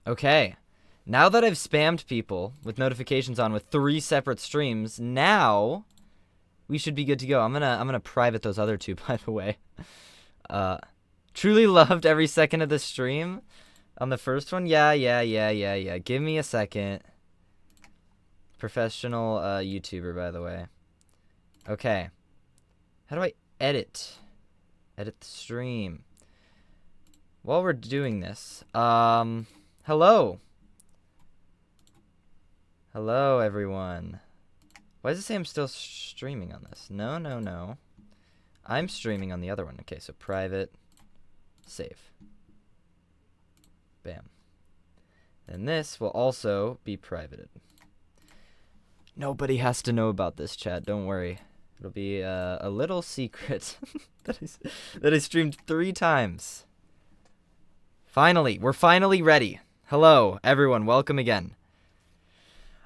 Okay. Now that I've spammed people with notifications on with 3 separate streams, now we should be good to go. I'm gonna private those other 2, by the way. Truly loved every second of the stream on the first one. Yeah. Give me a second. Professional YouTuber, by the way. Okay. How do I edit? Edit the stream. While we're doing this, hello. Hello, everyone. Why does it say I'm still streaming on this? No. I'm streaming on the other one. Okay, so private, save. Bam. And this will also be privated. Nobody has to know about this, chat. Don't worry. It'll be a little secret that I streamed 3 times. Finally, we're finally ready. Hello, everyone. Welcome again.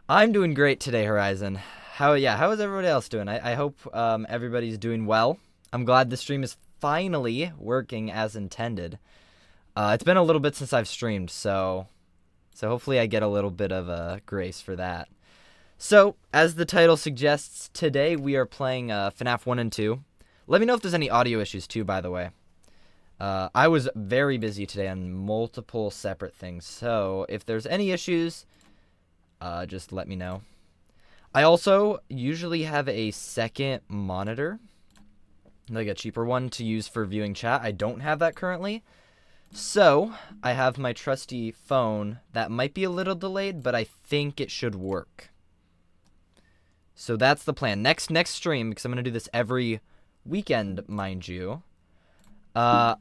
I'm doing great today, Horizon. How is everybody else doing? I hope everybody's doing well. I'm glad the stream is finally working as intended. It's been a little bit since I've streamed, so hopefully I get a little bit of grace for that. So, as the title suggests, today we are playing FNAF 1 and 2. Let me know if there's any audio issues too, by the way. I was very busy today on multiple separate things, so if there's any issues, just let me know. I also usually have a second monitor, like a cheaper one to use for viewing chat. I don't have that currently. So, I have my trusty phone that might be a little delayed, but I think it should work. So that's the plan. Next stream, because I'm going to do this every weekend, mind you. I'll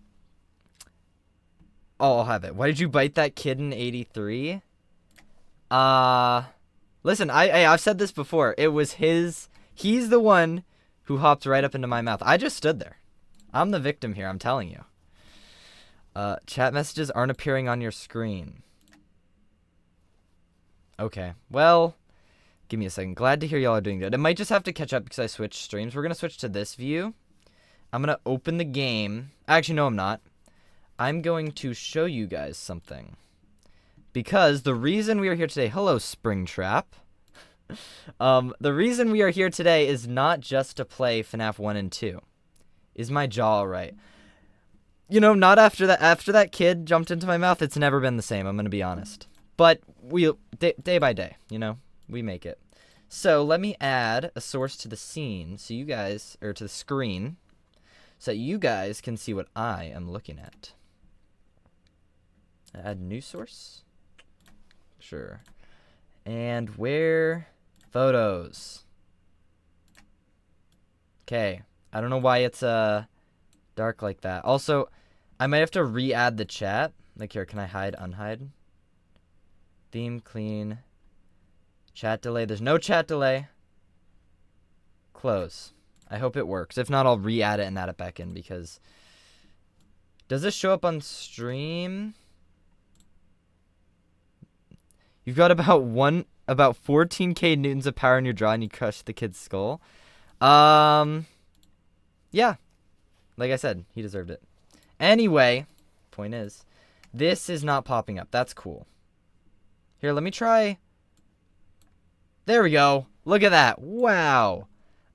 have it. Why did you bite that kid in 83? Listen, I've said this before. It was he's the one who hopped right up into my mouth. I just stood there. I'm the victim here, I'm telling you. Chat messages aren't appearing on your screen. Okay, well, give me a second. Glad to hear y'all are doing good. It might just have to catch up because I switched streams. We're going to switch to this view. I'm going to open the game. Actually, no, I'm not. I'm going to show you guys something. Because the reason we are here today... Hello, Springtrap. The reason we are here today is not just to play FNAF 1 and 2. Is my jaw alright? You know, not after that. After that kid jumped into my mouth, it's never been the same, I'm going to be honest. But day by day, you know, we make it. So let me add a source to the scene so you guys... Or to the screen. So that you guys can see what I am looking at. Add new source? Sure. And where? Photos. Okay. I don't know why it's dark like that. Also, I might have to re-add the chat. Like here, can I hide, unhide? Theme, clean. Chat delay. There's no chat delay. Close. I hope it works. If not, I'll re-add it and add it back in because... Does this show up on stream? You've got about 14k newtons of power in your jaw and you crushed the kid's skull. Yeah. Like I said, he deserved it. Anyway, point is, this is not popping up. That's cool. Here, let me try. There we go. Look at that. Wow.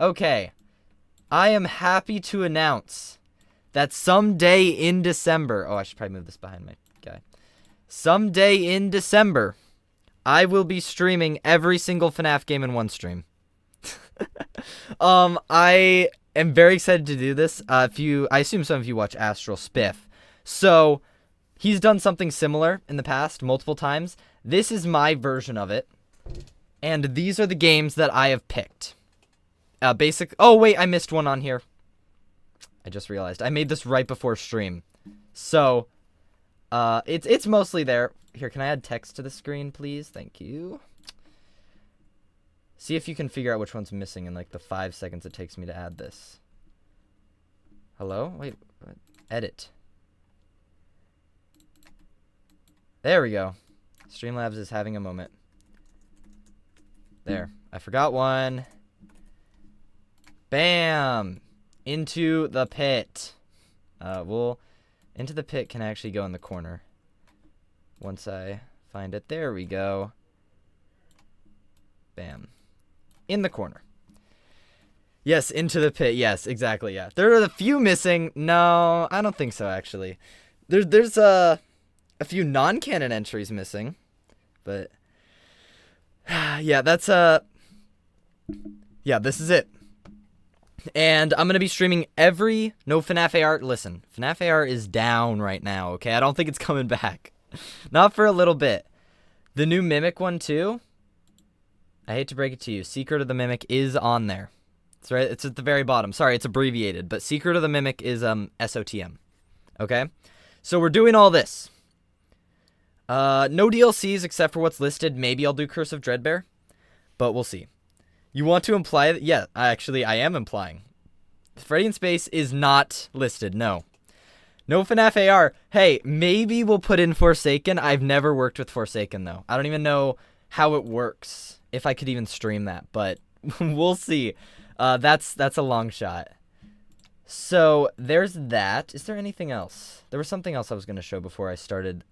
Okay. I am happy to announce that someday in December... Oh, I should probably move this behind my guy. Someday in December... I will be streaming every single FNAF game in one stream. I am very excited to do this. I assume some of you watch Astral Spiff. So, he's done something similar in the past, multiple times. This is my version of it. And these are the games that I have picked. Oh, wait, I missed one on here. I just realized. I made this right before stream. So, it's mostly there. Here, can I add text to the screen, please? Thank you. See if you can figure out which one's missing in, like, the 5 seconds it takes me to add this. Hello? Wait, what? Edit. There we go. Streamlabs is having a moment. There. I forgot one. Bam! Into the pit. Into the pit can actually go in the corner. Once I find it. There we go. Bam. In the corner. Yes, into the pit. Yes, exactly, yeah. There are a few missing. No, I don't think so, actually. There's a few non-canon entries missing. But, yeah, that's, yeah, this is it. And I'm going to be streaming no FNAF AR. Listen, FNAF AR is down right now, okay? I don't think it's coming back. Not for a little bit. The new Mimic one, too. I hate to break it to you. Secret of the Mimic is on there. It's right. It's at the very bottom. Sorry, it's abbreviated. But Secret of the Mimic is SOTM. Okay? So we're doing all this. No DLCs except for what's listed. Maybe I'll do Curse of Dreadbear. But we'll see. You want to imply that? Yeah, actually, I am implying. Freddy in Space is not listed. No. No FNAF AR. Hey, maybe we'll put in Forsaken. I've never worked with Forsaken, though. I don't even know how it works. If I could even stream that. But we'll see. That's a long shot. So, there's that. Is there anything else? There was something else I was going to show before I started.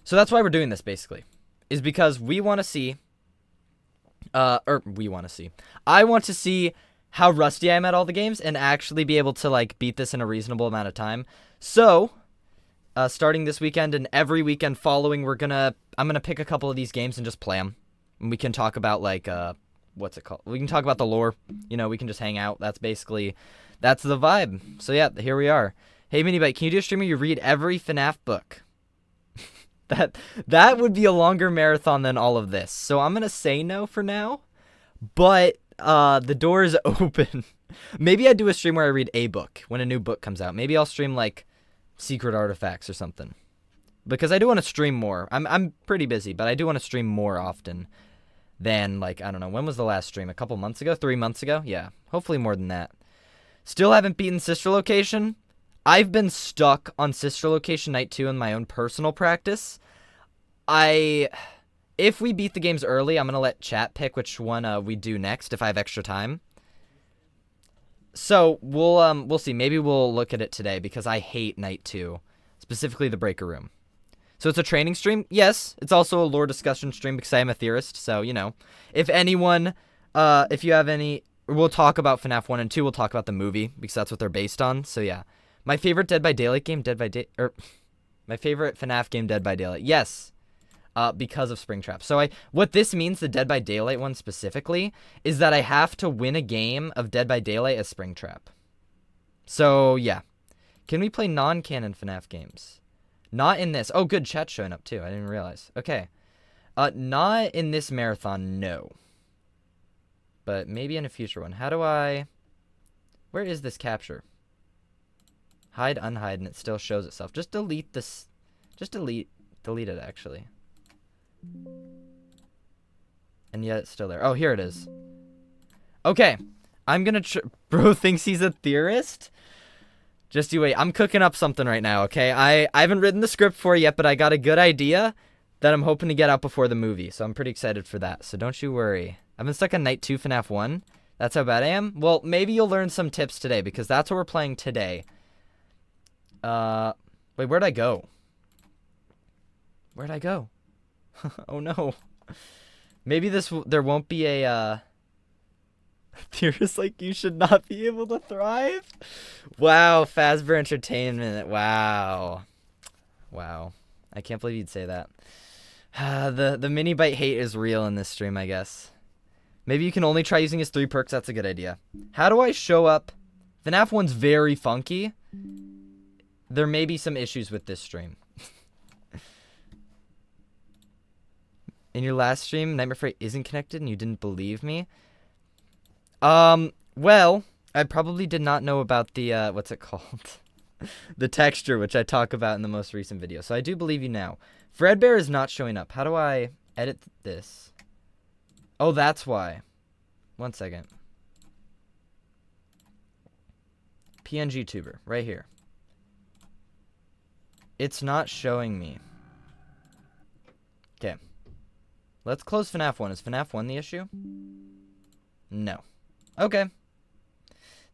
So that's why we're doing this, basically. Is because we want to see... I want to see how rusty I am at all the games and actually be able to, like, beat this in a reasonable amount of time. So, starting this weekend and every weekend following, I'm gonna pick a couple of these games and just play them. And we can talk about, like, what's it called? We can talk about the lore. You know, we can just hang out. That's the vibe. So, yeah, here we are. Hey, Minibite, can you do a stream where you read every FNAF book? That would be a longer marathon than all of this. So I'm going to say no for now. But the door is open. Maybe I do a stream where I read a book when a new book comes out. Maybe I'll stream like Secret Artifacts or something. Because I do want to stream more. I'm pretty busy, but I do want to stream more often than, like, I don't know. When was the last stream? A couple months ago? 3 months ago? Yeah. Hopefully more than that. Still haven't beaten Sister Location. I've been stuck on Sister Location Night 2 in my own personal practice. If we beat the games early, I'm going to let chat pick which one we do next if I have extra time. So, we'll see. Maybe we'll look at it today because I hate Night 2, specifically the Breaker Room. So it's a training stream? Yes. It's also a lore discussion stream because I am a theorist. So, you know, if anyone, if you have any, we'll talk about FNAF 1 and 2. We'll talk about the movie because that's what they're based on. So, yeah. My favorite Dead by Daylight game, my favorite FNAF game, Dead by Daylight. Yes. Because of Springtrap. So what this means, the Dead by Daylight one specifically, is that I have to win a game of Dead by Daylight as Springtrap. So, yeah. Can we play non-canon FNAF games? Not in this. Oh, good. Chat's showing up, too. I didn't realize. Okay. Not in this marathon, no. But maybe in a future one. How do I... Where is this capture? Hide, unhide, and it still shows itself. Just delete this. Just delete it, actually. And yet it's still there. Oh, here it is. Okay. I'm gonna Bro thinks he's a theorist? Just you wait. I'm cooking up something right now, okay? I haven't written the script for it yet, but I got a good idea that I'm hoping to get out before the movie. So I'm pretty excited for that. So don't you worry. I've been stuck on Night 2 FNAF 1. That's how bad I am? Well, maybe you'll learn some tips today because that's what we're playing today. Wait, where'd I go? Where'd I go? Oh no. Maybe there won't be a, theorist like you should not be able to thrive? Wow, Fazbear Entertainment. Wow. Wow. I can't believe you'd say that. The mini bite hate is real in this stream, I guess. Maybe you can only try using his 3 perks. That's a good idea. How do I show up? FNAF 1's very funky. There may be some issues with this stream. In your last stream, Nightmare Freight isn't connected and you didn't believe me? Well, I probably did not know about the, what's it called? The texture, which I talk about in the most recent video. So I do believe you now. Fredbear is not showing up. How do I edit this? Oh, that's why. 1 second. PNG tuber, right here. It's not showing me. Okay. Let's close FNAF 1. Is FNAF 1 the issue? No. Okay.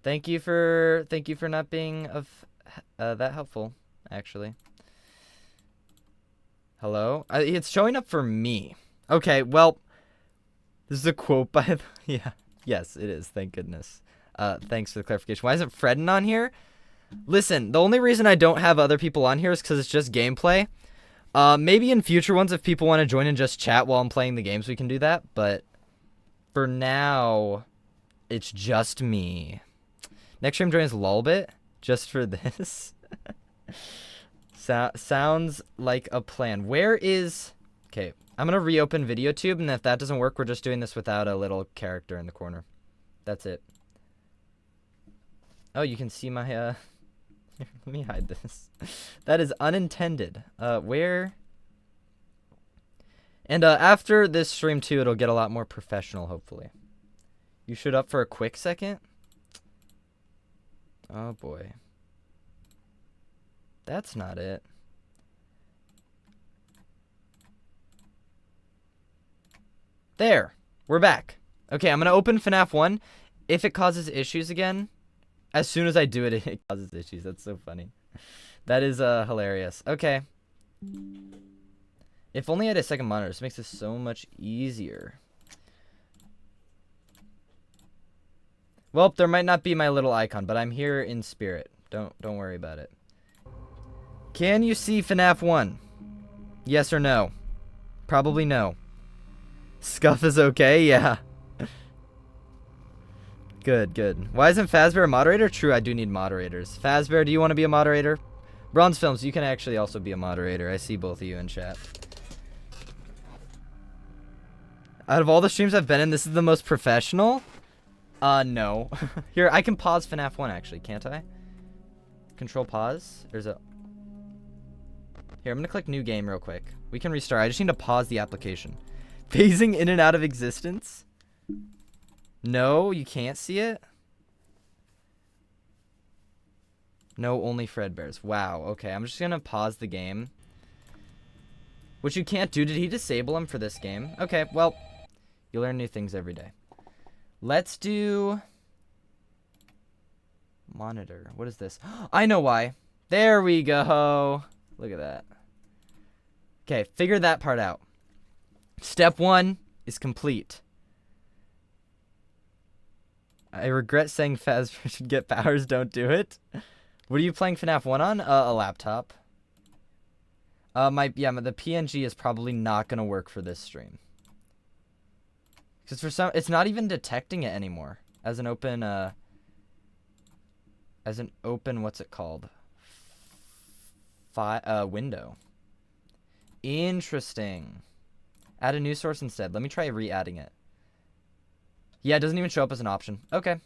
Thank you for not being of that helpful, actually. Hello? It's showing up for me. Okay, well, this is a quote by... yeah. Yes, it is. Thank goodness. Thanks for the clarification. Why isn't Fredden on here? Listen, the only reason I don't have other people on here is because it's just gameplay. Maybe in future ones, if people want to join and just chat while I'm playing the games, we can do that. But for now, it's just me. Next stream joins Lulbit just for this. Sounds like a plan. Where is... Okay, I'm going to reopen VideoTube, and if that doesn't work, we're just doing this without a little character in the corner. That's it. Oh, you can see my... Let me hide this. That is unintended. Where... And after this stream, too, it'll get a lot more professional, hopefully. You should up for a quick second? Oh, boy. That's not it. There. We're back. Okay, I'm going to open FNAF 1. If it causes issues again, as soon as I do it, it causes issues. That's so funny. That is hilarious. Okay. If only I had a second monitor. This makes this so much easier. Well, there might not be my little icon, but I'm here in spirit. Don't worry about it. Can you see FNAF 1? Yes or no? Probably no. Scuff is okay? Yeah. Good, good. Why isn't Fazbear a moderator? True, I do need moderators. Fazbear, do you want to be a moderator? Bronze Films, you can actually also be a moderator. I see both of you in chat. Out of all the streams I've been in, this is the most professional? No. Here, I can pause FNAF 1, actually, can't I? Control pause? There's a... Here, I'm gonna click new game real quick. We can restart. I just need to pause the application. Phasing in and out of existence? No, you can't see it? No, only Fredbears. Wow, okay. I'm just gonna pause the game. Which you can't do. Did he disable him for this game? Okay, well, you learn new things every day. Let's do... Monitor. What is this? I know why. There we go. Look at that. Okay, figure that part out. Step 1 is complete. I regret saying Fazbear should get powers, don't do it. What are you playing FNAF 1 on? A laptop. The PNG is probably not going to work for this stream. Because for some, it's not even detecting it anymore. As an open, what's it called? Window. Interesting. Add a new source instead. Let me try re-adding it. Yeah, it doesn't even show up as an option. Okay.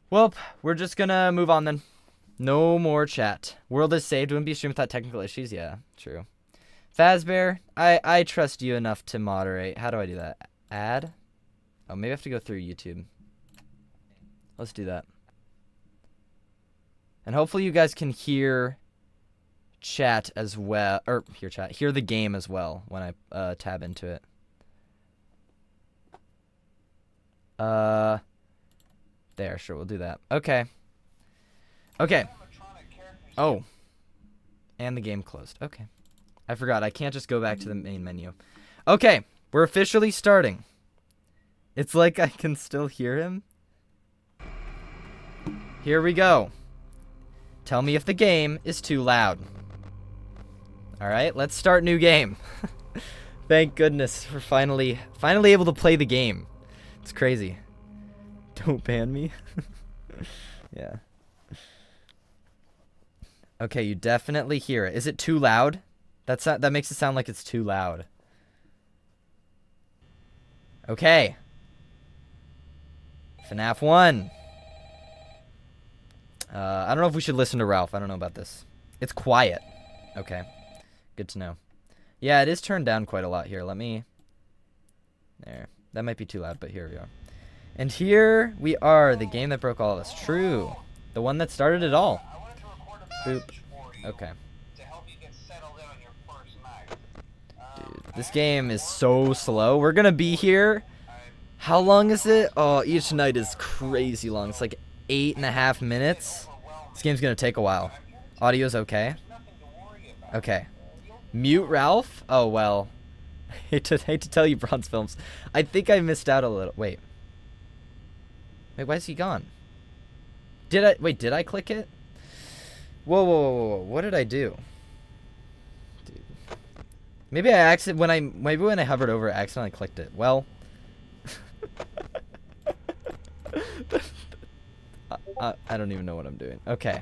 Well, we're just gonna move on then. No more chat. World is saved. Wouldn't be a stream without technical issues. Yeah, true. Fazbear, I trust you enough to moderate. How do I do that? Add? Oh, maybe I have to go through YouTube. Let's do that. And hopefully you guys can hear chat as well. Or, hear the game as well when I tab into it. There, sure, we'll do that. Okay. Okay. Oh. And the game closed. Okay. I forgot, I can't just go back to the main menu. Okay, we're officially starting. It's like I can still hear him. Here we go. Tell me if the game is too loud. Alright, let's start new game. Thank goodness we're finally able to play the game. It's crazy. Don't ban me. Yeah. Okay, you definitely hear it. Is it too loud? That makes it sound like it's too loud. Okay. FNAF 1. I don't know if we should listen to Ralph. I don't know about this. It's quiet. Okay. Good to know. Yeah, it is turned down quite a lot here. Let me... There. That might be too loud, but here we are. And here we are, the game that broke all of us. True. The one that started it all. Boop. Okay. Dude, this game is so slow. We're gonna be here. How long is it? Oh, each night is crazy long. It's like 8.5 minutes. This game's gonna take a while. Audio's okay? Okay. Mute Ralph? Oh, well. hate to tell you, Bronze Films. I think I missed out a little. Wait, why is he gone? Did I click it? Whoa. What did I do? Dude. Maybe when I hovered over it, I accidentally clicked it. Well. I don't even know what I'm doing. Okay.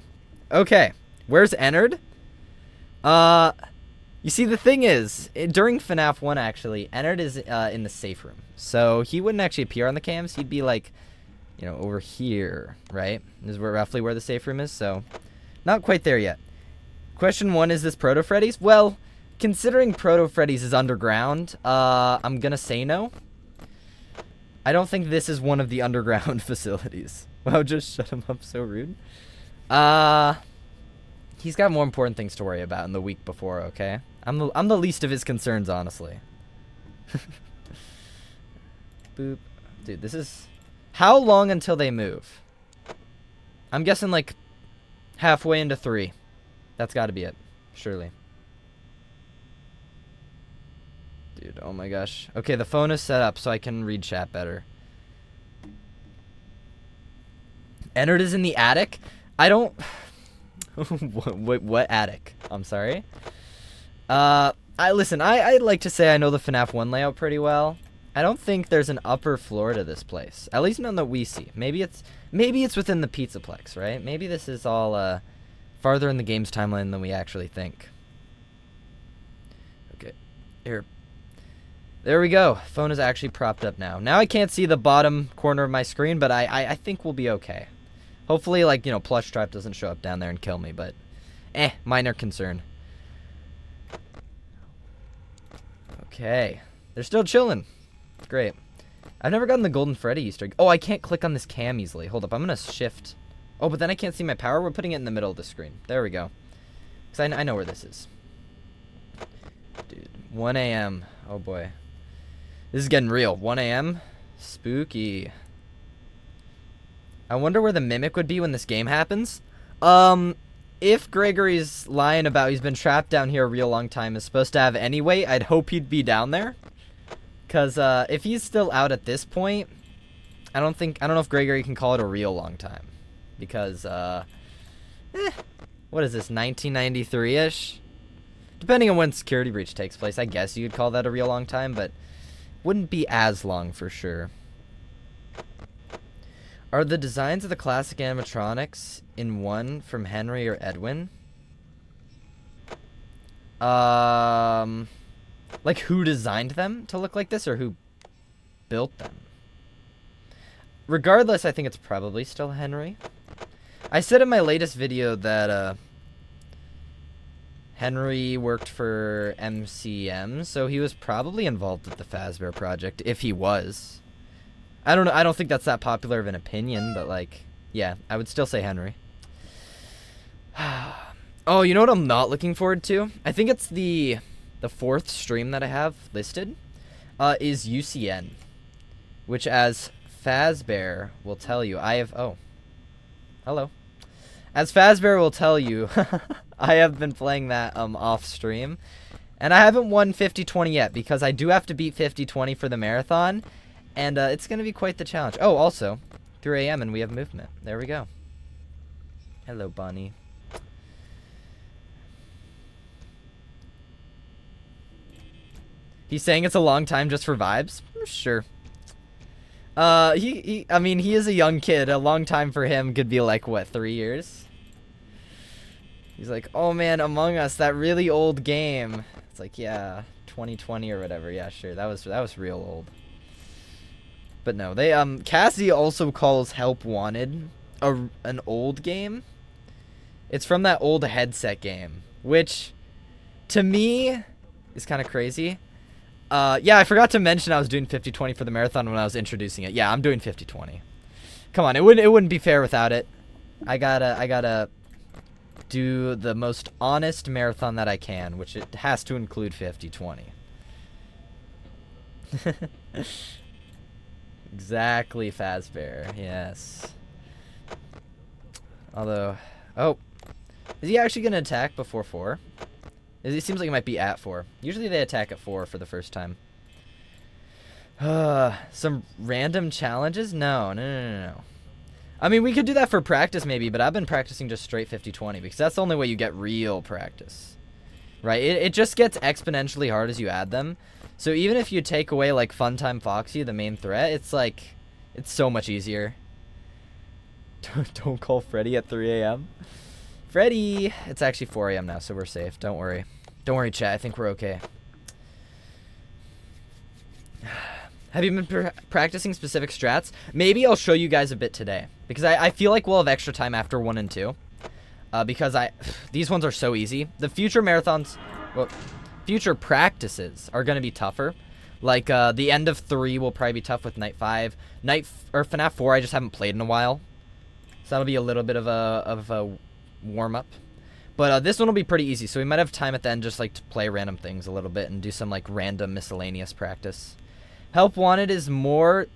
Where's Ennard? You see, the thing is, during FNAF 1, actually, Ennard is in the safe room. So he wouldn't actually appear on the cams. He'd be like, you know, over here, right? This is roughly where the safe room is, so not quite there yet. Question 1, is this Proto Freddy's? Well, considering Proto Freddy's is underground, I'm gonna say no. I don't think this is one of the underground facilities. Wow, just shut him up, so rude. He's got more important things to worry about in the week before, okay? I'm the least of his concerns, honestly. Boop. Dude, this is... How long until they move? I'm guessing, like, halfway into 3. That's gotta be it. Surely. Dude, oh my gosh. Okay, the phone is set up so I can read chat better. Ennard is in the attic? I don't... what attic? I'm sorry. Listen, I'd like to say I know the FNAF 1 layout pretty well. I don't think there's an upper floor to this place. At least none that we see. Maybe it's within the Pizzaplex, right? Maybe this is all farther in the game's timeline than we actually think. Okay. Here. There we go. Phone is actually propped up now. Now I can't see the bottom corner of my screen, but I think we'll be okay. Hopefully, like, you know, Plush Trap doesn't show up down there and kill me, but minor concern. Okay. They're still chilling. Great. I've never gotten the Golden Freddy Easter egg. Oh, I can't click on this cam easily. Hold up, I'm gonna shift. Oh, but then I can't see my power. We're putting it in the middle of the screen. There we go. Because I know where this is. Dude, 1 a.m. Oh, boy. This is getting real. 1 a.m. Spooky. I wonder where the Mimic would be when this game happens. If Gregory's lying about he's been trapped down here a real long time is supposed to have anyway, I'd hope he'd be down there. Because if he's still out at this point, I don't know if Gregory can call it a real long time. Because, what is this, 1993-ish? Depending on when Security Breach takes place, I guess you could call that a real long time, but wouldn't be as long for sure. Are the designs of the classic animatronics in 1 from Henry or Edwin? Like, who designed them to look like this, or who built them? Regardless, I think it's probably still Henry. I said in my latest video that, Henry worked for MCM, so he was probably involved with the Fazbear project, if he was. I don't know, I don't think that's that popular of an opinion, but, like, yeah, I would still say Henry. Oh, you know what I'm not looking forward to? I think it's the 4th stream that I have listed, is UCN, which, as Fazbear will tell you, oh, hello. As Fazbear will tell you, I have been playing that off stream, and I haven't won 50-20 yet, because I do have to beat 50-20 for the marathon, and it's going to be quite the challenge. Oh, also, 3 a.m. and we have movement. There we go. Hello, Bunny. He's saying it's a long time just for vibes? Sure. I mean, he is a young kid. A long time for him could be like, what, 3 years? He's like, oh man, Among Us, that really old game. It's like, yeah, 2020 or whatever. Yeah, sure. That was real old. But no, they Cassie also calls Help Wanted an old game. It's from that old headset game, which to me is kind of crazy. Yeah, I forgot to mention I was doing 50-20 for the marathon when I was introducing it. Yeah, I'm doing 50-20. Come on, it wouldn't be fair without it. I gotta do the most honest marathon that I can, which it has to include 50-20. Exactly, Fazbear. Yes. Although, oh, is he actually gonna attack before 4? It seems like it might be at 4. Usually they attack at 4 for the first time. Some random challenges? No. I mean, we could do that for practice maybe, but I've been practicing just straight 50-20 because that's the only way you get real practice. Right? It just gets exponentially hard as you add them. So even if you take away, like, Funtime Foxy, the main threat, it's, like, it's so much easier. Don't call Freddy at 3 a.m. Freddy! It's actually 4 a.m. now, so we're safe. Don't worry. Don't worry, chat. I think we're okay. Have you been practicing specific strats? Maybe I'll show you guys a bit today. Because I feel like we'll have extra time after 1 and 2. Because these ones are so easy. The future marathons... Well, future practices are going to be tougher. Like, the end of 3 will probably be tough with Night 5. Or FNAF 4 I just haven't played in a while. So that'll be a little bit of a warm-up. But this one will be pretty easy. So we might have time at the end just, like, to play random things a little bit. And do some, like, random miscellaneous practice. Help Wanted is more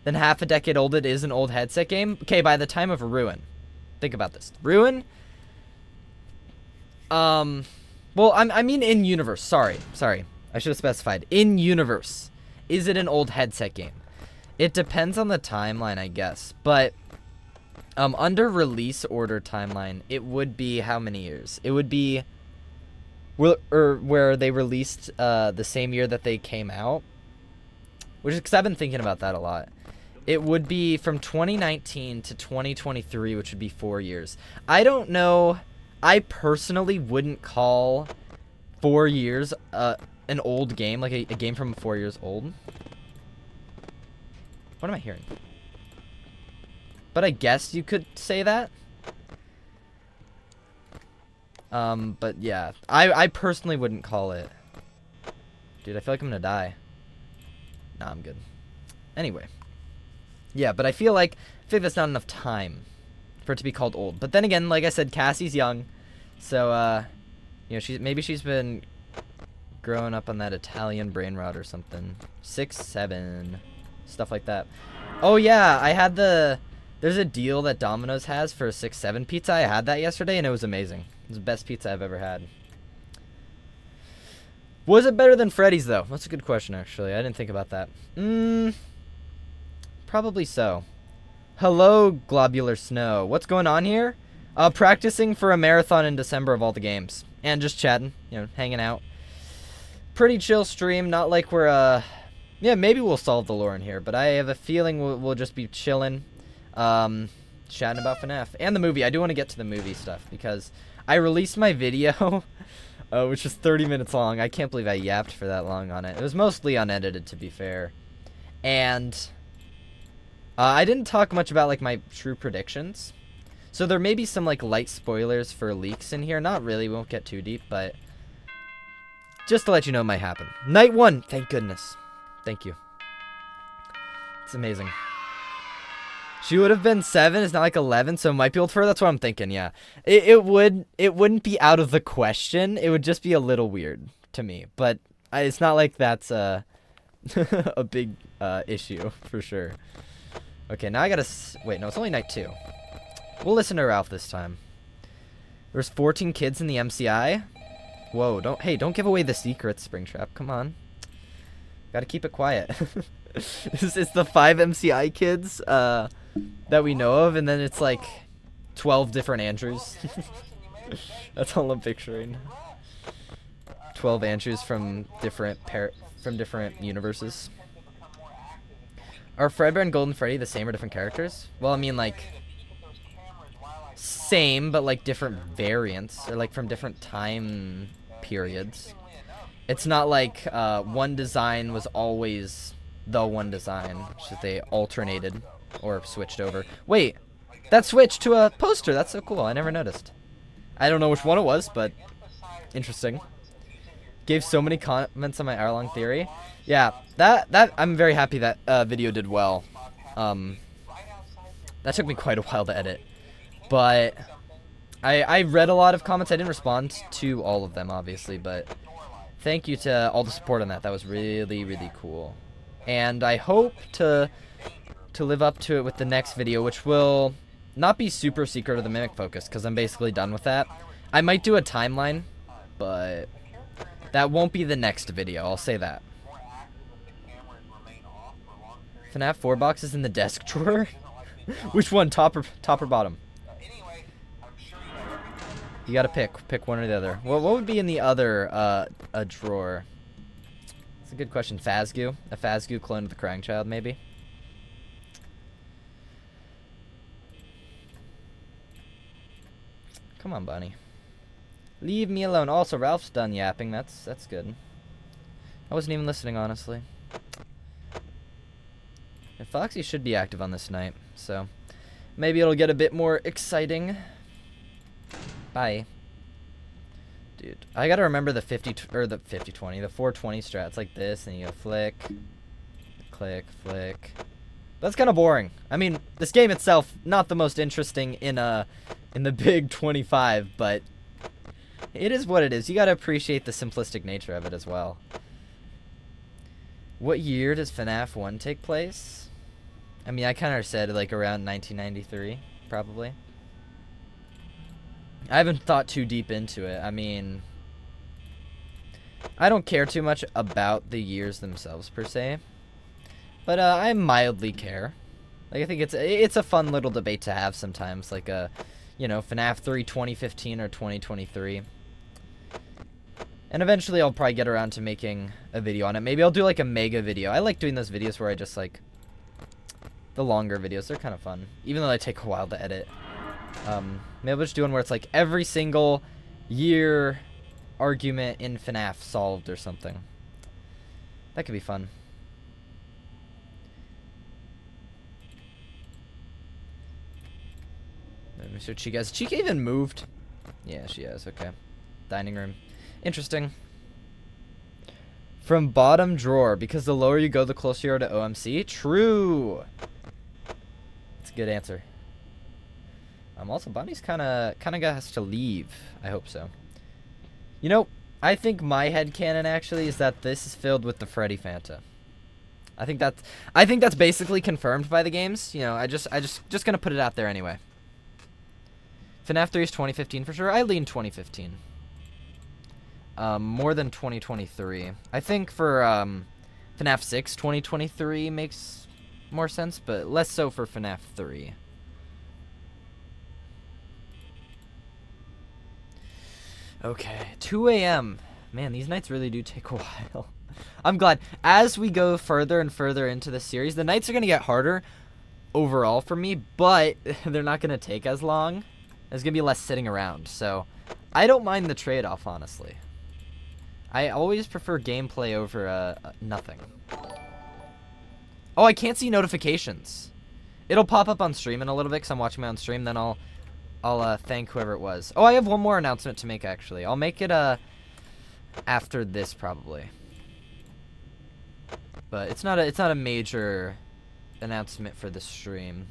than half a decade old. It is an old headset game. Okay, by the time of Ruin. Think about this. Ruin... Well, I mean in-universe. Sorry. I should have specified. In-universe. Is it an old headset game? It depends on the timeline, I guess. But, under release order timeline, it would be how many years? It would be... where they released, the same year that they came out. Which is because I've been thinking about that a lot. It would be from 2019 to 2023, which would be 4 years. I don't know... I personally wouldn't call 4 years an old game, like a game from 4 years old. What am I hearing? But I guess you could say that. But yeah, I personally wouldn't call it. Dude, I feel like I'm gonna die. Nah, I'm good. Anyway. Yeah, but I feel like that's not enough time for it to be called old. But then again, like I said, Cassie's young, so you know, maybe she's been growing up on that Italian brain rot or something. 6, 7, stuff like that. Oh yeah, I had there's a deal that Domino's has for a 6-7 pizza. I had that yesterday and it was amazing. It was the best pizza I've ever had. Was it better than Freddy's though? That's a good question actually. I didn't think about that. Probably so. Hello, Globular Snow. What's going on here? Practicing for a marathon in December of all the games. And just chatting, you know, hanging out. Pretty chill stream, not like we're, yeah, maybe we'll solve the lore in here, but I have a feeling we'll just be chilling, chatting about FNAF. And the movie. I do want to get to the movie stuff, because I released my video, which was 30 minutes long. I can't believe I yapped for that long on it. It was mostly unedited, to be fair. And... I didn't talk much about, like, my true predictions. So there may be some, like, light spoilers for leaks in here. Not really. We won't get too deep, but... just to let you know it might happen. Night 1. Thank goodness. Thank you. It's amazing. She would have been 7. It's not like 11, so it might be old for her. That's what I'm thinking, yeah. It wouldn't be out of the question. It would just be a little weird to me. But it's not like that's a big issue, for sure. Okay, now I gotta... wait, no, it's only night 2. We'll listen to Ralph this time. There's 14 kids in the MCI. Whoa, don't give away the secrets, Springtrap. Come on. Gotta keep it quiet. It's the 5 MCI kids that we know of, and then it's like 12 different Andrews. That's all I'm picturing. 12 Andrews from different universes. Are Fredbear and Golden Freddy the same or different characters? Well, I mean, like, same, but, like, different variants, or, like, from different time periods. It's not like one design was always the one design. It's just they alternated or switched over. Wait, that switched to a poster. That's so cool. I never noticed. I don't know which one it was, but interesting. Gave so many comments on my hour-long theory. Yeah, that I'm very happy that video did well. That took me quite a while to edit, but I read a lot of comments. I didn't respond to all of them, obviously, but thank you to all the support on that. That was really, really cool, and I hope to live up to it with the next video, which will not be super secret of the Mimic Focus, because I'm basically done with that. I might do a timeline, but That won't be the next video, I'll say that. FNAF 4 boxes in the desk drawer? Which one, top or bottom? You gotta pick one or the other. Well, what would be in the other drawer? That's a good question. Fazgoo? A Fazgoo clone of the Crying Child, maybe? Come on, Bunny. Leave me alone. Also, Ralph's done yapping. That's good. I wasn't even listening, honestly. And Foxy should be active on this night, so maybe it'll get a bit more exciting. Bye. Dude, I gotta remember the 50-20, the 420 strats like this, and you go flick, click, flick. That's kind of boring. I mean, this game itself, not the most interesting in the big 25, but it is what it is. You gotta appreciate the simplistic nature of it as well. What year does FNAF 1 take place? I mean, I kind of said like around 1993, probably. I haven't thought too deep into it. I mean, I don't care too much about the years themselves per se, but I mildly care. Like, I think it's a fun little debate to have sometimes, like you know, FNAF 3 2015 or 2023. And eventually I'll probably get around to making a video on it. Maybe I'll do like a mega video. I like doing those videos where I just like the longer videos. They're kind of fun, even though they take a while to edit. Maybe I'll just do one where it's like every single year argument in FNAF solved or something. That could be fun. So Chica, has Chica even moved? Yeah, she has. Okay. Dining room. Interesting. From bottom drawer, because the lower you go, the closer you are to OMC. True. That's a good answer. Also, Bonnie's kind of has to leave. I hope so. You know, I think my headcanon actually is that this is filled with the Freddy Fanta. I think that's basically confirmed by the games. You know, I just gonna put it out there anyway. FNAF 3 is 2015 for sure. I lean 2015. More than 2023. I think for FNAF 6, 2023 makes more sense, but less so for FNAF 3. Okay, 2 a.m. Man, these nights really do take a while. I'm glad. As we go further and further into the series, the nights are going to get harder overall for me, but they're not going to take as long. There's going to be less sitting around, so I don't mind the trade-off, honestly. I always prefer gameplay over nothing. Oh, I can't see notifications. It'll pop up on stream in a little bit because I'm watching my own stream, then I'll thank whoever it was. Oh, I have one more announcement to make, actually. I'll make it after this, probably. But it's not a major announcement for the stream.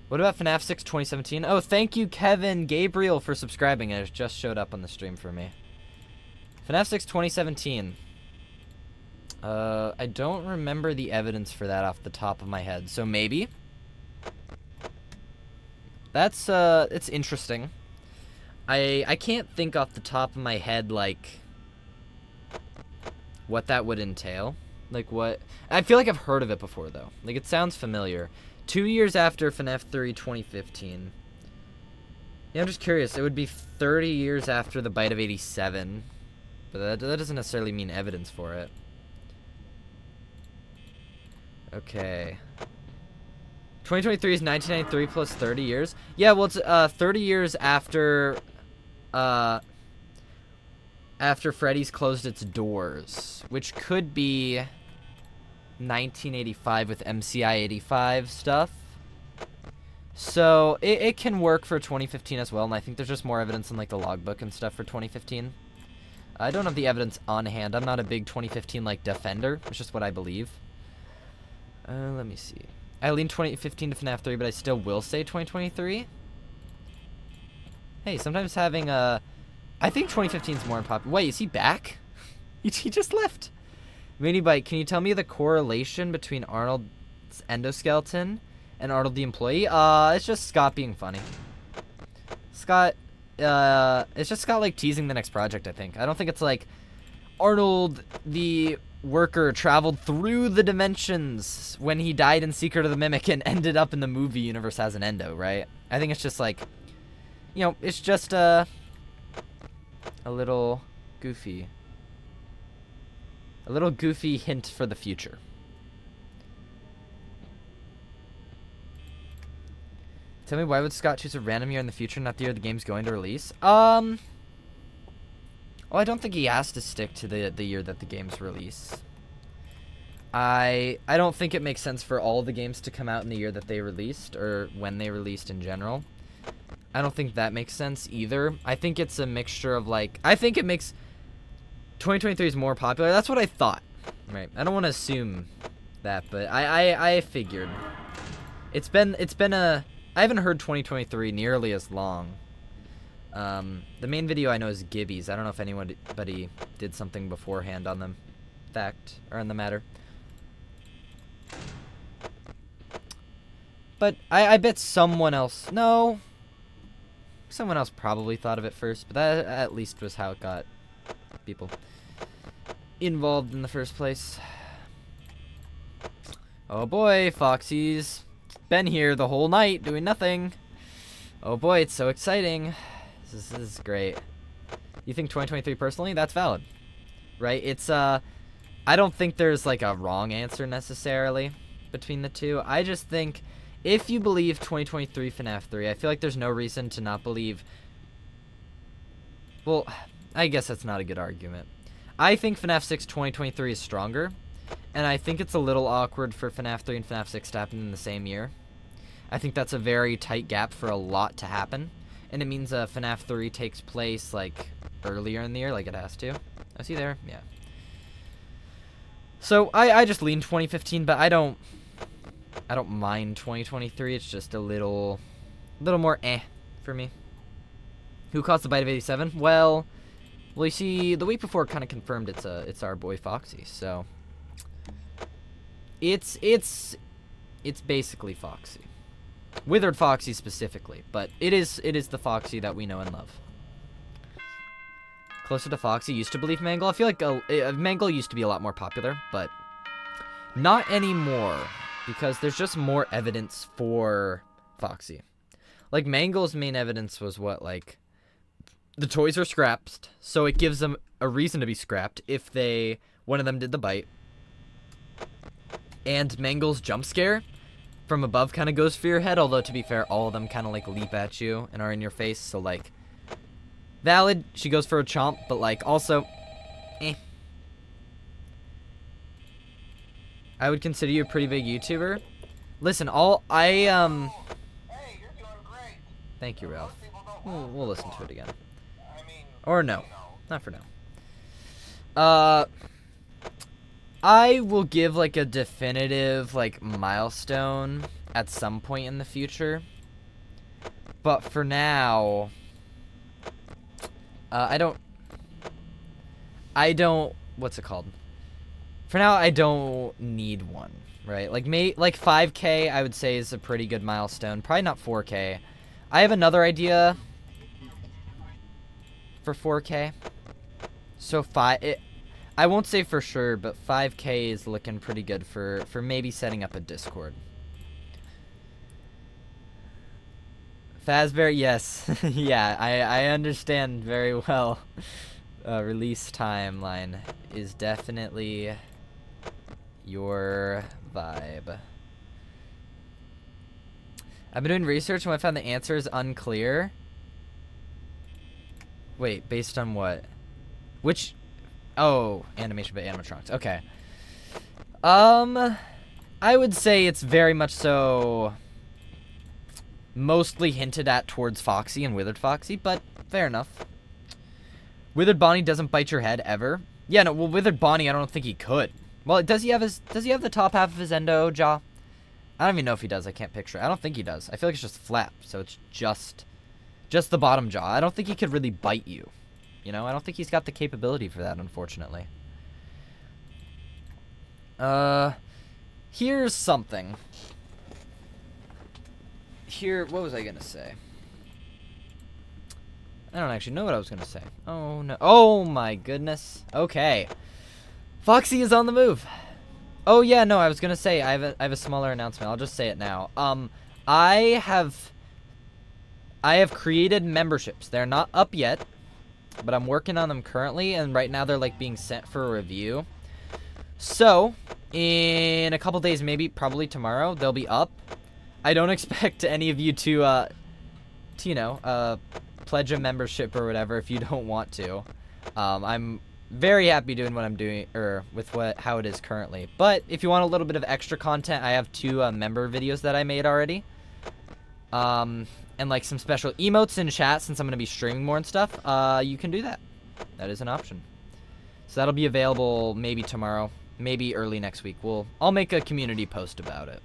What about FNAF 6 2017? Oh, thank you, Kevin Gabriel, for subscribing. It just showed up on the stream for me. FNAF 6 2017. I don't remember the evidence for that off the top of my head, so maybe. That's, it's interesting. I can't think off the top of my head, like, what that would entail. Like, what... I feel like I've heard of it before, though. Like, it sounds familiar. 2 years after FNAF 3 2015. Yeah, I'm just curious. It would be 30 years after the Bite of 87. But that doesn't necessarily mean evidence for it. Okay. 2023 is 1993 plus 30 years. Yeah, well, it's 30 years after Freddy's closed its doors, which could be 1985 with MCI 85 stuff. So it can work for 2015 as well, and I think there's just more evidence in like the logbook and stuff for 2015. I don't have the evidence on hand. I'm not a big 2015 like defender. It's just what I believe. Let me see. I lean 2015 to FNAF 3, but I still will say 2023. Hey, sometimes having I think 2015 is more unpopular. Wait, is he back? he just left. Minibite, can you tell me the correlation between Arnold's endoskeleton and Arnold the employee? It's just Scott being funny. Scott it's just Scott like teasing the next project, I think. I don't think it's like Arnold the worker traveled through the dimensions when he died in Secret of the Mimic and ended up in the movie universe as an endo, right? I think it's just like, you know, it's just a little goofy hint for the future. Tell me, why would Scott choose a random year in the future, not the year the game's going to release? Well, I don't think he has to stick to the year that the games release. I don't think it makes sense for all the games to come out in the year that they released, or when they released in general. I don't think that makes sense either. I think it's a mixture of like, I think it makes 2023 is more popular. That's what I thought, right? I don't want to assume that, but I figured. It's been I haven't heard 2023 nearly as long. The main video I know is Gibby's. I don't know if anybody did something beforehand on the fact or on the matter. But I bet someone else, someone else probably thought of it first, but that at least was how it got people involved in the first place. Oh boy, Foxy's been here the whole night doing nothing. Oh boy, it's so exciting. This is great. You think 2023 personally? That's valid, right? It's I don't think there's like a wrong answer necessarily between the two. I just think if you believe 2023 FNAF 3, I feel like there's no reason to not believe. Well, I guess that's not a good argument. I think FNAF 6 2023 is stronger, and I think it's a little awkward for FNAF 3 and FNAF 6 to happen in the same year. I think that's a very tight gap for a lot to happen, and it means FNAF 3 takes place like earlier in the year, like it has to. Oh, see there? Yeah. So I just lean 2015, but I don't mind 2023. It's just a little more for me. Who caused the bite of 87? Well, you see, the week before kind of confirmed it's our boy Foxy. So it's basically Foxy, Withered Foxy specifically, but it is the Foxy that we know and love. Closer to Foxy, used to believe Mangle. I feel like Mangle used to be a lot more popular, but not anymore, because there's just more evidence for Foxy. Like, Mangle's main evidence was what, like, the toys are scrapped, so it gives them a reason to be scrapped if one of them did the bite. And Mangle's jump scare from above kind of goes for your head, although to be fair, all of them kind of like leap at you and are in your face, so like, valid, she goes for a chomp, but like, also, I would consider you a pretty big YouTuber. Listen, Hey, you're doing great. Thank you, Ralph. We'll listen to it again. Or no. Not for now. I will give like a definitive like milestone at some point in the future. But for now, I don't, what's it called? For now, I don't need one, right? Like 5K, I would say is a pretty good milestone. Probably not 4K. I have another idea for 4K. So I won't say for sure, but 5K is looking pretty good for maybe setting up a Discord. Fazbear, yes. Yeah, I understand very well. Release timeline is definitely your vibe. I've been doing research and I found the answer is unclear. Wait, based on what? Which? Oh, animation by animatronics. Okay. I would say it's very much so mostly hinted at towards Foxy and Withered Foxy, but fair enough. Withered Bonnie doesn't bite your head ever. Yeah, no, well, Withered Bonnie, I don't think he could. Well, does he have the top half of his endo jaw? I don't even know if he does. I can't picture it. I don't think he does. I feel like it's just flap, so it's just the bottom jaw. I don't think he could really bite you. You know, I don't think he's got the capability for that, unfortunately. Here's something. What was I gonna say? I don't actually know what I was gonna say. Oh no. Oh my goodness. Okay. Foxy is on the move. Oh yeah, no, I was gonna say I have a smaller announcement. I'll just say it now. I have created memberships. They're not up yet, but I'm working on them currently, and right now they're like being sent for a review. So in a couple days, maybe probably tomorrow, they'll be up. I don't expect any of you to you know, pledge a membership or whatever if you don't want to. I'm very happy doing what I'm doing, or with how it is currently. But if you want a little bit of extra content, I have 2 member videos that I made already. And like some special emotes in chat, since I'm going to be streaming more and stuff. You can do that. That is an option. So that'll be available maybe tomorrow, maybe early next week. I'll make a community post about it.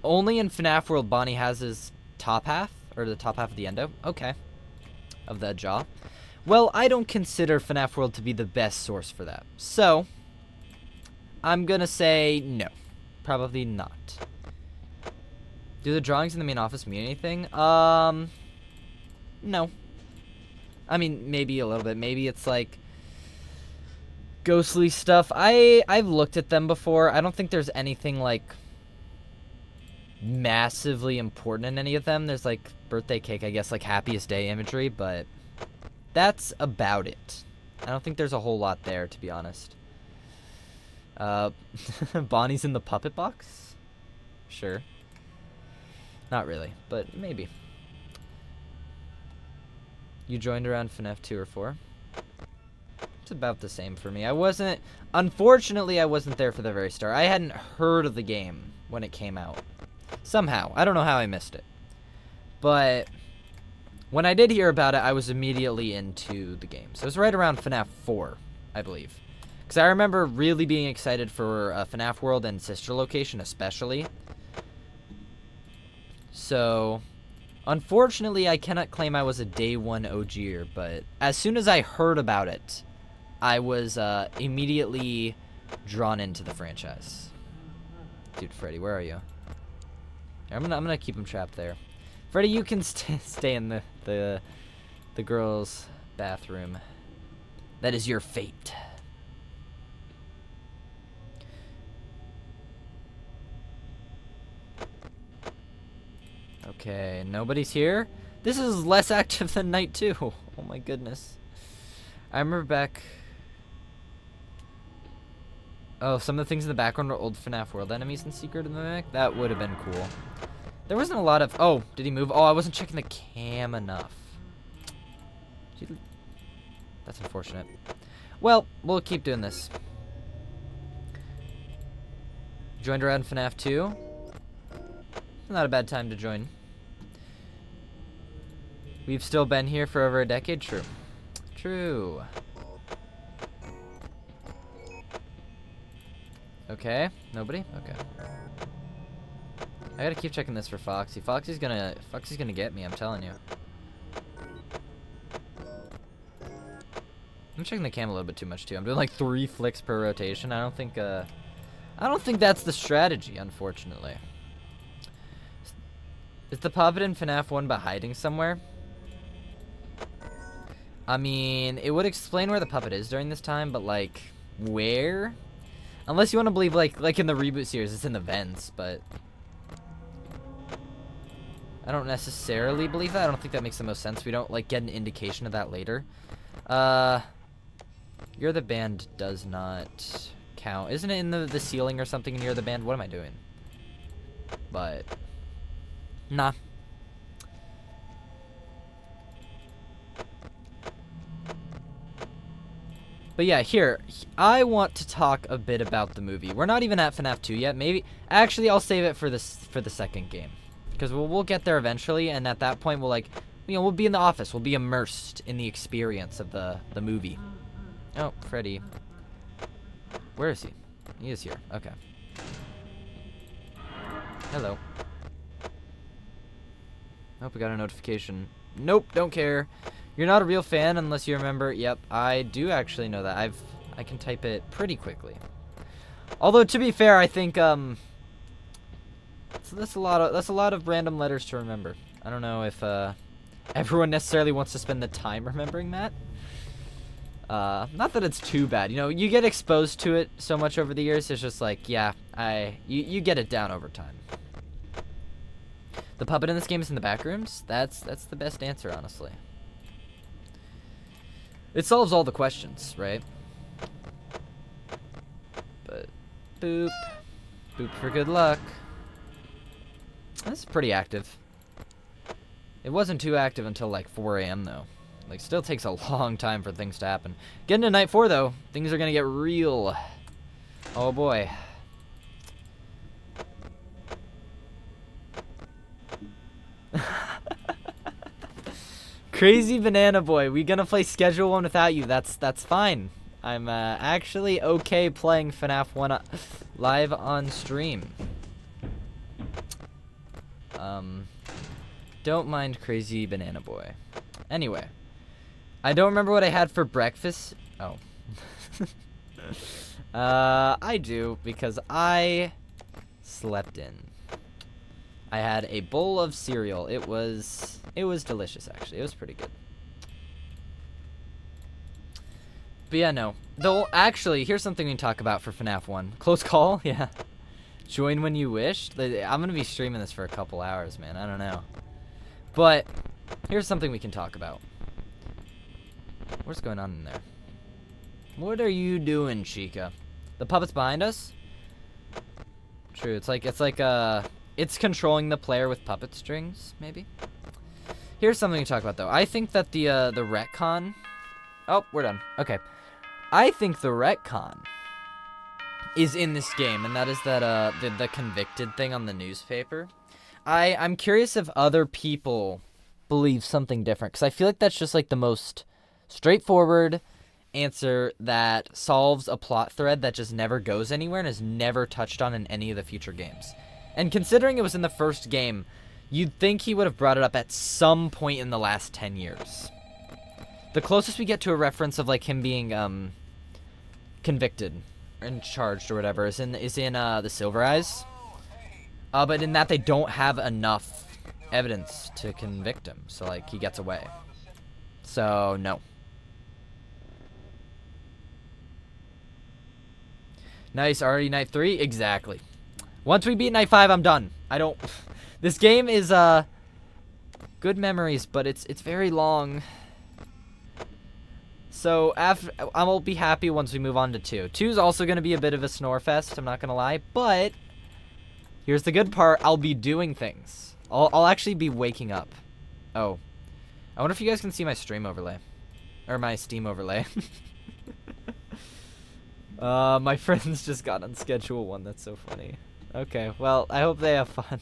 Only in FNAF World Bonnie has his top half, or the top half of the endo. Okay. Of the jaw. Well, I don't consider FNAF World to be the best source for that. So, I'm gonna say no. Probably not. Do the drawings in the main office mean anything? No. I mean, maybe a little bit. Maybe it's like ghostly stuff. I've looked at them before. I don't think there's anything like massively important in any of them. There's like birthday cake, I guess, like happiest day imagery, but that's about it. I don't think there's a whole lot there, to be honest. Bonnie's in the puppet box? Sure. Not really, but maybe. You joined around FNAF 2 or 4? It's about the same for me. Unfortunately, I wasn't there for the very start. I hadn't heard of the game when it came out. Somehow. I don't know how I missed it. But when I did hear about it, I was immediately into the game. So it was right around FNAF 4, I believe. Because I remember really being excited for FNAF World and Sister Location especially. So, unfortunately, I cannot claim I was a day one OGer, but as soon as I heard about it, I was immediately drawn into the franchise. Dude, Freddy, where are you? I'm gonna keep him trapped there. Freddy, you can stay in the girls' bathroom. That is your fate. Okay, nobody's here. This is less active than night 2. Oh my goodness. I remember back. Oh, some of the things in the background were old FNAF World enemies in Secret in the Mimic. That would have been cool. There wasn't a lot of... Oh, did he move? Oh, I wasn't checking the cam enough. That's unfortunate. Well, we'll keep doing this. Joined around FNAF 2. Not a bad time to join. We've still been here for over a decade. True. True. Okay. Nobody? Okay. I gotta keep checking this for Foxy. Foxy's gonna get me, I'm telling you. I'm checking the cam a little bit too much too. I'm doing like 3 flicks per rotation. I don't think that's the strategy, unfortunately. Is the puppet in FNAF 1 but hiding somewhere? I mean, it would explain where the puppet is during this time, but like, where? Unless you want to believe like in the reboot series, it's in the vents, but I don't necessarily believe that. I don't think that makes the most sense. We don't like get an indication of that later. You're the band does not count. Isn't it in the ceiling or something near the band? What am I doing? But nah. But yeah, here, I want to talk a bit about the movie. We're not even at FNAF 2 yet. Maybe, actually, I'll save it for the second game. Because we'll get there eventually, and at that point, we'll be in the office. We'll be immersed in the experience of the movie. Oh, Freddy. Where is he? He is here. Okay. Hello. Hope we got a notification. Nope, don't care. You're not a real fan unless you remember. Yep, I do actually know that. I can type it pretty quickly. Although to be fair, I think so that's a lot of random letters to remember. I don't know if everyone necessarily wants to spend the time remembering that. Not that it's too bad. You know, you get exposed to it so much over the years. It's just like, yeah, you get it down over time. The puppet in this game is in the back rooms. That's the best answer, honestly. It solves all the questions, right? But boop. Boop for good luck. That's pretty active. It wasn't too active until like 4 a.m. though. Like, still takes a long time for things to happen. Getting to night 4 though, things are gonna get real. Oh boy. Crazy Banana Boy, we gonna play Schedule 1 without you. That's fine. I'm actually okay playing FNAF 1 live on stream. Don't mind Crazy Banana Boy. Anyway, I don't remember what I had for breakfast. Oh. I do, because I slept in. I had a bowl of cereal. It was delicious, actually. It was pretty good. But yeah, no. Though, actually, here's something we can talk about for FNAF 1. Close call? Yeah. Join when you wish. I'm going to be streaming this for a couple hours, man. I don't know. But, here's something we can talk about. What's going on in there? What are you doing, Chica? The puppet's behind us? True. It's controlling the player with puppet strings, maybe? Here's something to talk about, though. I think that the retcon... Oh, we're done. Okay. I think the retcon is in this game, and that is that the convicted thing on the newspaper. I'm curious if other people believe something different, because I feel like that's just like the most straightforward answer that solves a plot thread that just never goes anywhere and is never touched on in any of the future games. And considering it was in the first game, you'd think he would have brought it up at some point in the last 10 years. The closest we get to a reference of like him being convicted and charged or whatever is in the Silver Eyes. But in that they don't have enough evidence to convict him, so like he gets away. So no. Nice, already night 3? Exactly. Once we beat night 5, I'm done. This game is good memories, but it's very long. So I will be happy once we move on to 2. 2 is also going to be a bit of a snore fest, I'm not going to lie, but here's the good part, I'll be doing things. I'll actually be waking up. Oh. I wonder if you guys can see my stream overlay. Or my Steam overlay. My friends just got on Schedule 1, that's so funny. Okay, well, I hope they have fun.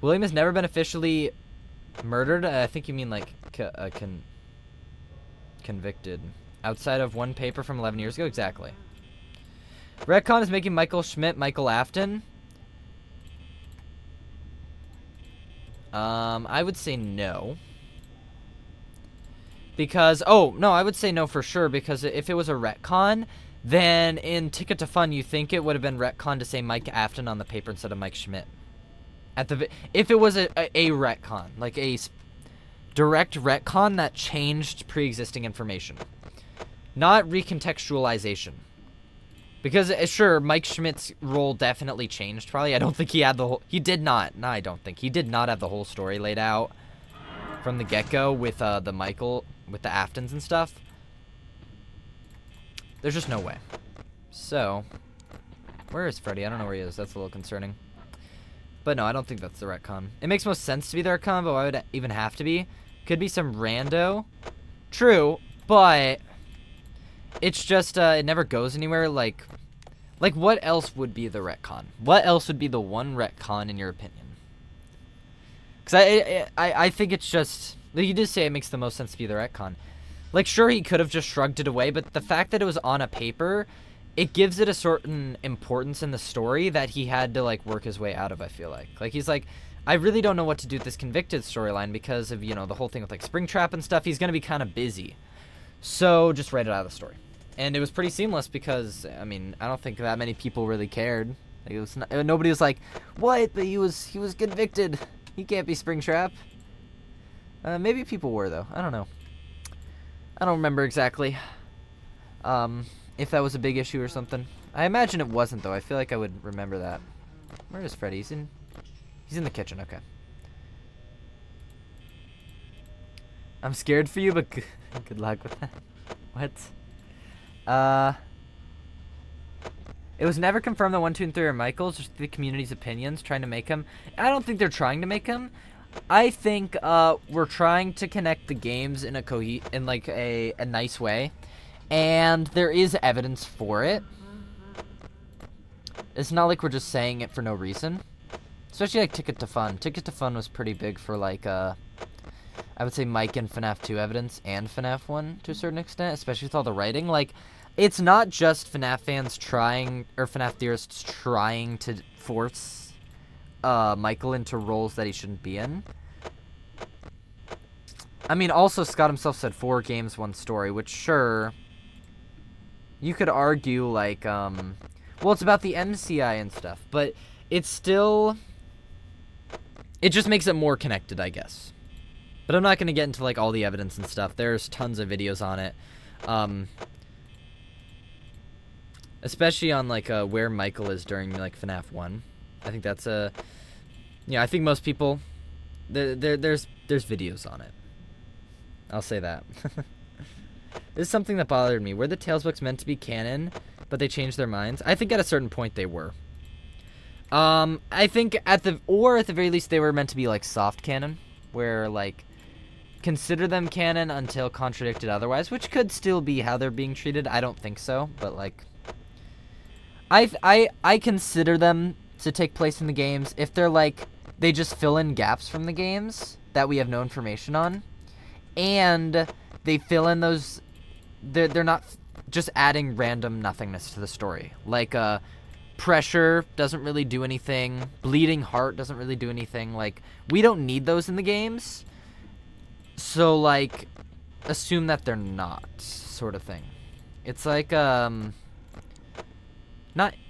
William has never been officially murdered? I think you mean like convicted. Outside of one paper from 11 years ago? Exactly. Retcon is making Michael Schmidt Michael Afton. I would say no. Because, oh, no, I would say no for sure, because if it was a retcon, then in Ticket to Fun, you think it would have been retcon to say Mike Afton on the paper instead of Mike Schmidt. If it was a retcon, like a direct retcon that changed pre-existing information. Not recontextualization. Because, sure, Mike Schmidt's role definitely changed, probably. I don't think he had the whole... He did not. No, I don't think. He did not have the whole story laid out from the get-go with the Michael... with the Aftons and stuff. There's just no way. So, where is Freddy? I don't know where he is. That's a little concerning. But no, I don't think that's the retcon. It makes most sense to be the retcon, but why would it even have to be? Could be some rando. True, but it's just, it never goes anywhere. Like what else would be the retcon? What else would be the one retcon in your opinion? Because I think it's just... You did say it makes the most sense to be the retcon. Like, sure, he could have just shrugged it away, but the fact that it was on a paper, it gives it a certain importance in the story that he had to, like, work his way out of, I feel like. Like, he's like, I really don't know what to do with this convicted storyline because of, you know, the whole thing with, like, Springtrap and stuff. He's going to be kind of busy. So, just write it out of the story. And it was pretty seamless because, I mean, I don't think that many people really cared. Like, it was not, nobody was like, what? But he was convicted. He can't be Springtrap. Maybe people were, though. I don't know. I don't remember exactly. If that was a big issue or something. I imagine it wasn't, though. I feel like I would remember that. Where is Freddy? He's in the kitchen. Okay. I'm scared for you, but good luck with that. What? It was never confirmed that 1, 2, and 3 are Michael's, just the community's opinions, trying to make him. I don't think they're trying to make him. I think we're trying to connect the games in a nice way, and there is evidence for it. It's not like we're just saying it for no reason. Especially like Ticket to Fun. Ticket to Fun was pretty big for like I would say Mike and FNAF 2 evidence and FNAF 1 to a certain extent, especially with all the writing. Like, it's not just FNAF fans trying, or FNAF theorists trying to force Michael into roles that he shouldn't be in. I mean, also Scott himself said 4 games, 1 story, which sure, you could argue like, well, it's about the MCI and stuff, but it's still, it just makes it more connected, I guess. But I'm not going to get into, like, all the evidence and stuff. There's tons of videos on it. Especially on, like, where Michael is during, like, FNAF 1. I think that's a... Yeah, I think most people... There's videos on it. I'll say that. This is something that bothered me. Were the Tales books meant to be canon, but they changed their minds? I think at a certain point they were. I think at the very least they were meant to be, like, soft canon. Where, like... consider them canon until contradicted otherwise, which could still be how they're being treated. I don't think so, but like, I consider them to take place in the games if they're like, they just fill in gaps from the games that we have no information on, and they fill in those, they're not just adding random nothingness to the story. Like, Pressure doesn't really do anything, Bleeding Heart doesn't really do anything. Like, we don't need those in the games. So, like, assume that they're not, sort of thing. It's like,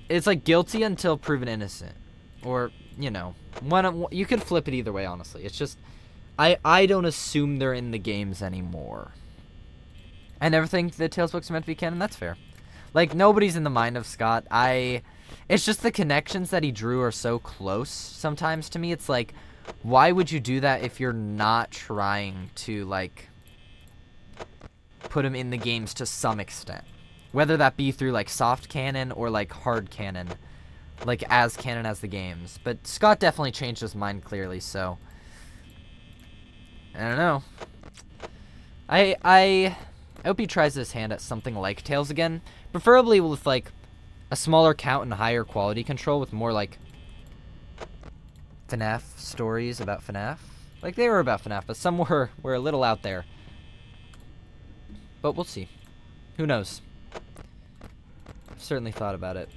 it's like guilty until proven innocent. Or, you know, you could flip it either way, honestly. It's just, I don't assume they're in the games anymore. I never think the Tales books are meant to be canon, that's fair. Like, nobody's in the mind of Scott. It's just the connections that he drew are so close sometimes to me. It's like, why would you do that if you're not trying to, like, put him in the games to some extent? Whether that be through, like, soft canon or, like, hard canon. Like, as canon as the games. But Scott definitely changed his mind clearly, so... I don't know. I hope he tries his hand at something like Tales again. Preferably with, like, a smaller count and higher quality control with more, like... FNAF stories about FNAF. Like, they were about FNAF, but some were a little out there. But we'll see. Who knows? I've certainly thought about it.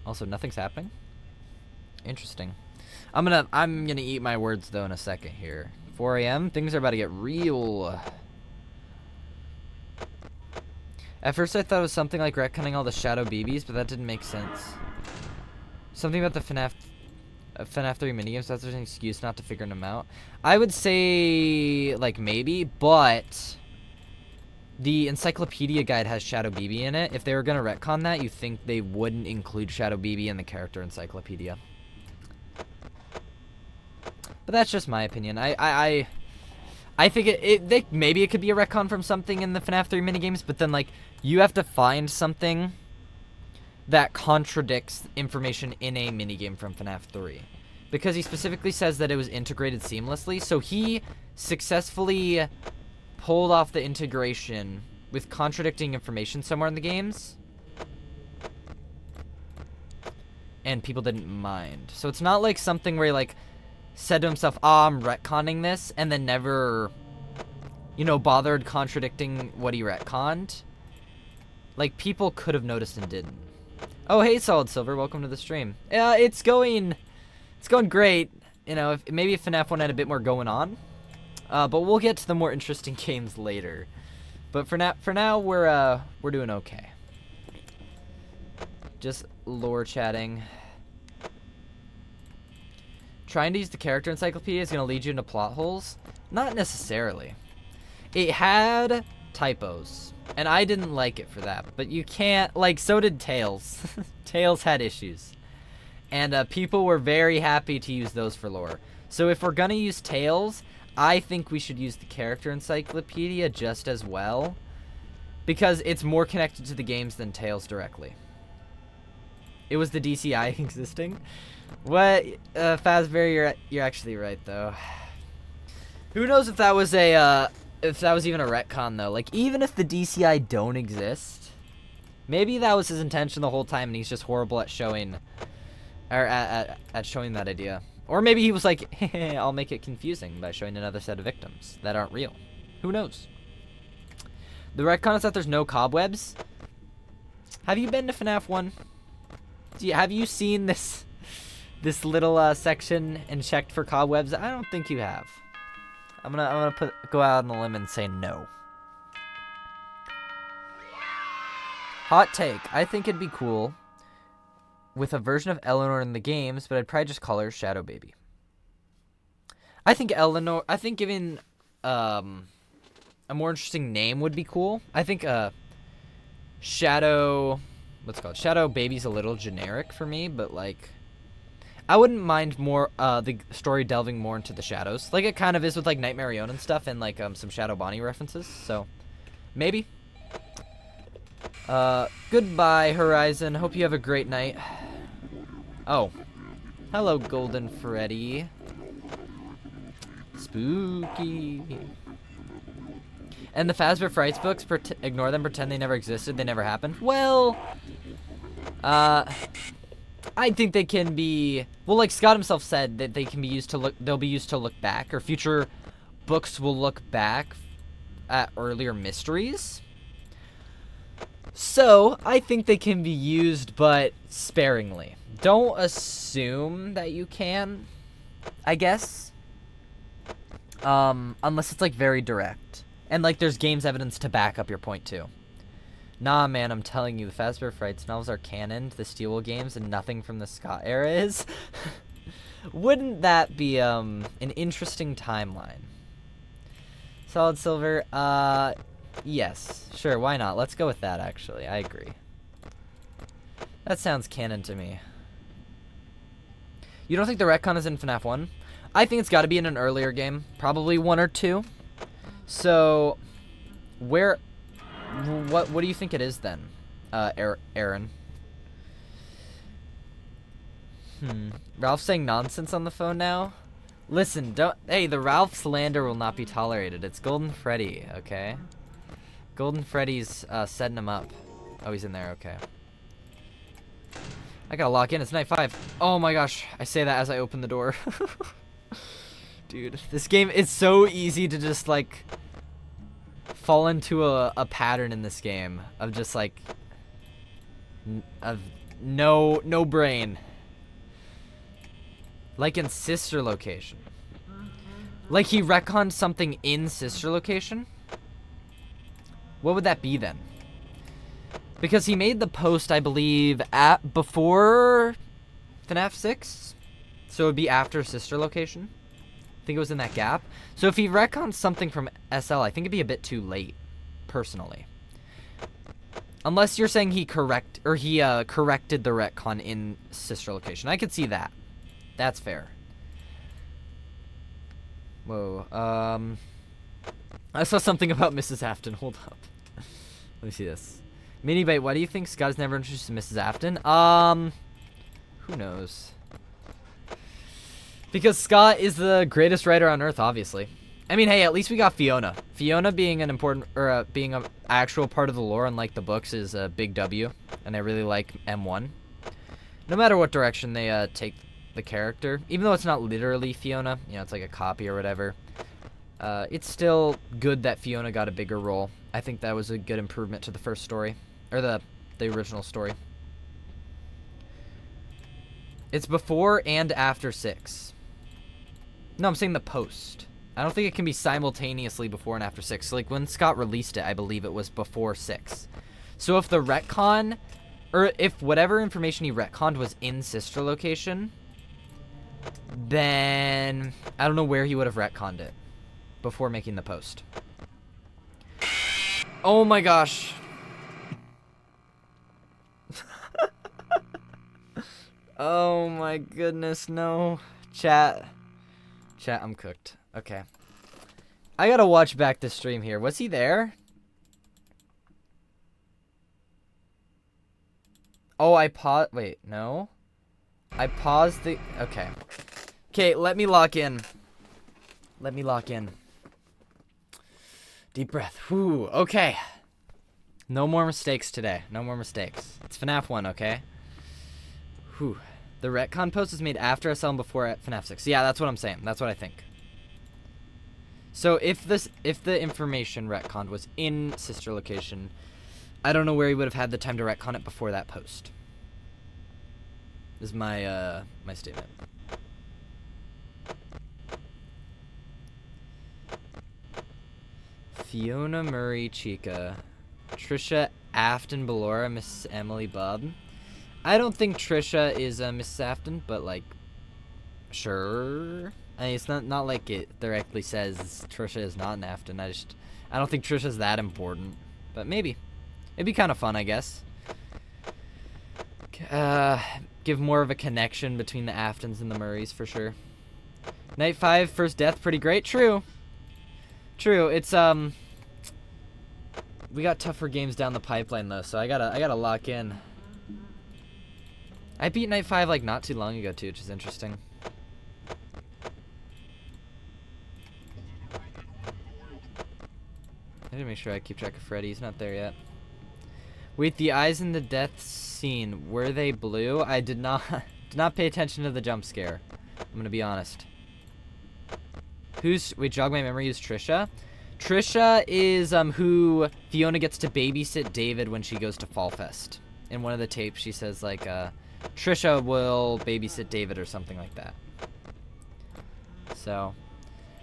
Also, nothing's happening? Interesting. I'm gonna eat my words, though, in a second here. 4 a.m.? Things are about to get real. At first, I thought it was something like retconning all the Shadow BBs, but that didn't make sense. Something about the FNAF 3 minigames, that's an excuse not to figure them out. I would say, like, maybe, but the encyclopedia guide has Shadow BB in it. If they were going to retcon that, you think they wouldn't include Shadow BB in the character encyclopedia. But that's just my opinion. I think maybe it could be a retcon from something in the FNAF 3 minigames, but then, like, you have to find something that contradicts information in a minigame from FNAF 3. Because he specifically says that it was integrated seamlessly, so he successfully pulled off the integration with contradicting information somewhere in the games. And people didn't mind. So it's not like something where he, like, said to himself, I'm retconning this, and then never, you know, bothered contradicting what he retconned. Like, people could have noticed and didn't. Oh, hey, Solid Silver, welcome to the stream. It's going great. You know, maybe if FNAF 1 had a bit more going on. But we'll get to the more interesting games later. But for now, we're doing okay. Just lore chatting. trying to use the character encyclopedia is going to lead you into plot holes? Not necessarily. It had typos, and I didn't like it for that. But you can't, like, so did Tails. Tails had issues. And people were very happy to use those for lore. So if we're going to use Tails, I think we should use the character encyclopedia just as well. Because it's more connected to the games than Tails directly. It was the DCI existing. What? Fazbear, you're actually right, though. Who knows if that was a, if that was even a retcon, though. Like, even if the DCI don't exist, maybe that was his intention the whole time, and he's just horrible at showing, or at showing that idea. Or maybe he was like, hey, I'll make it confusing by showing another set of victims that aren't real. Who knows? The retcon is that there's no cobwebs. Have you been to FNAF 1? Have you seen this little section and checked for cobwebs? I don't think you have. I'm gonna go out on a limb and say no. Hot take. I think it'd be cool with a version of Eleanor in the games, but I'd probably just call her Shadow Baby. I think giving a more interesting name would be cool. I think Shadow Baby's a little generic for me, but like I wouldn't mind more the story delving more into the shadows, like it kind of is with like Nightmare Ione and stuff, and like some Shadow Bonnie references. So maybe. Goodbye, Horizon. Hope you have a great night. Oh, hello, Golden Freddy. Spooky. And the Fazbear Frights books, ignore them, pretend they never existed, they never happened. Well, I think they can be, well, like Scott himself said, that they can be used to look, they'll be used to look back, or future books will look back at earlier mysteries. So, I think they can be used, but sparingly. Don't assume that you can, I guess. Unless it's, like, very direct. And, like, there's games evidence to back up your point, too. Nah, man, I'm telling you, the Fazbear Frights novels are canon to the Steelwool games, and nothing from the Scott era is. Wouldn't that be, an interesting timeline? Solid Silver, yes. Sure, why not? Let's go with that, actually. I agree. That sounds canon to me. You don't think the retcon is in FNAF 1? I think it's got to be in an earlier game. Probably 1 or 2. So, what do you think it is then, Aaron? Ralph's saying nonsense on the phone now? Listen, hey, the Ralph slander will not be tolerated. It's Golden Freddy, okay? Golden Freddy's setting him up. Oh, he's in there, okay. I gotta lock in, it's night 5. Oh my gosh, I say that as I open the door. Dude, this game, it's so easy to just, like, fall into a pattern in this game of just, like, of no brain. Like in Sister Location. Like he retconned something in Sister Location? What would that be then? Because he made the post, I believe, before FNAF 6? So it would be after Sister Location? I think it was in that gap. So if he retconned something from SL, I think it'd be a bit too late, personally. Unless you're saying he corrected the retcon in Sister Location. I could see that. That's fair. Whoa, I saw something about Mrs. Afton. Hold up. Let me see this. Minibite, why do you think Scott's never introduced to Mrs. Afton? Who knows? Because Scott is the greatest writer on Earth, obviously. I mean, hey, at least we got Fiona. Fiona being an important, or being an actual part of the lore, unlike the books, is a big W. And I really like M1. No matter what direction they take the character, even though it's not literally Fiona, you know, it's like a copy or whatever. It's still good that Fiona got a bigger role. I think that was a good improvement to the first story, or the original story. It's before and after 6. No, I'm saying the post. I don't think it can be simultaneously before and after 6. So, like, when Scott released it, I believe it was before 6. So if the retcon, or if whatever information he retconned was in Sister Location, then I don't know where he would have retconned it before making the post. Oh my gosh. Oh my goodness, no. Chat, I'm cooked. Okay. I gotta watch back the stream here. Was he there? Oh, wait, no. I paused the, okay. Okay, let me lock in. Deep breath. Whew, okay. No more mistakes today. No more mistakes. It's FNAF 1, okay? Whew. The retcon post was made after SL and before at FNAF 6. Yeah, that's what I'm saying. That's what I think. So if the information retconned was in sister location, I don't know where he would have had the time to retcon it before that post. Is my my statement. Fiona, Murray, Chica, Trisha, Afton, Ballora, Miss Emily, Bob. I don't think Trisha is Mrs. Afton, but like, sure. I mean, it's not like it directly says Trisha is not an Afton. I don't think Trisha's that important, but maybe. It'd be kind of fun, I guess. Give more of a connection between the Aftons and the Murrays for sure. Night 5, first death, pretty great. True. It's we got tougher games down the pipeline though, so I gotta lock in. I beat Night 5 like not too long ago too, which is interesting. I need to make sure I keep track of Freddy. He's not there yet. Wait, the eyes in the death scene, were they blue? I did not pay attention to the jump scare. I'm gonna be honest. Wait, jog my memory, who's Trisha? Trisha is who Fiona gets to babysit David when she goes to Fall Fest. In one of the tapes she says like Trisha will babysit David or something like that. So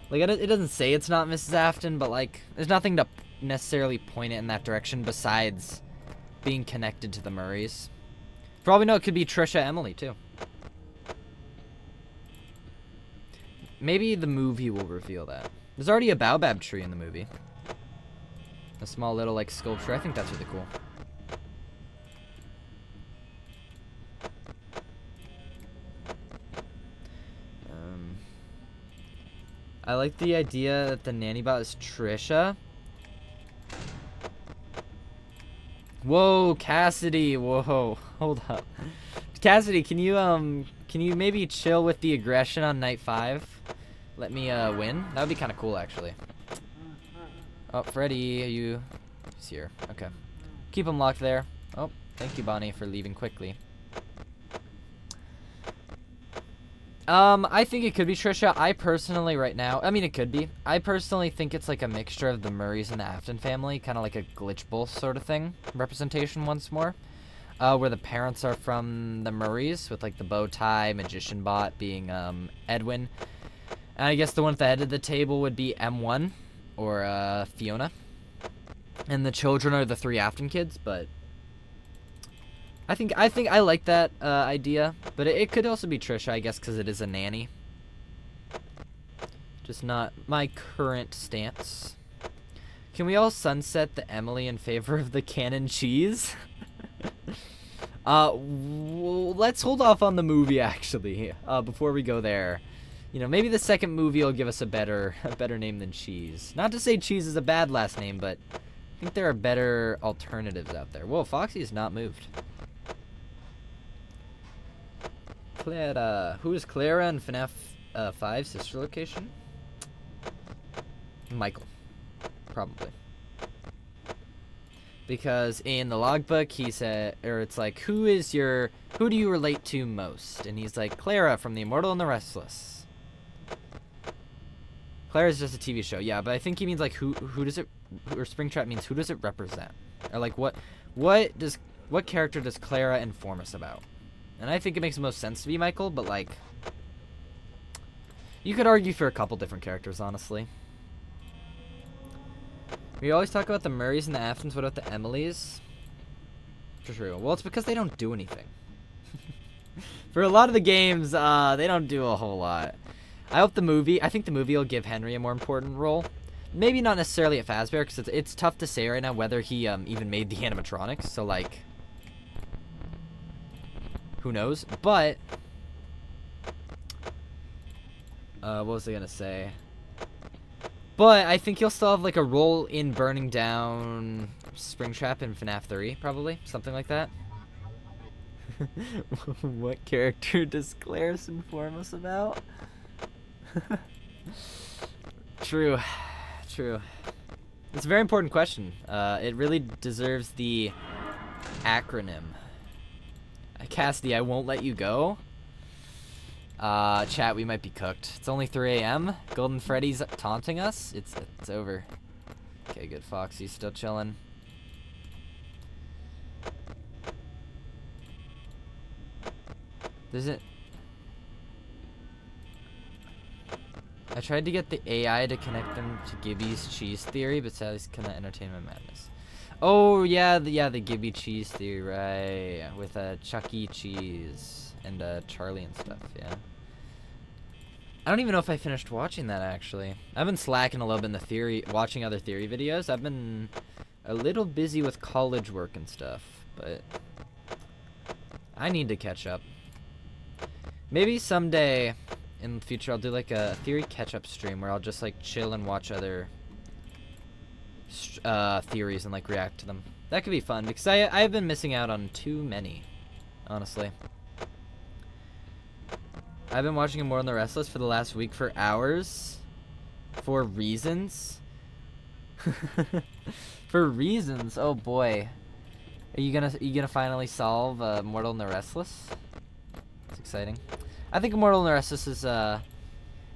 like it doesn't say it's not Mrs. Afton, but like there's nothing to necessarily point it in that direction besides being connected to the Murrays. Probably no, it could be Trisha Emily too. Maybe the movie will reveal that. There's already a baobab tree in the movie. A small little like sculpture. I think that's really cool. I like the idea that the nanny bot is Trisha. Whoa, Cassidy. Whoa, hold up. Cassidy, can you maybe chill with the aggression on night 5? Let me win. That would be kind of cool, actually. Oh, Freddy, he's here. Okay. Keep him locked there. Oh, thank you, Bonnie, for leaving quickly. I think it could be Trisha. I personally, right now, I mean, it could be. I personally think it's like a mixture of the Murrays and the Afton family, kind of like a glitch bowl sort of thing. Representation once more. Where the parents are from the Murrays, with like the bow tie, magician bot being Edwin. And I guess the one at the head of the table would be M1 or Fiona. And the children are the 3 Afton kids, but I think I like that idea, but it could also be Trisha, I guess, because it is a nanny. Just not my current stance. Can we all sunset the Emily in favor of the canon cheese? Let's hold off on the movie actually. Before we go there, you know, maybe the second movie will give us a better name than Cheese. Not to say Cheese is a bad last name, but I think there are better alternatives out there. Whoa, Foxy has not moved. Clara, who is Clara in FNAF 5 sister location? Michael, probably. Because in the logbook he said, or it's like, who do you relate to most? And he's like, Clara from The Immortal and the Restless. Clara's just a TV show, yeah, but I think he means like who does it, or Springtrap means who does it represent? Or like what character does Clara inform us about? And I think it makes the most sense to be Michael, but like, you could argue for a couple different characters, honestly. We always talk about the Murrays and the Aftons. What about the Emilys? True. Well, it's because they don't do anything. For a lot of the games, they don't do a whole lot. I think the movie will give Henry a more important role. Maybe not necessarily at Fazbear, because it's tough to say right now whether he even made the animatronics. So, like, who knows? But, what was I going to say? But I think he'll still have, like, a role in burning down Springtrap in FNAF 3, probably. Something like that. What character does Claris inform us about? True. True. It's a very important question. It really deserves the acronym. Cassidy, I won't let you go. Chat, we might be cooked. It's only 3 a.m. Golden Freddy's taunting us. It's over. Okay, good. Foxy's still chilling. There's it. I tried to get the AI to connect them to Gibby's cheese theory, but sadly cannot entertain my madness. Oh yeah, the Gibby cheese theory, right? With Chuck E. Cheese and Charlie and stuff. Yeah. I don't even know if I finished watching that actually. I've been slacking a little bit in the watching other theory videos. I've been a little busy with college work and stuff, but I need to catch up. Maybe someday in the future I'll do like a theory catch-up stream where I'll just like chill and watch other theories and like react to them. That could be fun because I've been missing out on too many, honestly. I've been watching Immortal and the Restless for the last week for hours for reasons. For reasons. Oh boy. Are you gonna finally solve Immortal and the Restless? It's exciting. I think Immortal and the Restless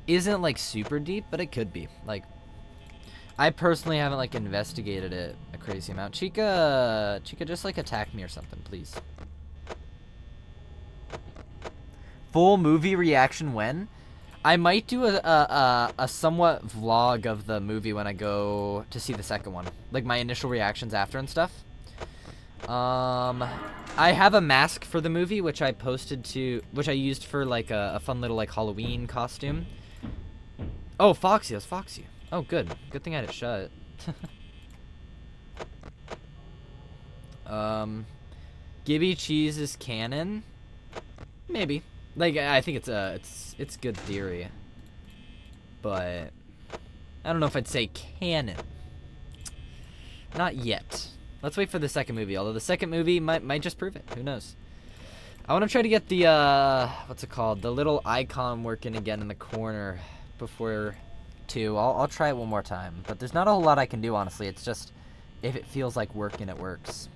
isn't like super deep, but it could be. Like, I personally haven't like investigated it a crazy amount. Chica just like attack me or something, please. Full movie reaction when? I might do a somewhat vlog of the movie when I go to see the second one, like my initial reactions after and stuff. I have a mask for the movie, which I used for like a fun little like Halloween costume. Oh, Foxy, that's Foxy. Oh, good thing I had it shut. Gibby cheese is canon? Maybe. Like, I think it's good theory, but I don't know if I'd say canon. Not yet. Let's wait for the second movie, although the second movie might just prove it. Who knows? I want to try to get the, what's it called? The little icon working again in the corner before 2. I'll try it one more time, but there's not a whole lot I can do, honestly. It's just, if it feels like working, it works.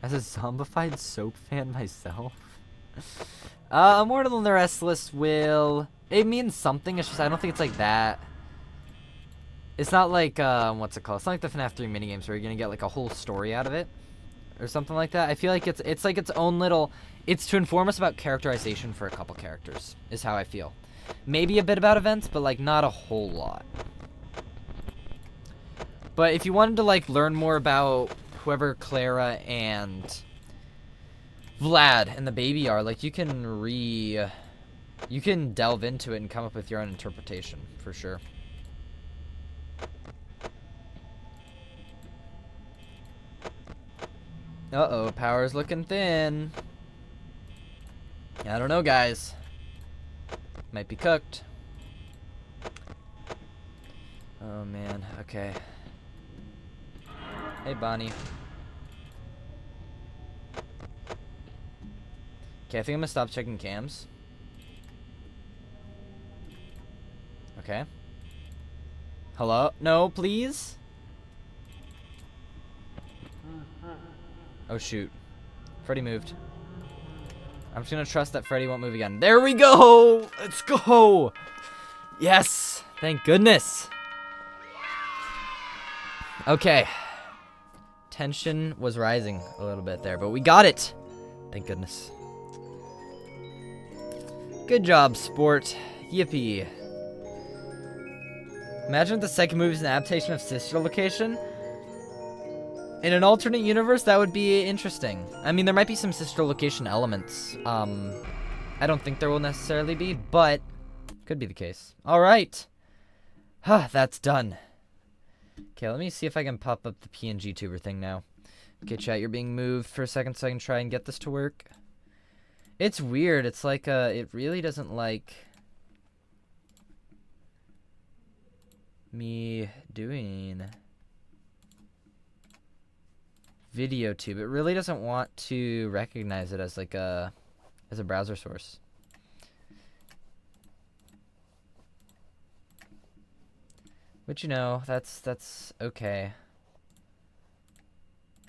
As a zombified soap fan myself. Immortal and the Restless will... It means something, it's just I don't think it's like that. It's not like, what's it called? It's not like the FNAF 3 minigames where you're gonna get like a whole story out of it. Or something like that. I feel like it's like its own little... It's to inform us about characterization for a couple characters, is how I feel. Maybe a bit about events, but like not a whole lot. But if you wanted to like learn more about whoever Clara and Vlad and the baby are, like you can delve into it and come up with your own interpretation, for sure. Uh-oh, power's looking thin. I don't know, guys. Might be cooked. Oh, man. Okay. Hey, Bonnie. Okay, I think I'm gonna stop checking cams. Okay. Hello? No, please? Oh, shoot. Freddy moved. I'm just gonna trust that Freddy won't move again. There we go! Let's go! Yes! Thank goodness! Okay. Tension was rising a little bit there, but we got it! Thank goodness. Good job, sport. Yippee. Imagine if the second movie is an adaptation of Sister Location. In an alternate universe, that would be interesting. I mean, there might be some sister location elements. I don't think there will necessarily be, but could be the case. All right. That's done. Okay, let me see if I can pop up the PNG tuber thing now. Okay, chat, you're being moved for a second so I can try and get this to work. It's weird. It's like, it really doesn't like me doing video tube. It really doesn't want to recognize it as like a browser source. Which, you know, that's okay.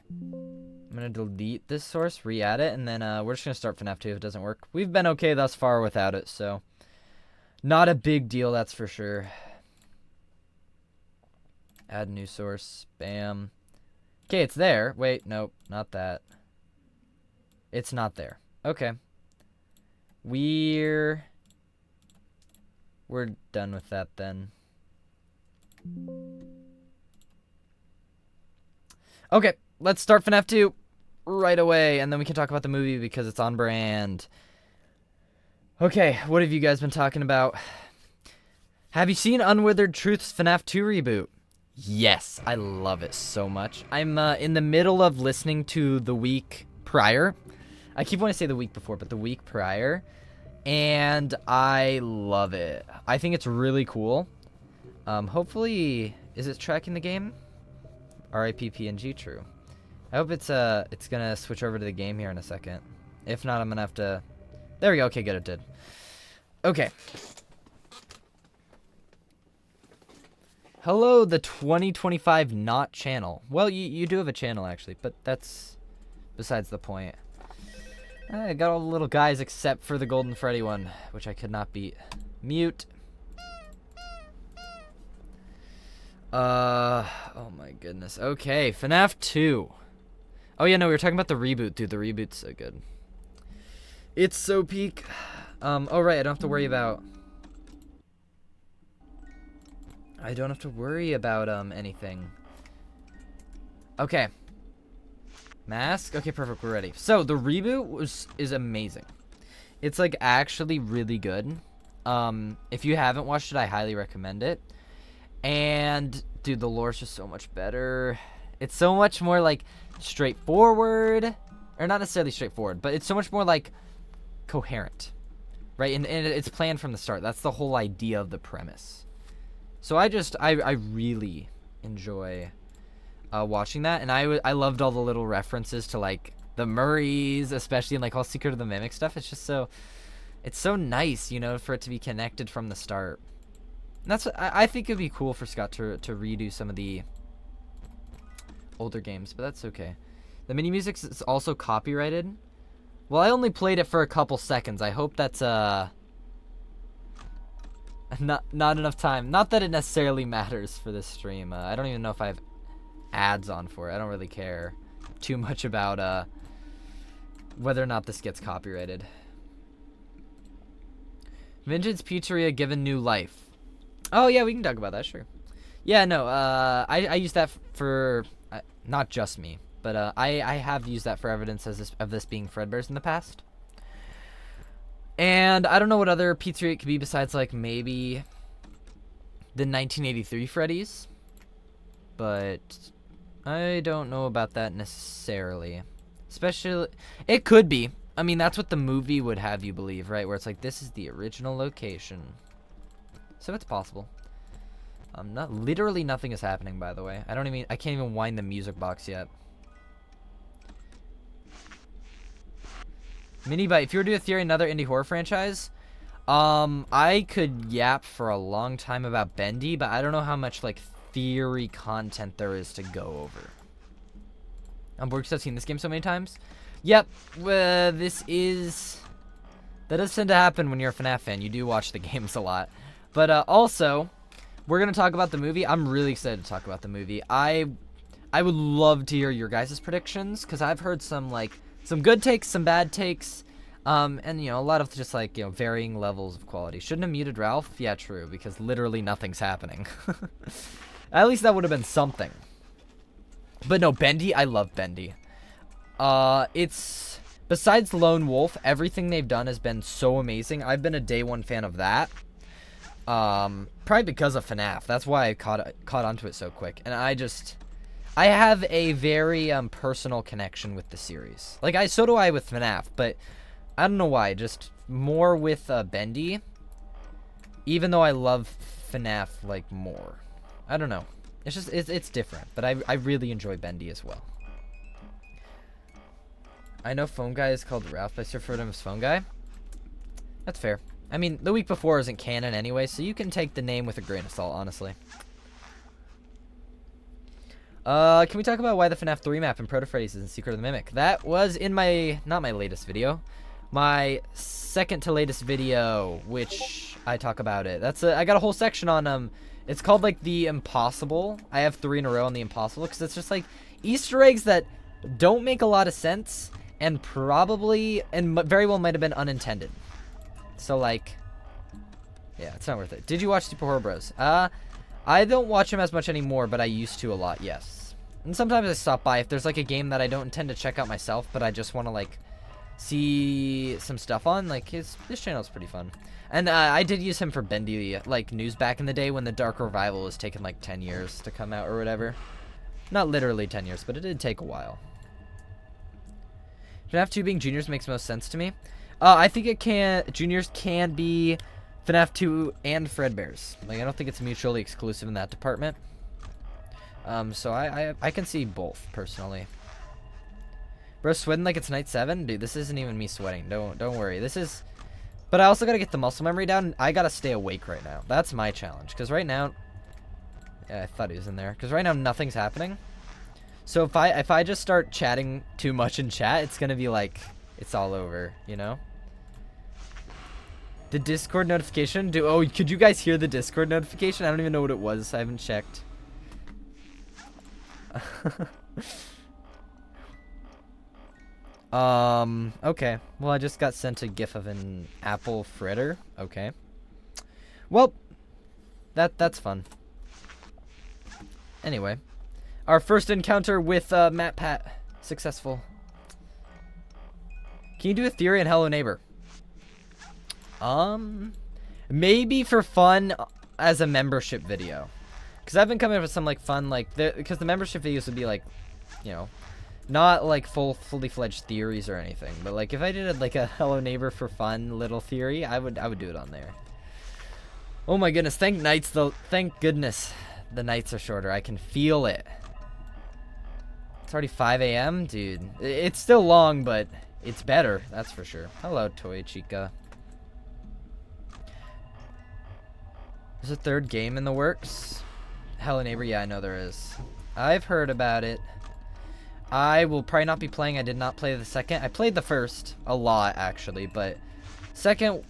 I'm gonna delete this source, re-add it, and then we're just gonna start FNAF 2 if it doesn't work. We've been okay thus far without it, so not a big deal, that's for sure. Add new source. Bam. Okay, it's there. Wait, nope, not that. It's not there. Okay. We're done with that then. Okay, let's start FNAF 2 right away, and then we can talk about the movie because it's on brand. Okay, what have you guys been talking about? Have you seen Unwithered Truth's FNAF 2 reboot? Yes, I love it so much. I'm in the middle of listening to the week prior. I keep wanting to say the week before, but the week prior. And I love it. I think it's really cool. Hopefully, is it tracking the game? RIP PNG, true. I hope it's gonna switch over to the game here in a second. If not, I'm gonna have to... There we go. Okay, good, it did. Okay. Hello, the 2025 not channel. Well, you do have a channel, actually, but that's besides the point. I got all the little guys except for the Golden Freddy one, which I could not beat. Mute. Oh my goodness. Okay, FNAF 2. Oh yeah, no, we were talking about the reboot, dude. The reboot's so good. It's so peak. Oh right, I don't have to worry about... anything. Okay. Mask? Okay, perfect, we're ready. So, the reboot is amazing. It's, like, actually really good. If you haven't watched it, I highly recommend it. And, dude, the lore's just so much better. It's so much more, like, straightforward. Or not necessarily straightforward, but it's so much more, like, coherent. Right? And it's planned from the start. That's the whole idea of the premise. So I really enjoy watching that, and I loved all the little references to like the Murrays, especially in like all Secret of the Mimic stuff. It's just it's so nice, you know, for it to be connected from the start. And that's I think it'd be cool for Scott to redo some of the older games, but that's okay. The mini music is also copyrighted. Well, I only played it for a couple seconds. I hope that's not enough time. Not that it necessarily matters for this stream. I don't even know if I have ads on for it. I don't really care too much about whether or not this gets copyrighted. Vengeance Pizzeria given new life. Oh yeah, we can talk about that, sure. Yeah, no, I use that for not just me, but I have used that for evidence of this being Fredbear's in the past. And I don't know what other pizzeria it could be besides, like, maybe the 1983 Freddy's. But I don't know about that necessarily. Especially, it could be. I mean, that's what the movie would have you believe, right? Where it's like, this is the original location. So it's possible. Literally nothing is happening, by the way. I can't even wind the music box yet. Minibite, if you were to do a theory another indie horror franchise, I could yap for a long time about Bendy, but I don't know how much like theory content there is to go over. I'm bored because I've seen this game so many times. Yep, that does tend to happen when you're a FNAF fan. You do watch the games a lot. But also, we're gonna talk about the movie. I'm really excited to talk about the movie. I would love to hear your guys' predictions, because I've heard some good takes, some bad takes, and, you know, a lot of just, like, you know, varying levels of quality. Shouldn't have muted Ralph? Yeah, true, because literally nothing's happening. At least that would have been something. But no, Bendy, I love Bendy. It's, besides Lone Wolf, everything they've done has been so amazing. I've been a day one fan of that. Probably because of FNAF. That's why I caught onto it so quick. And I have a very personal connection with the series. Like, so do I with FNAF, but I don't know why. Just more with Bendy. Even though I love FNAF, like, more. I don't know. It's just, it's different. But I really enjoy Bendy as well. I know Phone Guy is called Ralph, but I still refer to him as Phone Guy. That's fair. I mean, the week before isn't canon anyway, so you can take the name with a grain of salt, honestly. Can we talk about why the FNAF 3 map in Proto Freddy's is in Secret of the Mimic? That was in my, not my latest video, my second to latest video, which I talk about it. I got a whole section on, it's called, like, the Impossible. I have 3 in a row on the Impossible, because it's just, like, Easter eggs that don't make a lot of sense, and probably, and very well might have been unintended. So, like, yeah, it's not worth it. Did you watch Super Horror Bros? I don't watch them as much anymore, but I used to a lot, yes. And sometimes I stop by if there's, like, a game that I don't intend to check out myself, but I just want to, like, see some stuff on. Like, this channel's pretty fun. And I did use him for Bendy, like, news back in the day when the Dark Revival was taking, like, 10 years to come out or whatever. Not literally 10 years, but it did take a while. FNAF 2 being juniors makes most sense to me. I think juniors can be FNAF 2 and Fredbear's. Like, I don't think it's mutually exclusive in that department. So I can see both, personally. Bro, sweating like it's night 7? Dude, this isn't even me sweating. Don't worry. This is... But I also gotta get the muscle memory down. I gotta stay awake right now. That's my challenge. Because right now... Yeah, I thought he was in there. Because right now, nothing's happening. So if I just start chatting too much in chat, it's gonna be like... It's all over, you know? The Discord notification? Oh, could you guys hear the Discord notification? I don't even know what it was. I haven't checked. Okay. Well, I just got sent a gif of an apple fritter. Okay. Well, that's fun. Anyway. Our first encounter with Matt Pat. Successful. Can you do a theory on Hello Neighbor? Maybe for fun as a membership video. Because I've been coming up with some, like, fun, like, because the membership videos would be, like, you know, not, like, fully fledged theories or anything. But, like, if I did, like, a Hello Neighbor for fun little theory, I would do it on there. Oh my goodness, thank goodness the nights are shorter. I can feel it. It's already 5 a.m., dude. It's still long, but it's better, that's for sure. Hello, Toy Chica. There's a third game in the works. Hello Neighbor, yeah, I know there is. I've heard about it. I will probably not be playing. I did not play the second. I played the first a lot, actually, but second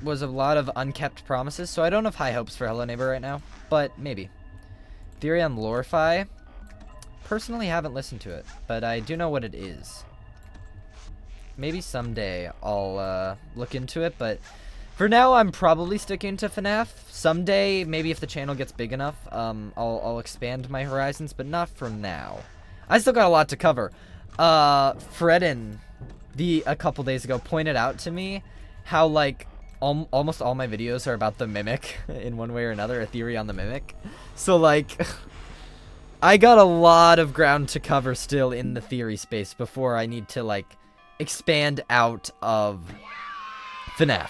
was a lot of unkept promises, so I don't have high hopes for Hello Neighbor right now, but maybe. Theory on Lorify. Personally haven't listened to it, but I do know what it is. Maybe someday I'll look into it, but for now I'm probably sticking to FNAF. Someday, maybe if the channel gets big enough, I'll expand my horizons, but not for now. I still got a lot to cover. Fredden, a couple days ago, pointed out to me how, like, almost all my videos are about the Mimic in one way or another, a theory on the Mimic. So, like, I got a lot of ground to cover still in the theory space before I need to, like, expand out of FNAF.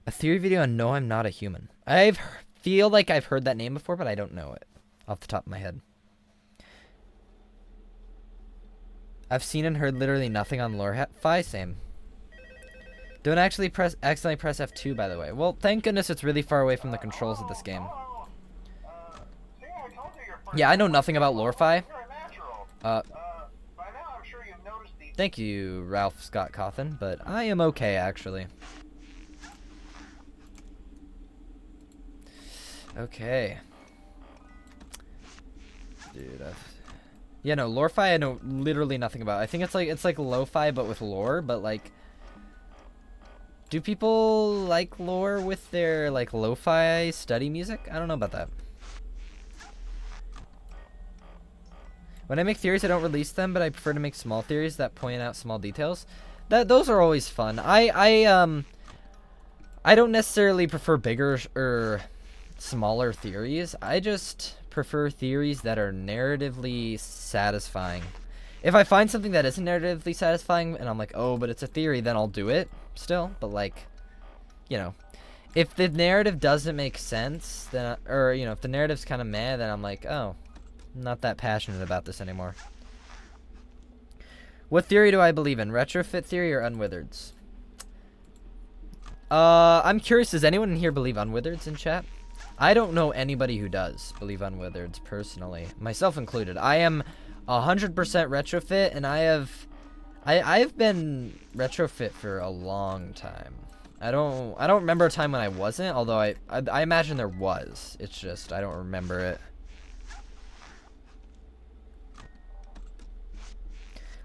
A theory video on No, I'm Not a Human. I feel like I've heard that name before, but I don't know it off the top of my head. I've seen and heard literally nothing on Lorify. Same. Don't actually accidentally press F2, by the way. Well, thank goodness it's really far away from the controls of this game. Yeah, I know nothing about Lorify. Thank you, Ralph Scott Cawthon, but I am okay, actually. Okay. Dude, yeah, no, Lorify I know literally nothing about. I think it's like lo-fi but with lore, but like Do people like lore with their, like, lo-fi study music? I don't know about that. When I make theories, I don't release them, but I prefer to make small theories that point out small details. Those are always fun. I don't necessarily prefer bigger or smaller theories. I just prefer theories that are narratively satisfying. If I find something that isn't narratively satisfying and I'm like, oh, but it's a theory, then I'll do it still. But, like, you know, if the narrative doesn't make sense, then, or, you know, if the narrative's kind of meh, then I'm like, oh, I'm not that passionate about this anymore. What theory do I believe in? Retrofit theory or Unwithereds? I'm curious, does anyone in here believe Unwithereds in chat? I don't know anybody who does believe Unwithereds personally, myself included. I am 100% retrofit, and I've been retrofit for a long time. I don't remember a time when I wasn't, although I imagine there was. It's just I don't remember it.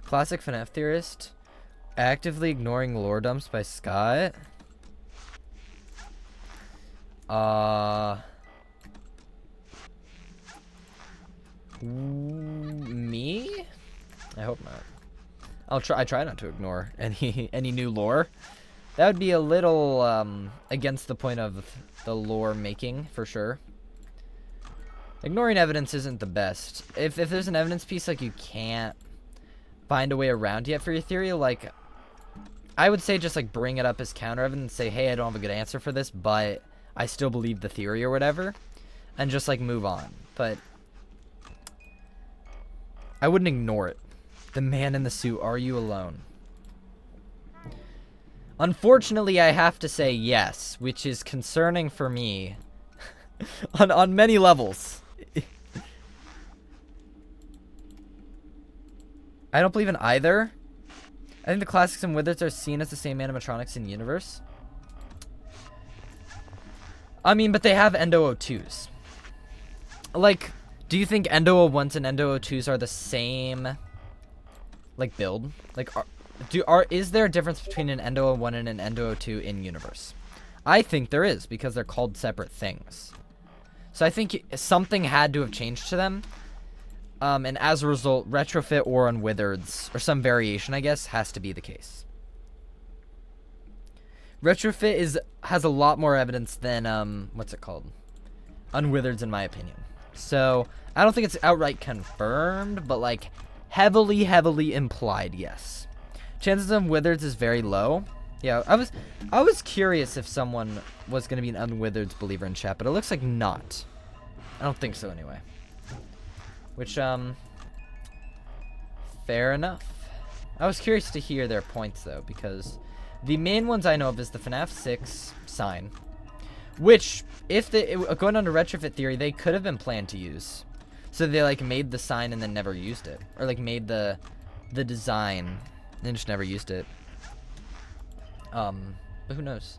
Classic FNAF theorist. Actively ignoring lore dumps by Scott. Me? I hope not. I try not to ignore any new lore. That would be a little against the point of the lore making, for sure. Ignoring evidence isn't the best. If there's an evidence piece like you can't find a way around yet for your theory, like, I would say just like bring it up as counter evidence, say, hey, I don't have a good answer for this, but I still believe the theory or whatever, and just like move on. But I wouldn't ignore it. The man in the suit, are you alone? Unfortunately, I have to say yes, which is concerning for me on many levels. I don't believe in either. I think the classics and Withers are seen as the same animatronics in universe. I mean, but they have Endo 02s. Like, do you think Endo 01s and Endo 02s are the same, like, build? Like, is there a difference between an Endo 01 and an Endo 02 in universe? I think there is, because they're called separate things. So I think something had to have changed to them. And as a result, retrofit or Unwithereds, or some variation, I guess, has to be the case. Retrofit has a lot more evidence than, what's it called? Unwithereds, in my opinion. So, I don't think it's outright confirmed, but, like, heavily implied, yes. Chances of Unwithereds is very low. Yeah, I was curious if someone was going to be an Unwithereds believer in chat, but it looks like not. I don't think so, anyway. Which, fair enough. I was curious to hear their points, though, because the main ones I know of is the FNAF 6 sign, which, if going under retrofit theory, they could have been planned to use. So they, like, made the sign and then never used it. Or, like, made the design and just never used it. But who knows?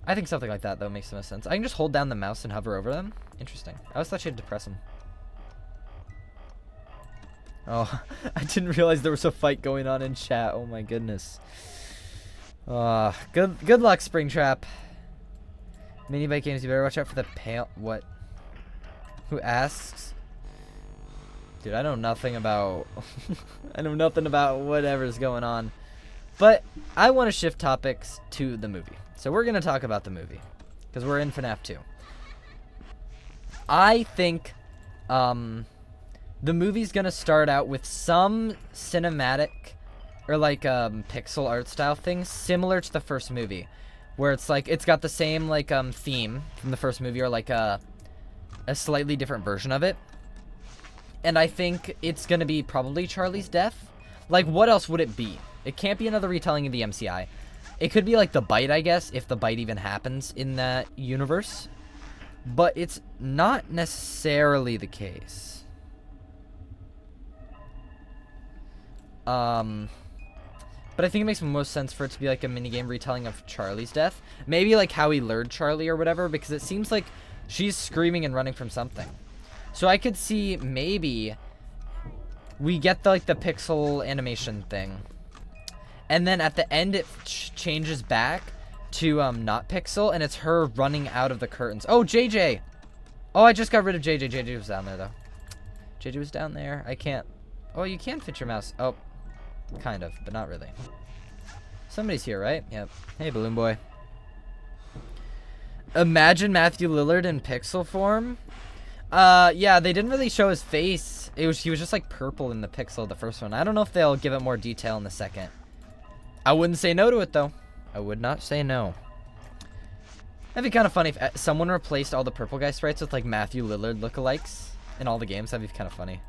I think something like that, though, makes the most sense. I can just hold down the mouse and hover over them. Interesting. I always thought you had to press them. Oh, I didn't realize there was a fight going on in chat. Oh my goodness. Good luck, Springtrap. Mini bike games, you better watch out for the pale. What? Who asks? Dude, I know nothing about. I know nothing about whatever's going on. But I want to shift topics to the movie. So we're gonna talk about the movie because we're in FNAF 2. I think, the movie's gonna start out with some cinematic or like pixel art style things similar to the first movie, where it's like it's got the same like theme from the first movie or like a slightly different version of it. And I think it's gonna be probably Charlie's death. Like, what else would it be? It can't be another retelling of the MCI. It could be like the bite, I guess, if the bite even happens in that universe. But it's not necessarily the case. But I think it makes most sense for it to be like a minigame retelling of Charlie's death. Maybe like how he lured Charlie or whatever, because it seems like she's screaming and running from something. So I could see maybe we get the pixel animation thing. And then at the end it changes back to not Pixel, and it's her running out of the curtains. Oh, JJ! Oh, I just got rid of JJ. JJ was down there, though. JJ was down there. I can't... Oh, you can fit your mouse. Oh, kind of, but not really. Somebody's here, right? Yep. Hey, Balloon Boy. Imagine Matthew Lillard in pixel form. Yeah, they didn't really show his face. He was just like purple in the pixel, the first one. I don't know if they'll give it more detail in the second. I wouldn't say no to it, though. I would not say no. That'd be kind of funny if someone replaced all the purple guy sprites with like Matthew Lillard lookalikes in all the games. That'd be kind of funny.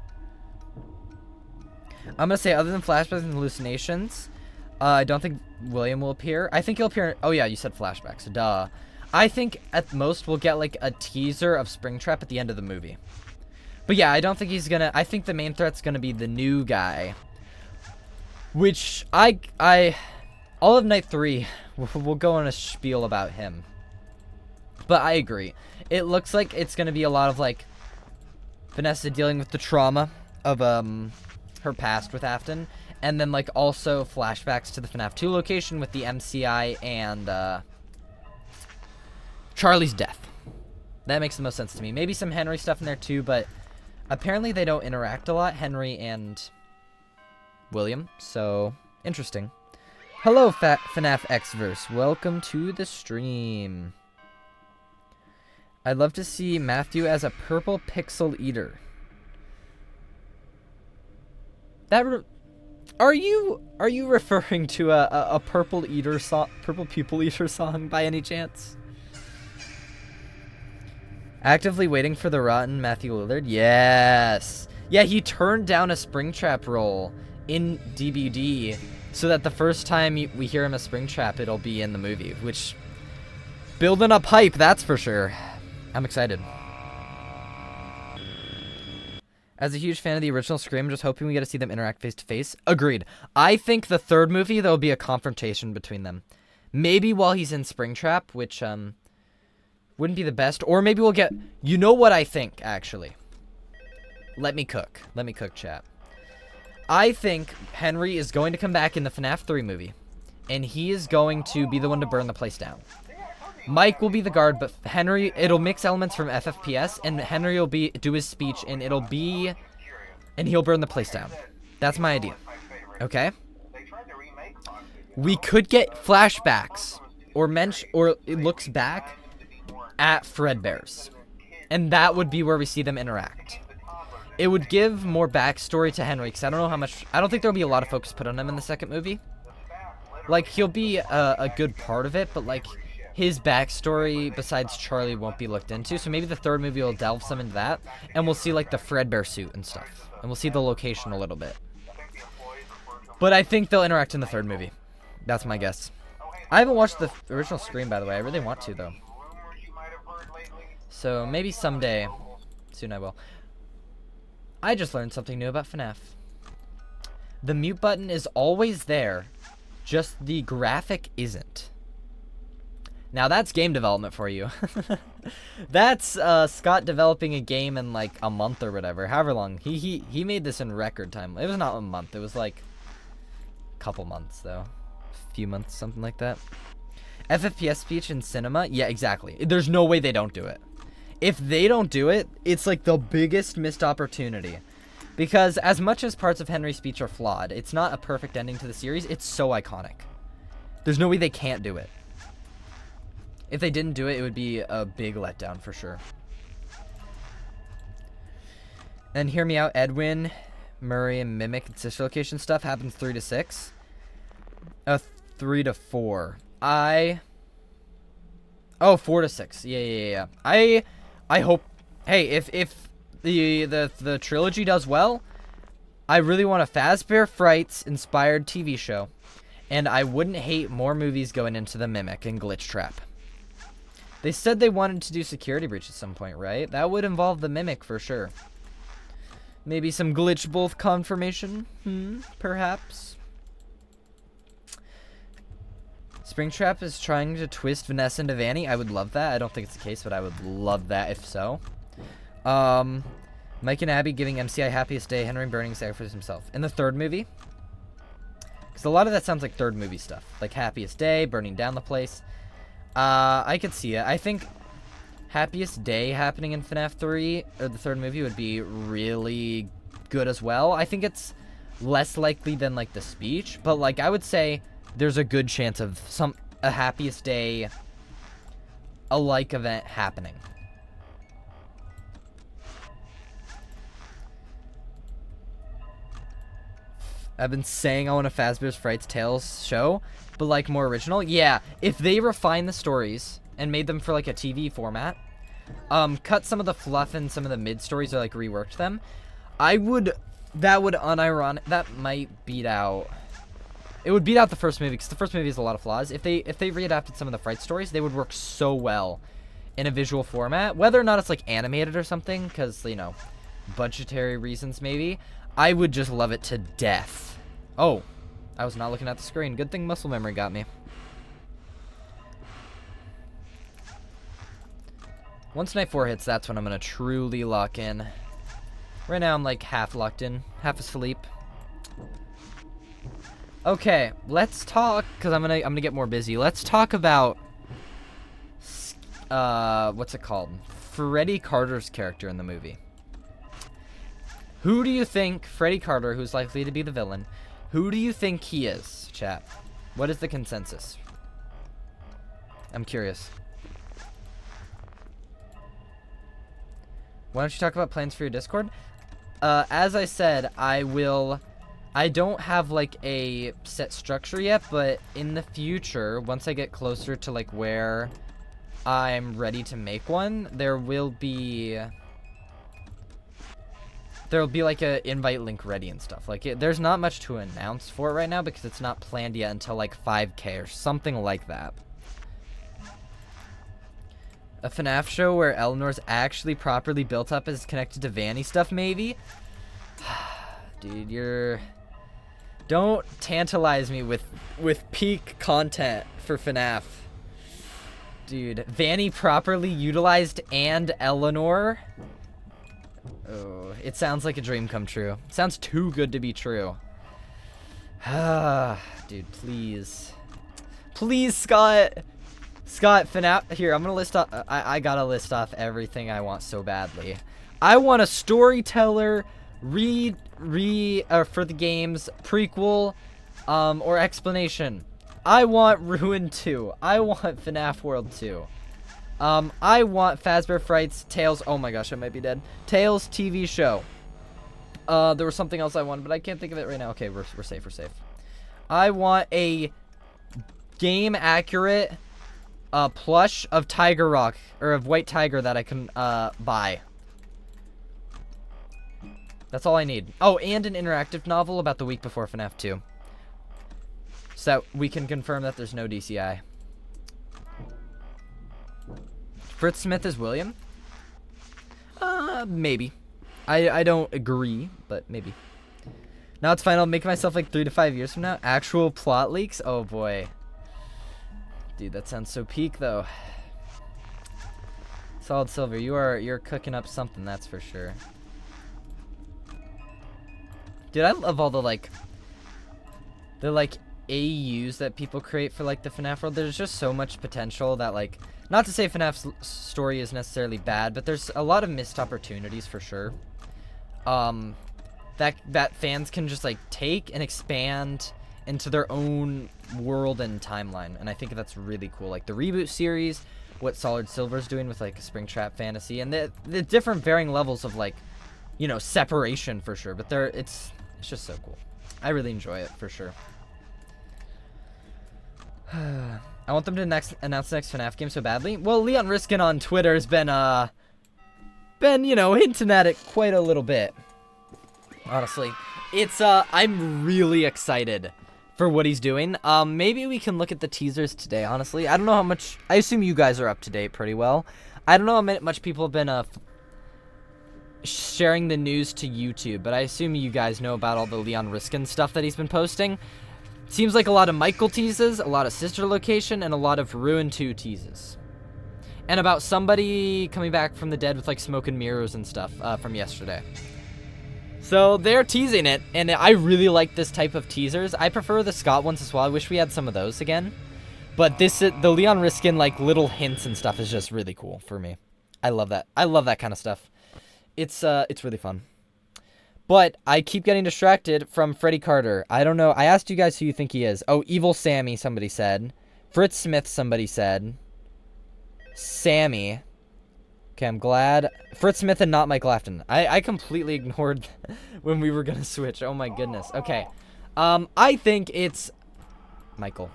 I'm gonna say, other than flashbacks and hallucinations, I don't think William will appear. I think he'll appear. Oh yeah, you said flashbacks. Duh. I think at most we'll get like a teaser of Springtrap at the end of the movie. But yeah, I don't think he's gonna. I think the main threat's gonna be the new guy, which all of night 3, we'll go on a spiel about him. But I agree. It looks like it's gonna be a lot of like Vanessa dealing with the trauma of her past with Afton, and then like also flashbacks to the FNAF 2 location with the MCI and Charlie's death. That makes the most sense to me. Maybe some Henry stuff in there too, but apparently they don't interact a lot, Henry and William, so interesting. Hello, FNAF Xverse. Welcome to the stream. I'd love to see Matthew as a purple pixel eater. Are you referring to a purple eater song, purple pupil eater song by any chance? Actively waiting for the rotten Matthew Lillard? Yes. Yeah, he turned down a Springtrap role in DBD so that the first time we hear him as Springtrap, it'll be in the movie, which building up hype, that's for sure. I'm excited. As a huge fan of the original Scream, I'm just hoping we get to see them interact face to face. Agreed. I think the third movie, there'll be a confrontation between them. Maybe while he's in Springtrap, which wouldn't be the best. Or maybe we'll get... You know what I think, actually? Let me cook. Let me cook, chat. I think Henry is going to come back in the FNAF 3 movie. And he is going to be the one to burn the place down. Mike will be the guard, but Henry, it'll mix elements from FFPS, and Henry will do his speech, and he'll burn the place down. That's my idea. Okay? We could get flashbacks, or it looks back at Fredbear's. And that would be where we see them interact. It would give more backstory to Henry, because I don't know how much, I don't think there'll be a lot of focus put on him in the second movie. Like, he'll be a good part of it, but like, his backstory besides Charlie won't be looked into, so maybe the third movie will delve some into that, and we'll see like the Fredbear suit and stuff, and we'll see the location a little bit. But I think they'll interact in the third movie. That's my guess. I haven't watched the original Scream, by the way. I really want to, though. So maybe someday, soon I will. I just learned something new about FNAF. The mute button is always there, just the graphic isn't. Now that's game development for you. That's Scott developing a game in like a month or whatever, however long. He made this in record time. It was not a month. It was like a couple months though, a few months, something like that. FFPS speech in cinema? Yeah, exactly. There's no way they don't do it. If they don't do it, it's like the biggest missed opportunity. Because as much as parts of Henry's speech are flawed, it's not a perfect ending to the series. It's so iconic. There's no way they can't do it. If they didn't do it, it would be a big letdown for sure. And hear me out, Edwin, Murray, and Mimic and sister location stuff happens 3 to 6. 3 to 4. 4 to 6. Yeah. I hope. Hey, if the trilogy does well, I really want a Fazbear Frights inspired TV show, and I wouldn't hate more movies going into the Mimic and Glitch Trap. They said they wanted to do security breach at some point, right? That would involve the Mimic for sure. Maybe some Glitch Both confirmation? Perhaps. Springtrap is trying to twist Vanessa into Vanny. I would love that. I don't think it's the case, but I would love that if so. Mike and Abby giving MCI happiest day, Henry burning sacrifice himself. In the third movie? Because a lot of that sounds like third movie stuff. Like happiest day, burning down the place. I could see it. I think Happiest Day happening in FNAF 3, or the third movie, would be really good as well. I think it's less likely than, like, the speech, but, like, I would say there's a good chance of a Happiest Day alike event happening. I've been saying I want a Fazbear's Frights Tales show, but, like, more original. Yeah, if they refine the stories and made them for, like, a TV format, cut some of the fluff and some of the mid-stories, or, like, reworked them, that might beat out, it would beat out the first movie, because the first movie has a lot of flaws. If they readapted some of the Fright stories, they would work so well in a visual format, whether or not it's, like, animated or something, because, you know, budgetary reasons, maybe. I would just love it to death. Oh, I was not looking at the screen. Good thing muscle memory got me. Once night 4 hits, that's when I'm gonna truly lock in. Right now, I'm like half locked in, half asleep. Okay, let's talk, cause I'm gonna get more busy. Let's talk about what's it called? Freddy Carter's character in the movie. Who do you think Freddy Carter, who's likely to be the villain, who do you think he is, chat? What is the consensus? I'm curious. Why don't you talk about plans for your Discord? As I said, I don't have, like, a set structure yet, but in the future, once I get closer to, like, where I'm ready to make one, there'll be like a invite link ready and stuff. Like, there's not much to announce for it right now because it's not planned yet until like 5K or something like that. A FNAF show where Eleanor's actually properly built up is connected to Vanny stuff, maybe? Dude, don't tantalize me with peak content for FNAF. Dude, Vanny properly utilized and Eleanor? Oh, it sounds like a dream come true. Sounds too good to be true. Dude, please. Please, Scott. Scott, FNAF. Here, I'm gonna list off. I gotta list off everything I want so badly. I want a storyteller, for the games, prequel, or explanation. I want Ruin 2. I want FNAF World 2. I want Fazbear Frights Tales. Oh my gosh, I might be dead. Tales TV show. There was something else I wanted, but I can't think of it right now. Okay, we're safe. We're safe. I want a game accurate plush of Tiger Rock, or of White Tiger, that I can buy. That's all I need. Oh, and an interactive novel about the week before FNAF 2. So we can confirm that there's no DCI. Fritz Smith is William? Maybe. I don't agree, but maybe. Now it's fine. I'll make myself like 3 to 5 years from now. Actual plot leaks? Oh boy. Dude, that sounds so peak though. Solid Silver, you're cooking up something, that's for sure. Dude, I love all the like AUs that people create for like the FNAF world. There's just so much potential that, like, not to say FNAF's story is necessarily bad, but there's a lot of missed opportunities for sure. That fans can just like take and expand into their own world and timeline, and I think that's really cool. Like the reboot series, what Solid Silver's doing with like Springtrap Fantasy, and the different varying levels of, like, you know, separation for sure. But it's just so cool. I really enjoy it for sure. I want them to announce the next FNAF game so badly. Well, Leon Riskin on Twitter has been you know, hinting at it quite a little bit. Honestly, it's I'm really excited for what he's doing. Maybe we can look at the teasers today. Honestly, I don't know how much. I assume you guys are up to date pretty well. I don't know how much people have been sharing the news to YouTube, but I assume you guys know about all the Leon Riskin stuff that he's been posting. Seems like a lot of Michael teases, a lot of Sister Location, and a lot of Ruin 2 teases. And about somebody coming back from the dead with like smoke and mirrors and stuff from yesterday. So they're teasing it, and I really like this type of teasers. I prefer the Scott ones as well. I wish we had some of those again. But the Leon Riskin, like, little hints and stuff is just really cool for me. I love that. I love that kind of stuff. It's really fun. But I keep getting distracted from Freddy Carter. I don't know. I asked you guys who you think he is. Oh, Evil Sammy, somebody said. Fritz Smith, somebody said. Sammy. Okay, I'm glad. Fritz Smith and not Mike Lafton. I completely ignored when we were going to switch. Oh, my goodness. Okay. I think it's Michael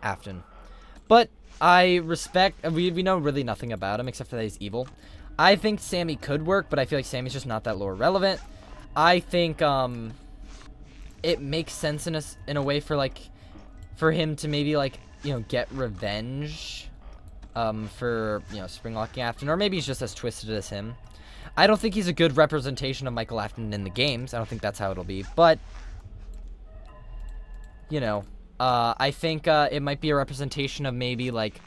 Afton. But I respect... We know really nothing about him except for that he's evil. I think Sammy could work, but I feel like Sammy's just not that lore relevant. I think it makes sense in a way for, like, for him to maybe, like, you know, get revenge for, you know, Springlocking Afton, or maybe he's just as twisted as him. I don't think he's a good representation of Michael Afton in the games. I don't think that's how it'll be, but, you know, I think it might be a representation of maybe, like,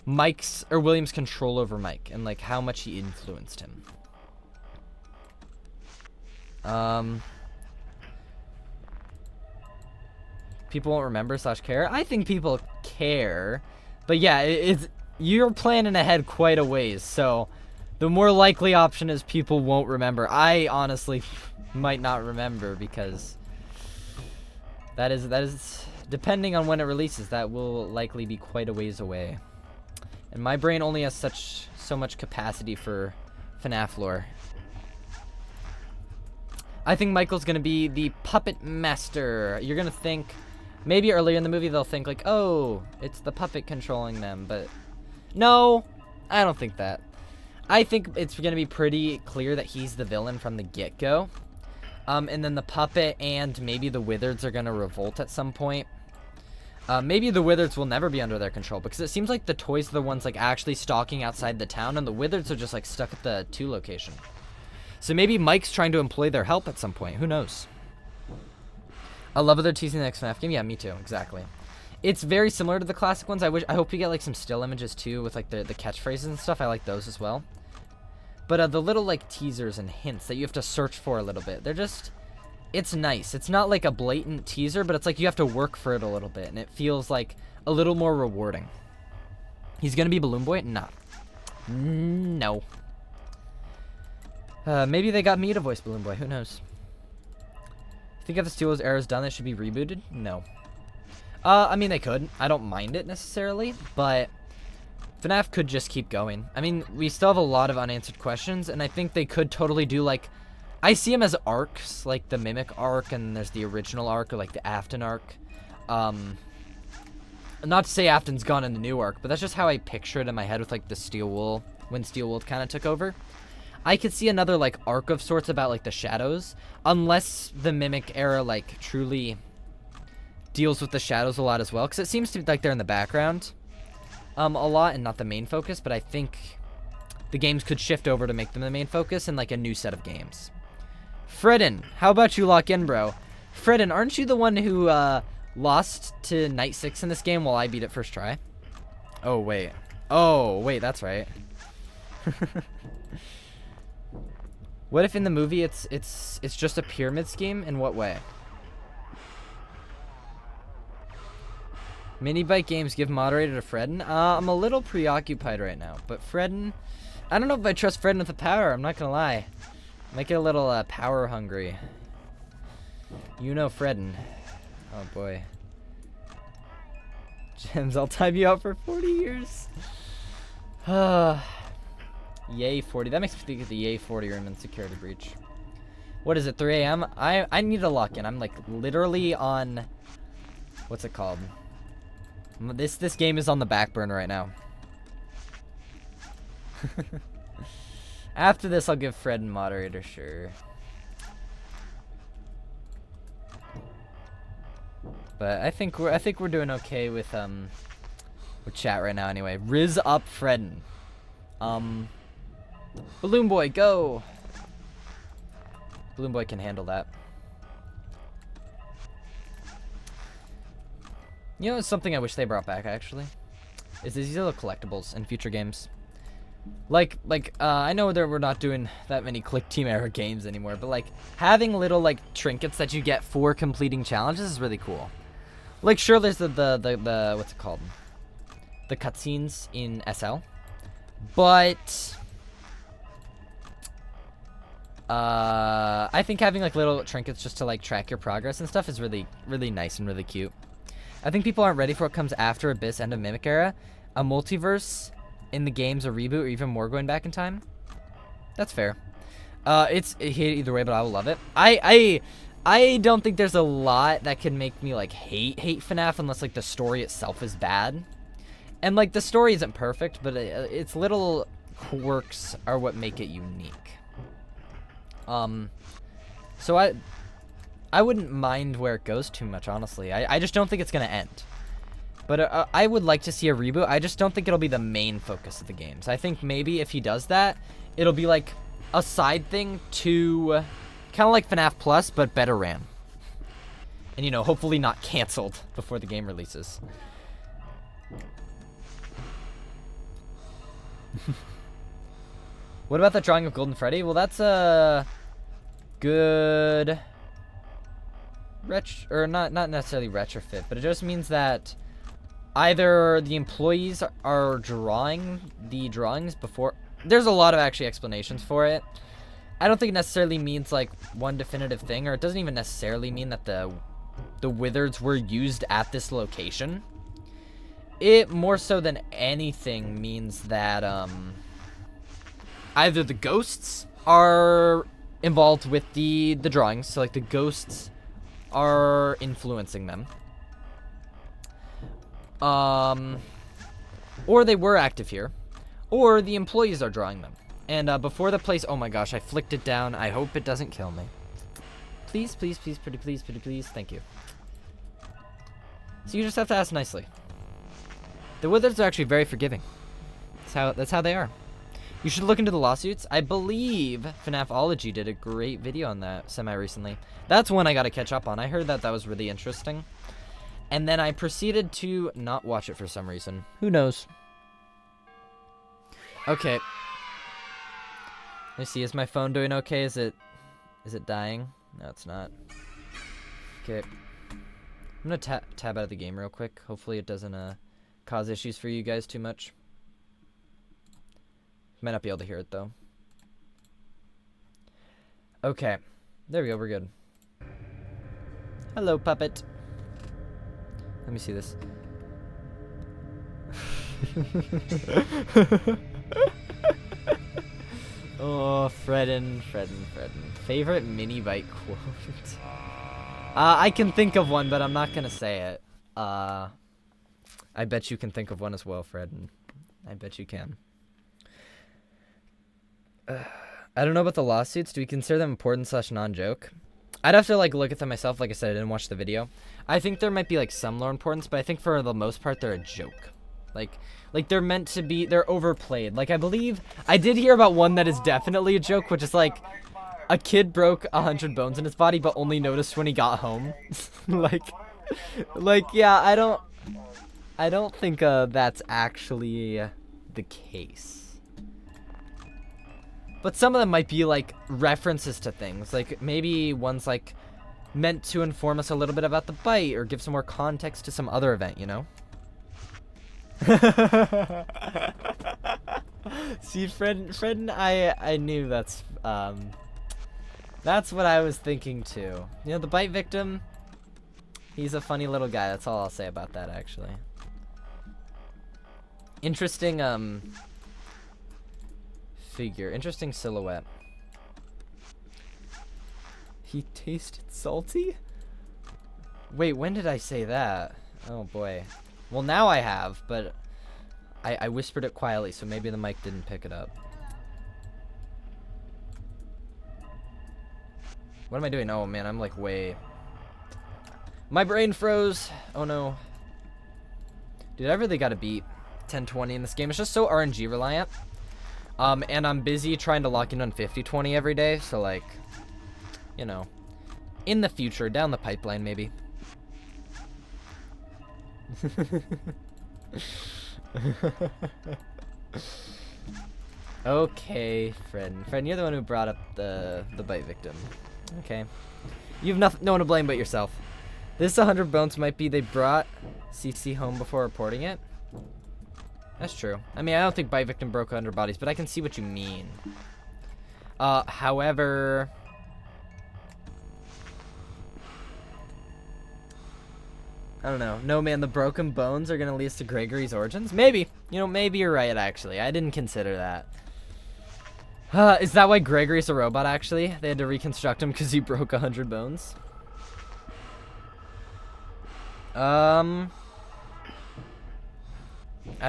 Mike's or William's control over Mike and, like, how much he influenced him. People won't remember / care. I think people care, but yeah, you're planning ahead quite a ways, so the more likely option is people won't remember. I honestly might not remember because that is depending on when it releases, that will likely be quite a ways away. And my brain only has so much capacity for FNAF lore. I think Michael's gonna be the puppet master. You're gonna think, maybe earlier in the movie they'll think like, oh, it's the puppet controlling them, but no, I don't think that. I think it's gonna be pretty clear that he's the villain from the get-go. And then the puppet and maybe the Wizards are gonna revolt at some point. Maybe the Wizards will never be under their control, because it seems like the toys are the ones like actually stalking outside the town, and the Wizards are just like stuck at the 2 location. So maybe Mike's trying to employ their help at some point. Who knows? I love that they're teasing the next FNAF game. Yeah, me too. Exactly. It's very similar to the classic ones. I hope you get like some still images too with like the catchphrases and stuff. I like those as well. But the little like teasers and hints that you have to search for a little bit, they're just... It's nice. It's not like a blatant teaser, but it's like you have to work for it a little bit, and it feels like a little more rewarding. He's gonna be Balloon Boy? Nah. No. Maybe they got me to voice Balloon Boy. Who knows? Think if the Steelers era is done, they should be rebooted? No. I mean, they could. I don't mind it necessarily, but FNAF could just keep going. I mean, we still have a lot of unanswered questions, and I think they could totally do like... I see them as arcs, like the Mimic arc, and there's the original arc, or like the Afton arc. Not to say Afton's gone in the new arc, but that's just how I picture it in my head with like the Steel Wool, when Steel Wool kind of took over. I could see another like arc of sorts about like the Shadows, unless the Mimic era like truly deals with the Shadows a lot as well, because it seems to be like they're in the background a lot and not the main focus, but I think the games could shift over to make them the main focus in like a new set of games. Fredden, how about you lock in, bro? Fredden, aren't you the one who lost to Night 6 in this game while I beat it first try? Oh, wait. Oh, wait, that's right. What if in the movie it's just a pyramid scheme? In what way? Mini bike games give moderator to Fredden? I'm a little preoccupied right now, but Fredden... I don't know if I trust Fredden with the power, I'm not gonna lie. Might get a little power hungry. You know Fredden. Oh boy. Gems, I'll time you out for 40 years. Yay 40. That makes me think of the Yay 40 room in Security Breach. What is it, 3 a.m.? I need to lock in. I'm like literally on... What's it called? This game is on the back burner right now. After this, I'll give Fred and moderator, sure. But I think we're doing okay with chat right now anyway. Riz up Fredden. Balloon Boy, go. Balloon Boy can handle that. You know, it's something I wish they brought back actually. Is these little collectibles in future games. Like, I know that we're not doing that many Click Team era games anymore, but like having little like trinkets that you get for completing challenges is really cool. Like, sure, there's the what's it called? The cutscenes in SL, but I think having like little trinkets just to like track your progress and stuff is really, really nice and really cute. I think people aren't ready for what comes after Abyss, End of Mimic Era, a multiverse in the game's a reboot, or even more going back in time. That's fair. It's hate either way, but I will love it. I don't think there's a lot that can make me like hate FNAF unless like the story itself is bad. And like the story isn't perfect, but its little quirks are what make it unique. So I wouldn't mind where it goes too much, honestly. I just don't think it's gonna end. But I would like to see a reboot. I just don't think it'll be the main focus of the games. I think maybe if he does that, it'll be like a side thing to kind of like FNAF Plus, but better ran. And, you know, hopefully not canceled before the game releases. What about that drawing of Golden Freddy? Well, that's a good or not necessarily retrofit, but it just means that either the employees are drawing the drawings before. There's a lot of actually explanations for it. I don't think it necessarily means like one definitive thing, or it doesn't even necessarily mean that the wizards were used at this location. It more so than anything means that either the ghosts are involved with the drawings, so like the ghosts are influencing them, or they were active here, or the employees are drawing them. And before the place, oh my gosh, I flicked it down. I hope it doesn't kill me. Please, please, please, pretty please, pretty please. Thank you. So you just have to ask nicely. The wizards are actually very forgiving. That's how they are. You should look into the lawsuits. I believe FNAFology did a great video on that semi-recently. That's one I got to catch up on. I heard that was really interesting. And then I proceeded to not watch it for some reason. Who knows? Okay. Let me see, is my phone doing okay? Is it dying? No, it's not. Okay. I'm gonna tab out of the game real quick. Hopefully it doesn't cause issues for you guys too much. Might not be able to hear it though. Okay. There we go, we're good. Hello, puppet. Let me see this. Oh, Fredden. Favorite mini bite quote? I can think of one, but I'm not gonna say it. I bet you can think of one as well, Fredden. I bet you can. I don't know about the lawsuits. Do we consider them important / non-joke? I'd have to like look at them myself. Like I said, I didn't watch the video. I think there might be like some lore importance, but I think for the most part they're a joke. Like they're meant to be, they're overplayed. Like I believe, I did hear about one that is definitely a joke, which is like, a kid broke 100 bones in his body, but only noticed when he got home. like yeah, I don't think that's actually the case. But some of them might be like references to things. Like maybe one's like meant to inform us a little bit about the bite or give some more context to some other event, you know? See, Fred, I knew that's what I was thinking too. You know, the bite victim, he's a funny little guy. That's all I'll say about that, actually. Interesting, figure. Interesting silhouette. He tasted salty? Wait, when did I say that? Oh boy. Well, now I have, but I whispered it quietly, so maybe the mic didn't pick it up. What am I doing? Oh man, I'm like way... My brain froze. Oh no. Dude, I really gotta beat 1020 in this game. It's just so RNG reliant. And I'm busy trying to lock in on 5020 every day, so like, you know, in the future, down the pipeline maybe. Okay, Fred, you're the one who brought up the bite victim. Okay, you've no one to blame but yourself. This 100 bones might be they brought CC home before reporting it. That's true. I mean, I don't think Bite Victim broke 100 bodies, but I can see what you mean. However... I don't know. No, man, the broken bones are going to lead us to Gregory's origins? Maybe. You know, maybe you're right, actually. I didn't consider that. Is that why Gregory's a robot, actually? They had to reconstruct him because he broke 100 bones? I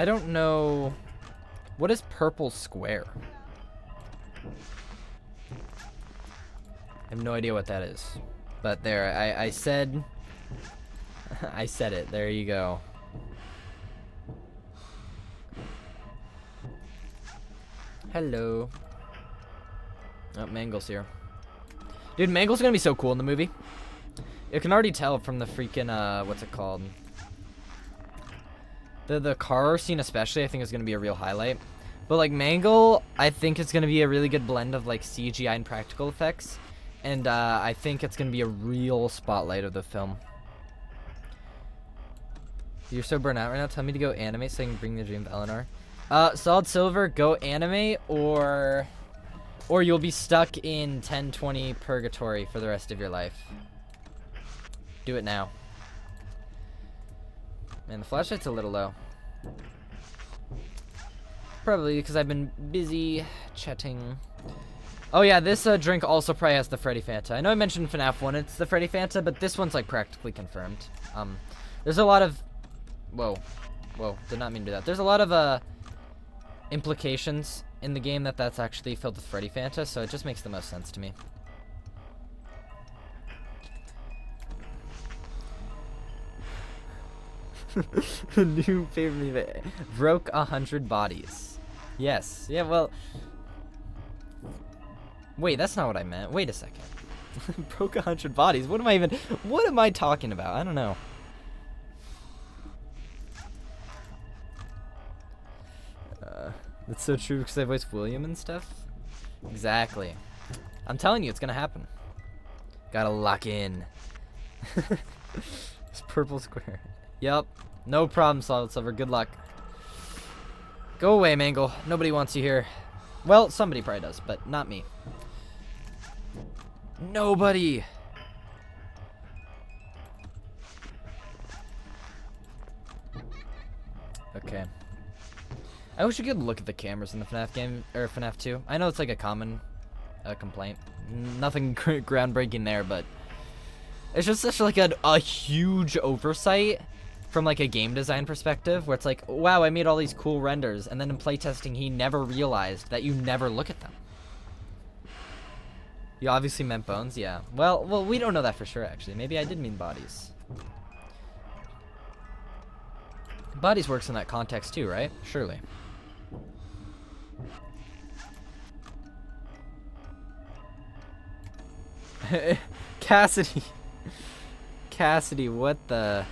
don't know. What is purple square? I have no idea what that is. But there, I said... I said it. There you go. Hello. Oh, Mangle's here. Dude, Mangle's gonna be so cool in the movie. You can already tell from the freaking, what's it called? The car scene especially, I think is gonna be a real highlight. But, like, Mangle, I think it's gonna be a really good blend of, like, CGI and practical effects. And, I think it's gonna be a real spotlight of the film. You're so burnt out right now. Tell me to go anime so I can bring the dream of Eleanor. Solid Silver, go anime, or you'll be stuck in 1020 purgatory for the rest of your life. Do it now. Man, the flashlight's a little low. Probably because I've been busy chatting. Oh yeah, this drink also probably has the Freddy Fanta. I know I mentioned FNAF 1, it's the Freddy Fanta, but this one's like practically confirmed. There's a lot of... Whoa, did not mean to do that. There's a lot of implications in the game that's actually filled with Freddy Fanta, so it just makes the most sense to me. New favorite broke 100 bodies. Yes. Yeah, well... Wait, that's not what I meant. Wait a second. Broke 100 bodies? What am I talking about? I don't know. That's so true because I voiced William and stuff. Exactly. I'm telling you, it's gonna happen. Gotta lock in. It's purple square. Yup. No problem, Solid Silver. Good luck. Go away, Mangle. Nobody wants you here. Well, somebody probably does, but not me. Nobody. Okay. I wish you could look at the cameras in the FNAF game, or FNAF 2. I know it's like a common complaint. Nothing groundbreaking there, but it's just such like a huge oversight from like a game design perspective, where it's like, wow, I made all these cool renders, and then in playtesting, he never realized that you never look at them. You obviously meant bones, yeah. Well, we don't know that for sure, actually. Maybe I did mean bodies. Bodies works in that context too, right? Surely. Cassidy. Cassidy, what the...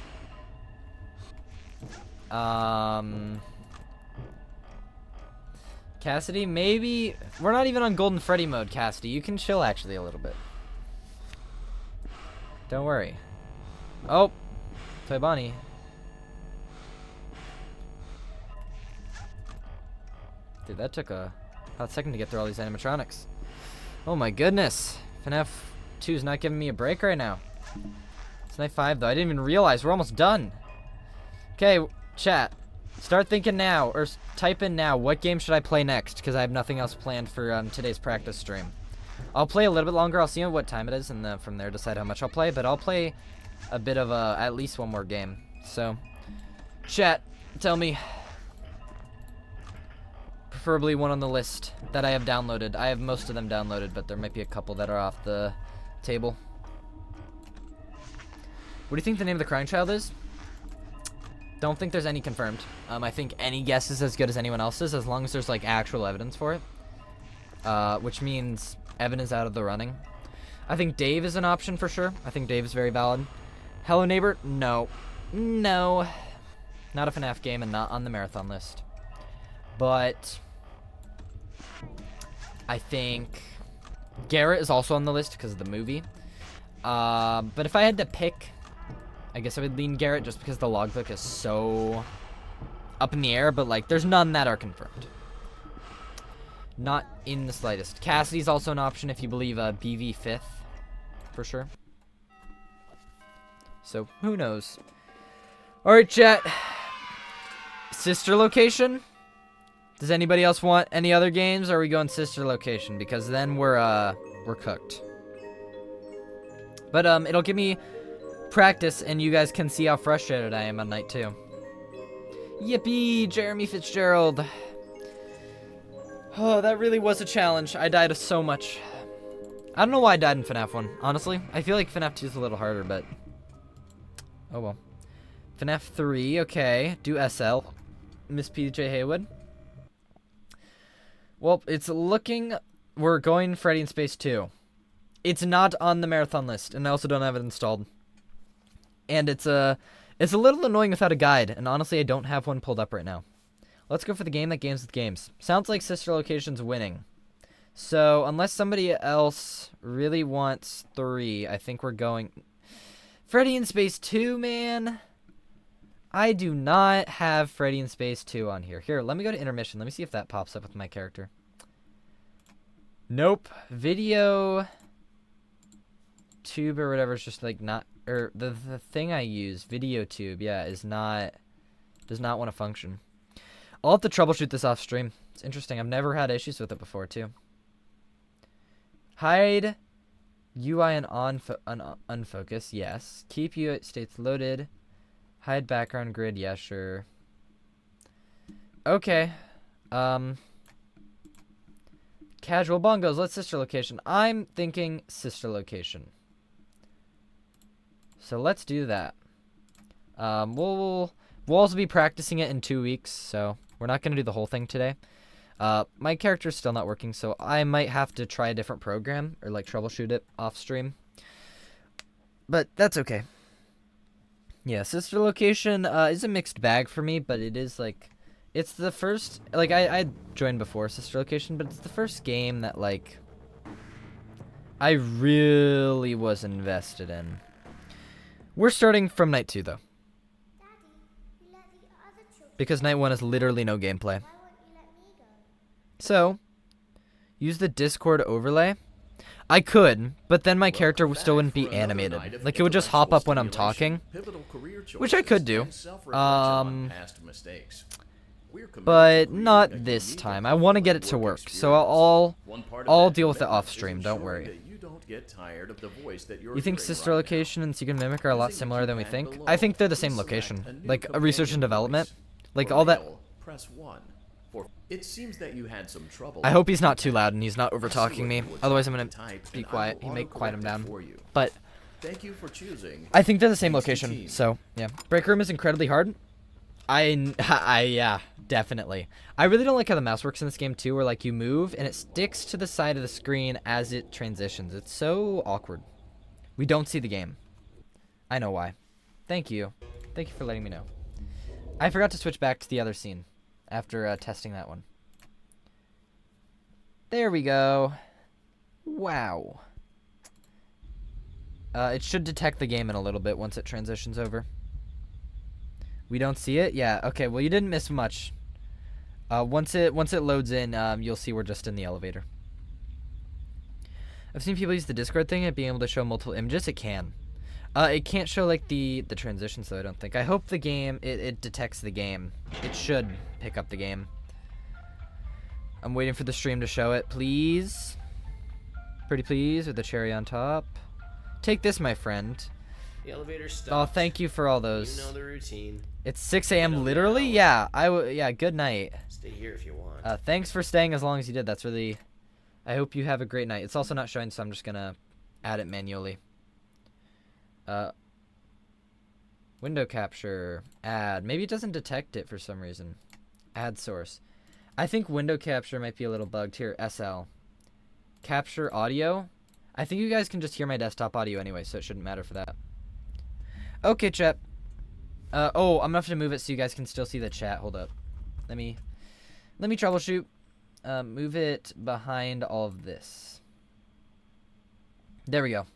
Cassidy, maybe... We're not even on Golden Freddy mode, Cassidy. You can chill, actually, a little bit. Don't worry. Oh! Toy Bonnie. Dude, that took a hot second to get through all these animatronics. Oh my goodness. FNAF 2's not giving me a break right now. It's night 5, though. I didn't even realize. We're almost done. Okay, chat. Start thinking now, or type in now, what game should I play next? Because I have nothing else planned for today's practice stream. I'll play a little bit longer. I'll see what time it is, and from there decide how much I'll play. But I'll play a bit of at least one more game. So, chat, tell me. Preferably one on the list that I have downloaded. I have most of them downloaded, but there might be a couple that are off the table. What do you think the name of the crying child is? Don't think there's any confirmed. I think any guess is as good as anyone else's, as long as there's like actual evidence for it. Which means Evan is out of the running. I think Dave is an option for sure. I think Dave is very valid. Hello Neighbor? No. No. Not a FNAF game and not on the marathon list. But I think Garrett is also on the list because of the movie. But if I had to pick I guess I would lean Garrett just because the logbook is so up in the air, but like there's none that are confirmed. Not in the slightest. Cassidy's also an option if you believe BV 5th, for sure. So who knows? All right, chat. Sister location. Does anybody else want any other games, or are we going sister location? Because then we're cooked. But it'll give me practice, and you guys can see how frustrated I am on night 2. Yippee, Jeremy Fitzgerald. Oh, that really was a challenge. I died so much. I don't know why I died in FNAF 1, honestly. I feel like FNAF 2 is a little harder, but... oh well. FNAF 3, okay. Do SL. Miss PJ Haywood. Well, it's looking... we're going Freddy in Space 2. It's not on the marathon list, and I also don't have it installed. And it's a little annoying without a guide, and honestly, I don't have one pulled up right now. Let's go for the game that games with games. Sounds like sister location's winning. So, unless somebody else really wants 3, I think we're going... Freddy in Space 2, man. I do not have Freddy in Space 2 on here. Here, let me go to intermission. Let me see if that pops up with my character. Nope. Video... tube or whatever is just like not, or the thing I use, video tube, yeah, does not want to function. I'll have to troubleshoot this off stream. It's interesting. I've never had issues with it before too. Hide UI and unfocus, yes. Keep UI states loaded. Hide background grid, yeah, sure. Okay. Casual bongos, let's sister location. I'm thinking sister location. So let's do that. We'll also be practicing it in 2 weeks, so we're not going to do the whole thing today. My character's still not working, so I might have to try a different program or like troubleshoot it off stream. But that's okay. Yeah, sister location is a mixed bag for me, but it is like, it's the first, like I joined before sister location, but it's the first game that like I really was invested in. We're starting from night 2 though. Because night 1 is literally no gameplay. So, use the Discord overlay. I could, but then my character still wouldn't be animated. Like, it would just hop up when I'm talking. Which I could do. But not this time. I want to get it to work. So I'll deal with it off stream, don't worry. You think sister location and secret mimic are a lot similar than we think? I think they're the same location. Like, a research and development. Like, all that... It seems that you had some trouble. I hope he's not too loud and he's not over-talking me. Otherwise, I'm gonna be quiet. He may quiet him down. But... thank you for choosing. I think they're the same location, so, yeah. Break room is incredibly hard. Yeah, definitely. I really don't like how the mouse works in this game, too, where, like, you move, and it sticks to the side of the screen as it transitions. It's so awkward. We don't see the game. I know why. Thank you. Thank you for letting me know. I forgot to switch back to the other scene after testing that one. There we go. Wow. It should detect the game in a little bit once it transitions over. We don't see it? Yeah, okay, well you didn't miss much. Once it loads in, you'll see we're just in the elevator. I've seen people use the Discord thing and being able to show multiple images. It can. It can't show like the transitions though, I don't think. I hope the game, it detects the game. It should pick up the game. I'm waiting for the stream to show it, please. Pretty please, with the cherry on top. Take this, my friend. The elevator stopped. Oh, thank you for all those. You know the routine. It's 6 a.m. literally? Yeah, yeah, good night. Stay here if you want. Thanks for staying as long as you did. That's really... I hope you have a great night. It's also not showing, so I'm just gonna add it manually. Window capture. Add. Maybe it doesn't detect it for some reason. Add source. I think window capture might be a little bugged. Here, SL. Capture audio. I think you guys can just hear my desktop audio anyway, so it shouldn't matter for that. Okay, chat. Oh, I'm gonna have to move it so you guys can still see the chat. Hold up. Let me troubleshoot. Move it behind all of this. There we go.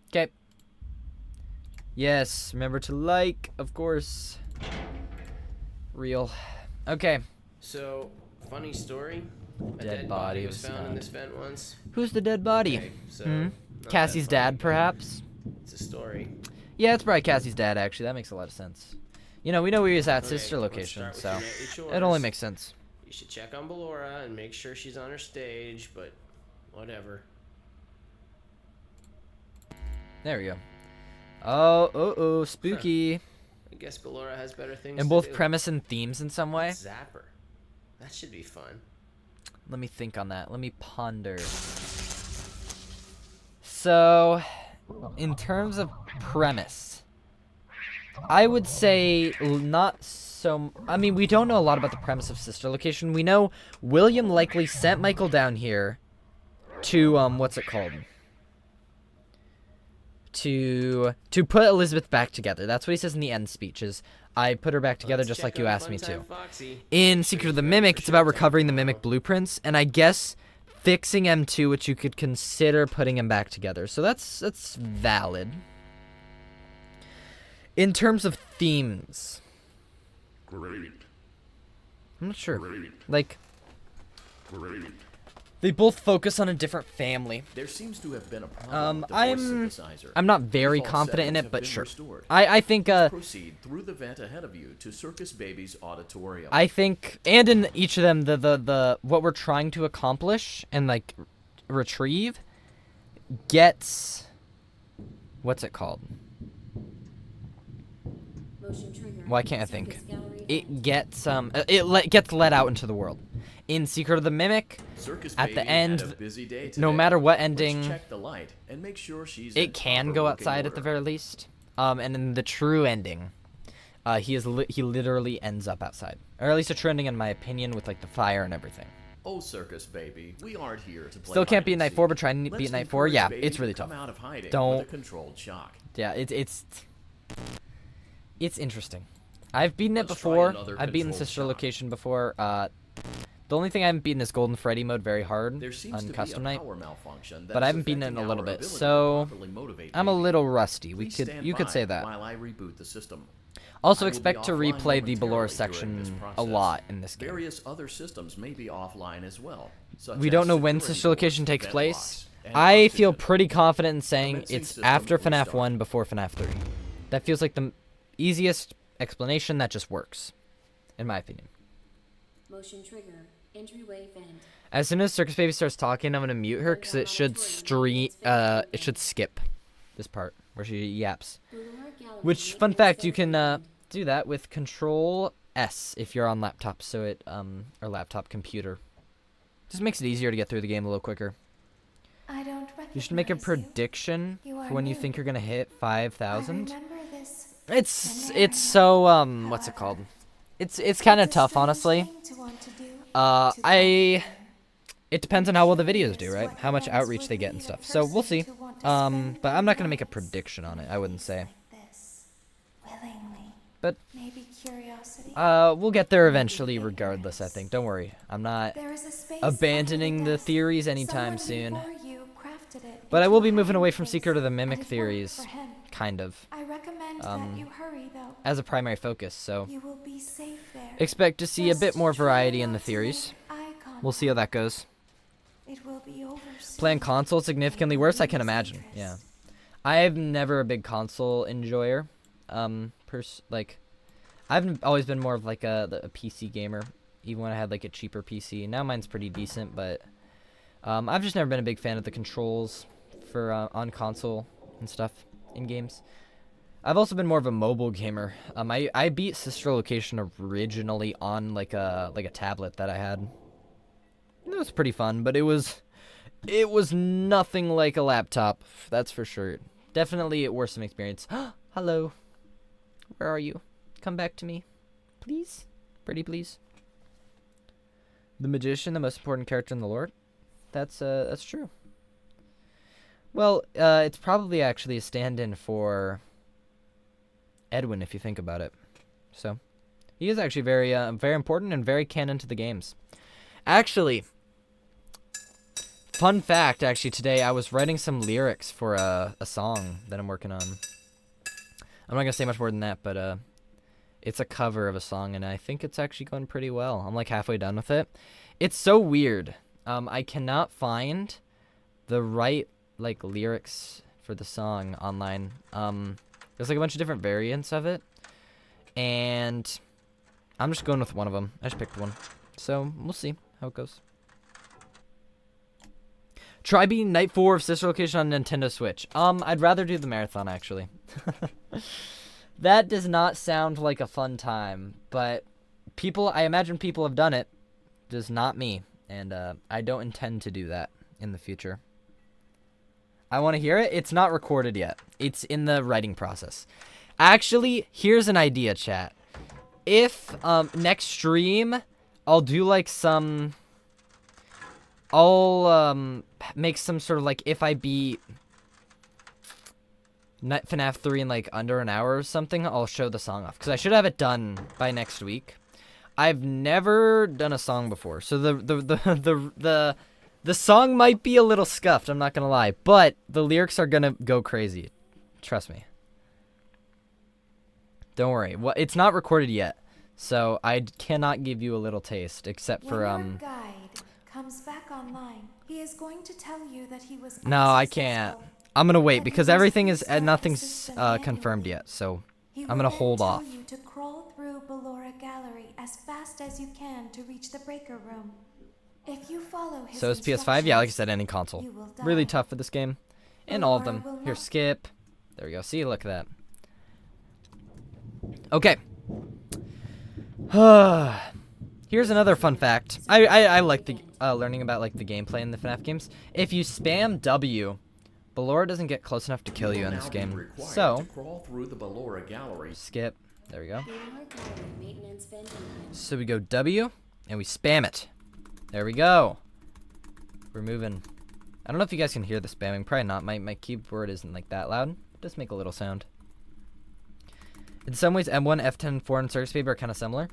Okay. Yes, remember to like, of course. Real. Okay. So, funny story. A Dead dead body body was was found in found. this vent once. Who's the dead body? Okay, so Hmm? not that Cassie's funny, dad, but perhaps? It's a story. Yeah, it's probably Cassie's dad, actually. That makes a lot of sense. You know, we know where he was at Okay, sister let's location, start with so your nightly it only chores. makes sense. You should check on Ballora and make sure she's on her stage, but whatever. There we go. Oh, spooky. I guess Ballora has better things And to both do. premise and themes in some way. Zapper. That should be fun. Let me think on that. Let me ponder. So, in terms of premise, I would say not so... I mean, we don't know a lot about the premise of sister location. We know William likely sent Michael down here to, what's it called? To put Elizabeth back together. That's what he says in the end speeches. I put her back together Let's just check like you on asked me to. Funtime Foxy. In Make Secret sure of the he's ready Mimic, for it's about showtime recovering the tomorrow. Mimic blueprints, and I guess fixing M2, which you could consider putting him back together. So that's valid. In terms of themes, Great. I'm not sure. Great. Like, Great. they both focus on a different family. There seems to have been a problem with the I'm voice synthesizer. not very Default confident in settings it, have but been sure. restored. I think Proceed through the vent ahead of you to Circus Baby's auditorium. and in each of them, the what we're trying to accomplish and like retrieve gets, what's it called? Why can't I think? It gets gets let out into the world. In Secret of the Mimic, Circus at the Baby end, had a busy day no today. matter what Let's ending, check the light and make sure she's in it can proper go working outside at the order. very least. And in the true ending, he literally ends up outside, or at least a true ending in my opinion, with like the fire and everything. Oh, Circus Baby, we aren't here to play Still can't hide beat and Night seek. 4, but try and Let's beat Night 4. encourage Yeah, Baby it's really to come tough. out of hiding Don't- with a controlled shock. Yeah, it's interesting. I've beaten it Let's try before. another I've beaten controlled Sister shock. Location before. The only thing I haven't beaten is Golden Freddy mode very hard There seems on to be Custom a Night, power malfunction but I haven't beaten it in a little bit, so I'm a little rusty. You could say that. While I reboot the system. Also I will expect be to offline replay the momentarily Ballora during this section a process. lot in this game. Various other systems may be offline as well. such We as don't know when security Sister Location doors, takes vent place. locks, and I feel oxygen. pretty confident in saying Commencing it's system after FNAF restart. 1 before FNAF 3. That feels like the easiest explanation that just works, in my opinion. Motion trigger. Entryway vent. As soon as Circus Baby starts talking, I'm gonna mute her because it should it should skip this part where she yaps. Which, fun fact, you can do that with Control S if you're on laptop, so it or laptop computer. Just makes it easier to get through the game a little quicker. I don't You should make a recognize you. prediction You are for when you new. think you're gonna hit I 5,000. remember this. It's so what's it called? It's kind of tough, honestly. It depends on how well the videos do, right? How much outreach they get and stuff. So we'll see. But I'm not gonna make a prediction on it. I wouldn't say. But Maybe curiosity. we'll get there eventually, regardless. I think. Don't worry. I'm not There is a space abandoning under the desk. theories anytime Someone soon. before you crafted it But I into will a be moving hiding away from place, Secret of the and Mimic it worked theories, for him. kind of, I recommend that you hurry though. as a primary focus. So You will be safe there. expect to see a bit Just more try variety in not the to make theories. eye We'll see how that goes. It will be over soon. Playing console significantly worse, I can Lose imagine. interest. Yeah, I'm never a big console enjoyer. I've always been more of like a PC gamer, even when I had like a cheaper PC. Now mine's pretty decent, but I've just never been a big fan of the controls for on console and stuff in games. I've also been more of a mobile gamer. I beat Sister Location originally on like a tablet that I had. It was pretty fun, but it was nothing like a laptop, that's for sure. Definitely a worse experience. Hello. Where are you? Come back to me. Please? Pretty please. The magician, the most important character in the lore? That's true. Well, it's probably actually a stand-in for Edwin if you think about it. So, he is actually very very important and very canon to the games. Actually, fun fact, actually, today I was writing some lyrics for a song that I'm working on. I'm not gonna say much more than that, but it's a cover of a song, and I think it's actually going pretty well. I'm like halfway done with it. It's so weird. I cannot find the right like lyrics for the song online. There's like a bunch of different variants of it, and I'm just going with one of them. I just picked one, so we'll see how it goes. Try beating Night 4 of Sister Location on Nintendo Switch. I'd rather do the marathon, actually. That does not sound like a fun time, but I imagine people have done it, just not me, and I don't intend to do that in the future. I want to hear it. It's not recorded yet. It's in the writing process. Actually, here's an idea, chat. If next stream, I'll do like I'll make some sort of like if I beat FNAF 3 in like under an hour or something, I'll show the song off because I should have it done by next week. I've never done a song before, so the song might be a little scuffed, I'm not gonna lie, but the lyrics are gonna go crazy. Trust me. Don't worry. Well, it's not recorded yet, so I cannot give you a little taste, except for When your guide comes back online, he is going to tell you that he was No, I can't. unsuccessful. I'm gonna wait But because he must everything is restart the nothing's system manually. confirmed yet, so He I'm will gonna then hold tell off. you to crawl through Ballora Gallery as fast as you can to reach the breaker room. If you follow his So it's PS5, yeah, like I said, any instructions, console. you will Really die. tough for this game, and all of them. Ballora will Here, not. skip. There we go. See, look at that. Okay. Here's another fun fact. I like the learning about like the gameplay in the FNAF games. If you spam W, Ballora doesn't get close enough to kill you in this game. So crawl through the Ballora Gallery. skip. There we go. Ballora Gallery maintenance vent denied. So we go W, and we spam it. There we go. We're moving. I don't know if you guys can hear the spamming. Probably not. My keyboard isn't like that loud. It does make a little sound. In some ways, M1, F10, 4, and Circus Baby are kind of similar.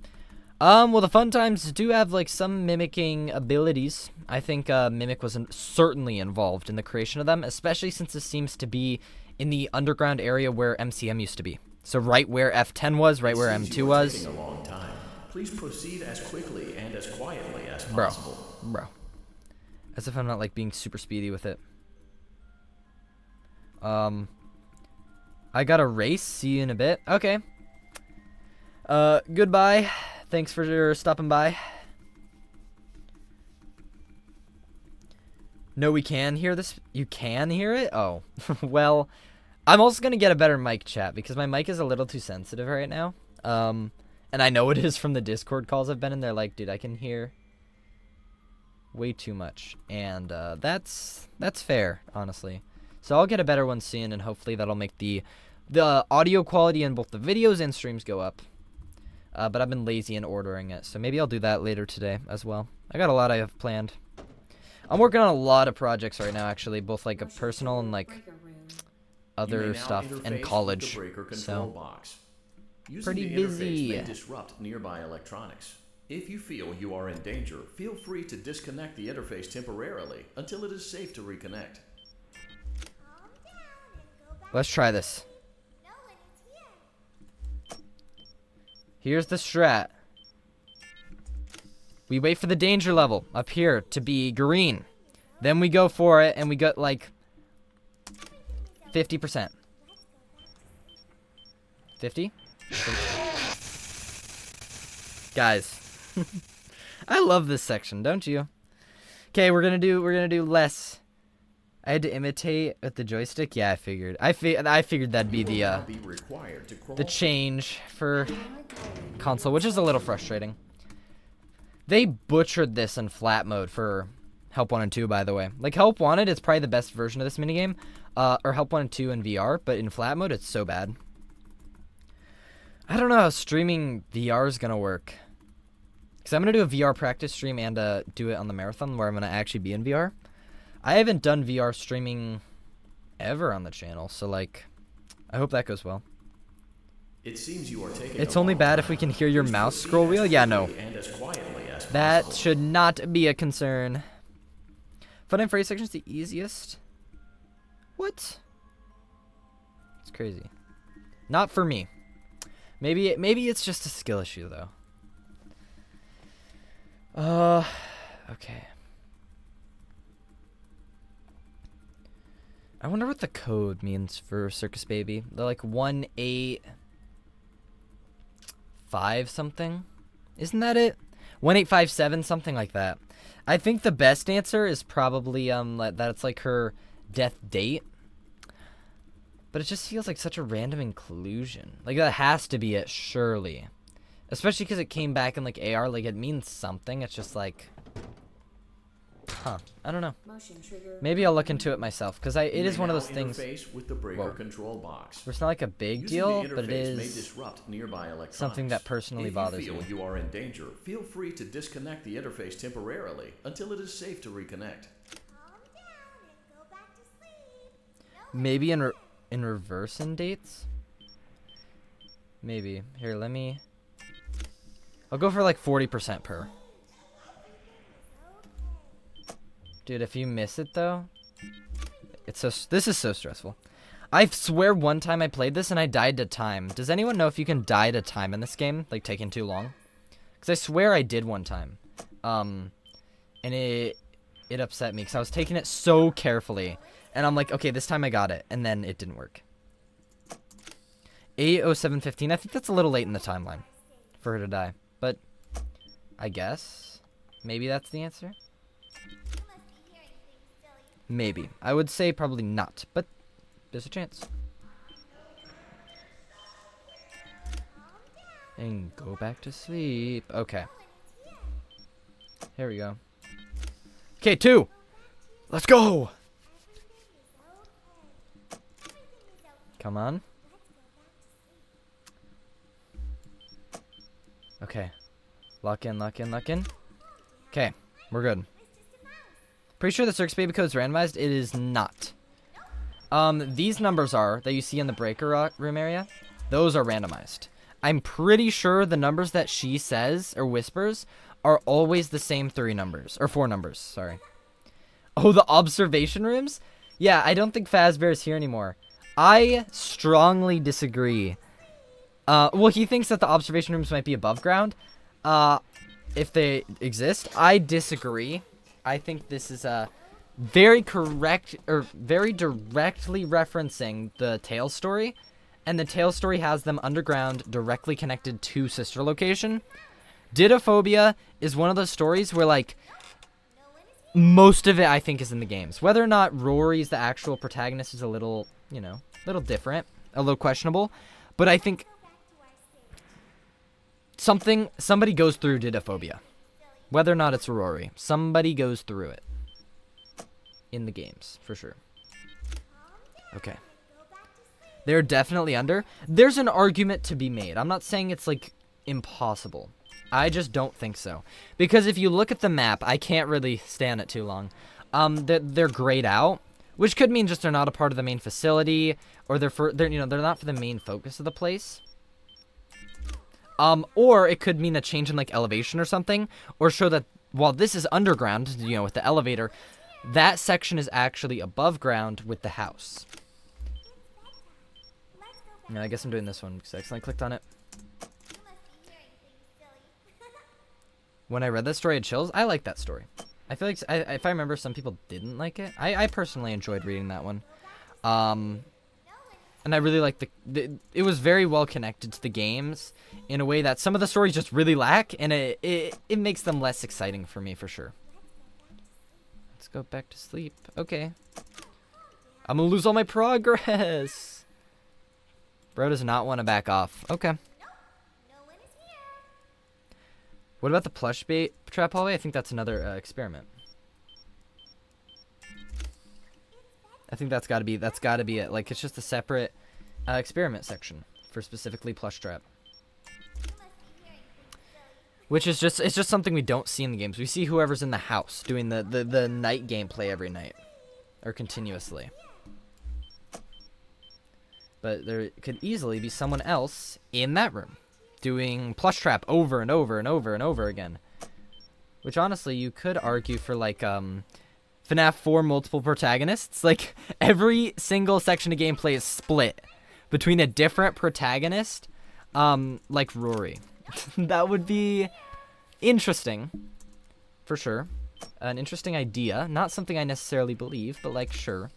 Well, the Fun Times do have like some mimicking abilities. I think Mimic was certainly involved in the creation of them, especially since this seems to be in the underground area where MCM used to be. So right where F10 was, right where It seems M2 you are was. taking a long time. Please proceed as quickly and as quietly as Bro. possible. Bro. As if I'm not like being super speedy with it. I got a race. See you in a bit. Okay. Goodbye. Thanks for stopping by. No, we can hear this. You can hear it? Oh. Well, I'm also going to get a better mic, chat, because my mic is a little too sensitive right now. And I know it is from the Discord calls I've been in. They're like, dude, I can hear way too much. And that's fair, honestly. So I'll get a better one soon, and hopefully that'll make the audio quality in both the videos and streams go up. But I've been lazy in ordering it, so maybe I'll do that later today as well. I got a lot I have planned. I'm working on a lot of projects right now, actually, both like a personal and like Breaker room. You other may now stuff interface and with college. the breaker control So box. Using pretty the busy. interface may disrupt nearby electronics. If you feel you are in danger, feel free to disconnect the interface temporarily until it is safe to reconnect. let's try this. Here's the strat. We wait for the danger level up here to be green. Then we go for it, and we got like 50%. 50? Guys. I love this section, don't you? Okay, we're gonna do less. I had to imitate with the joystick. Yeah, I figured. I figured that'd be You will now the be required to crawl the change for Ballora Gallery console, which is a little frustrating. They butchered this in flat mode for Help 1 and 2, by the way. Like, Help Wanted is probably the best version of this minigame, or Help 1 and 2 in VR, but in flat mode, it's so bad. I don't know how streaming VR is going to work. Because I'm going to do a VR practice stream and do it on the marathon where I'm going to actually be in VR. I haven't done VR streaming ever on the channel, so, like, I hope that goes well. It seems you are taking It's a only long bad time. if we can hear your Please mouse proceed scroll as wheel. Yeah, no. quickly and as quietly as That possible. should not be a concern. Fun and Freddy section is the easiest. What? It's crazy. Not for me. Maybe it's just a skill issue though. Okay. I wonder what the code means for Circus Baby. They're like 185 something. Isn't that it? 1857, something like that. I think the best answer is probably that it's like her death date. But it just feels like such a random inclusion. Like that has to be it, surely. Especially because it came back in like AR, like it means something. It's just like, huh? I don't know. Maybe I'll look into it myself because it is one of those things. With the breaker control box. Where it's not like a big Using deal, the but it interface may is disrupt nearby electronics. something that personally bothers If you me. feel you are in danger, feel free to disconnect the interface temporarily until it is safe to reconnect. Maybe in reverse in dates. Maybe here. I'll go for like 40% per. Dude, if you miss it though, this is so stressful. I swear one time I played this and I died to time. Does anyone know if you can die to time in this game, like taking too long? Because I swear I did one time, and it upset me because I was taking it so carefully, and I'm like, okay, this time I got it, and then it didn't work. 8:07:15. I think that's a little late in the timeline for her to die, but I guess maybe that's the answer. Maybe. I would say probably not, but there's a chance. And go back to sleep. Okay. Here we go. Okay, 2. Let's go. Come on. Okay. Lock in. Okay, we're good. Pretty sure the Circus Baby code is randomized. It is not. These numbers that you see in the breaker room area, those are randomized. I'm pretty sure the numbers that she says or whispers are always the same 3 numbers. Or 4 numbers, sorry. Oh, the observation rooms? Yeah, I don't think Fazbear is here anymore. I strongly disagree. Well, he thinks that the observation rooms might be above ground. If they exist. I disagree. I think this is very correct, or very directly referencing the Tales story. And the Tales story has them underground, directly connected to Sister Location. Didophobia is one of those stories where, like, most of it, I think, is in the games. Whether or not Rory's the actual protagonist is a little, little different, a little questionable. But I think somebody goes through Didophobia. Whether or not it's Rory, somebody goes through it. In the games, for sure. Okay. They're definitely under. There's an argument to be made. I'm not saying it's, like, impossible. I just don't think so. Because if you look at the map, I can't really stay on it too long. They're grayed out, which could mean just they're not a part of the main facility, or they're not for the main focus of the place. Or it could mean a change in, like, elevation or something, or show that while this is underground, with the elevator, that section is actually above ground with the house. Yeah, I guess I'm doing this one because I accidentally clicked on it. When I read that story, I had chills. I like that story. I feel like, if I remember, some people didn't like it. I personally enjoyed reading that one. And I really liked it was very well connected to the games in a way that some of the stories just really lack, and it makes them less exciting for me, for sure. Let's go back to sleep. Okay. I'm gonna lose all my progress. Bro does not want to back off. Okay. What about the plush bait trap hallway? I think that's another experiment. I think that's gotta be it. Like, it's just a separate experiment section for specifically plush trap. Which is it's just something we don't see in the games. We see whoever's in the house doing the night gameplay every night. Or continuously. But there could easily be someone else in that room doing plush trap over and over and over and over again. Which honestly, you could argue for, like, FNAF 4 multiple protagonists. Like, every single section of gameplay is split between a different protagonist, like Rory. That would be interesting, for sure. An interesting idea. Not something I necessarily believe, but like, sure.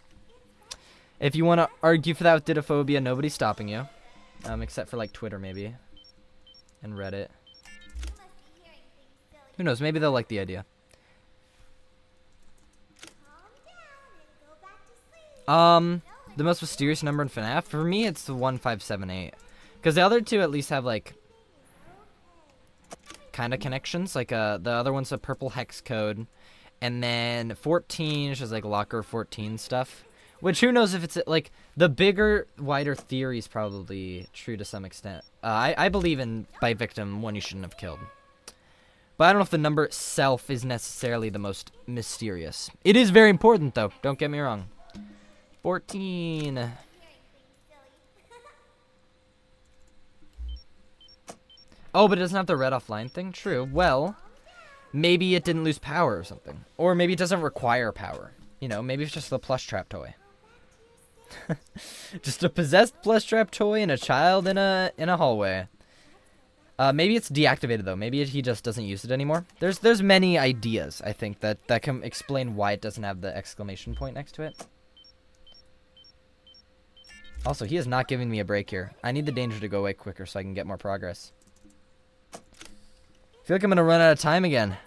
If you want to argue for that with Didophobia, nobody's stopping you. Except for like Twitter maybe. And Reddit. Who knows, maybe they'll like the idea. The most mysterious number in FNAF? For me, it's the 1578. Because the other two at least have, like, kind of connections. Like, the other one's a purple hex code. And then 14 is just, like, locker 14 stuff. Which, who knows if it's, like, the bigger, wider theory is probably true to some extent. I believe in, by victim, one you shouldn't have killed. But I don't know if the number itself is necessarily the most mysterious. It is very important, though. Don't get me wrong. 14. Oh, but it doesn't have the red offline thing? True. Well, maybe it didn't lose power or something. Or maybe it doesn't require power. You know, maybe it's just the plush trap toy. Just a possessed plush trap toy and a child in a hallway. Maybe it's deactivated though. Maybe he just doesn't use it anymore. There's many ideas, I think, that can explain why it doesn't have the exclamation point next to it. Also, he is not giving me a break here. I need the danger to go away quicker so I can get more progress. I feel like I'm gonna run out of time again.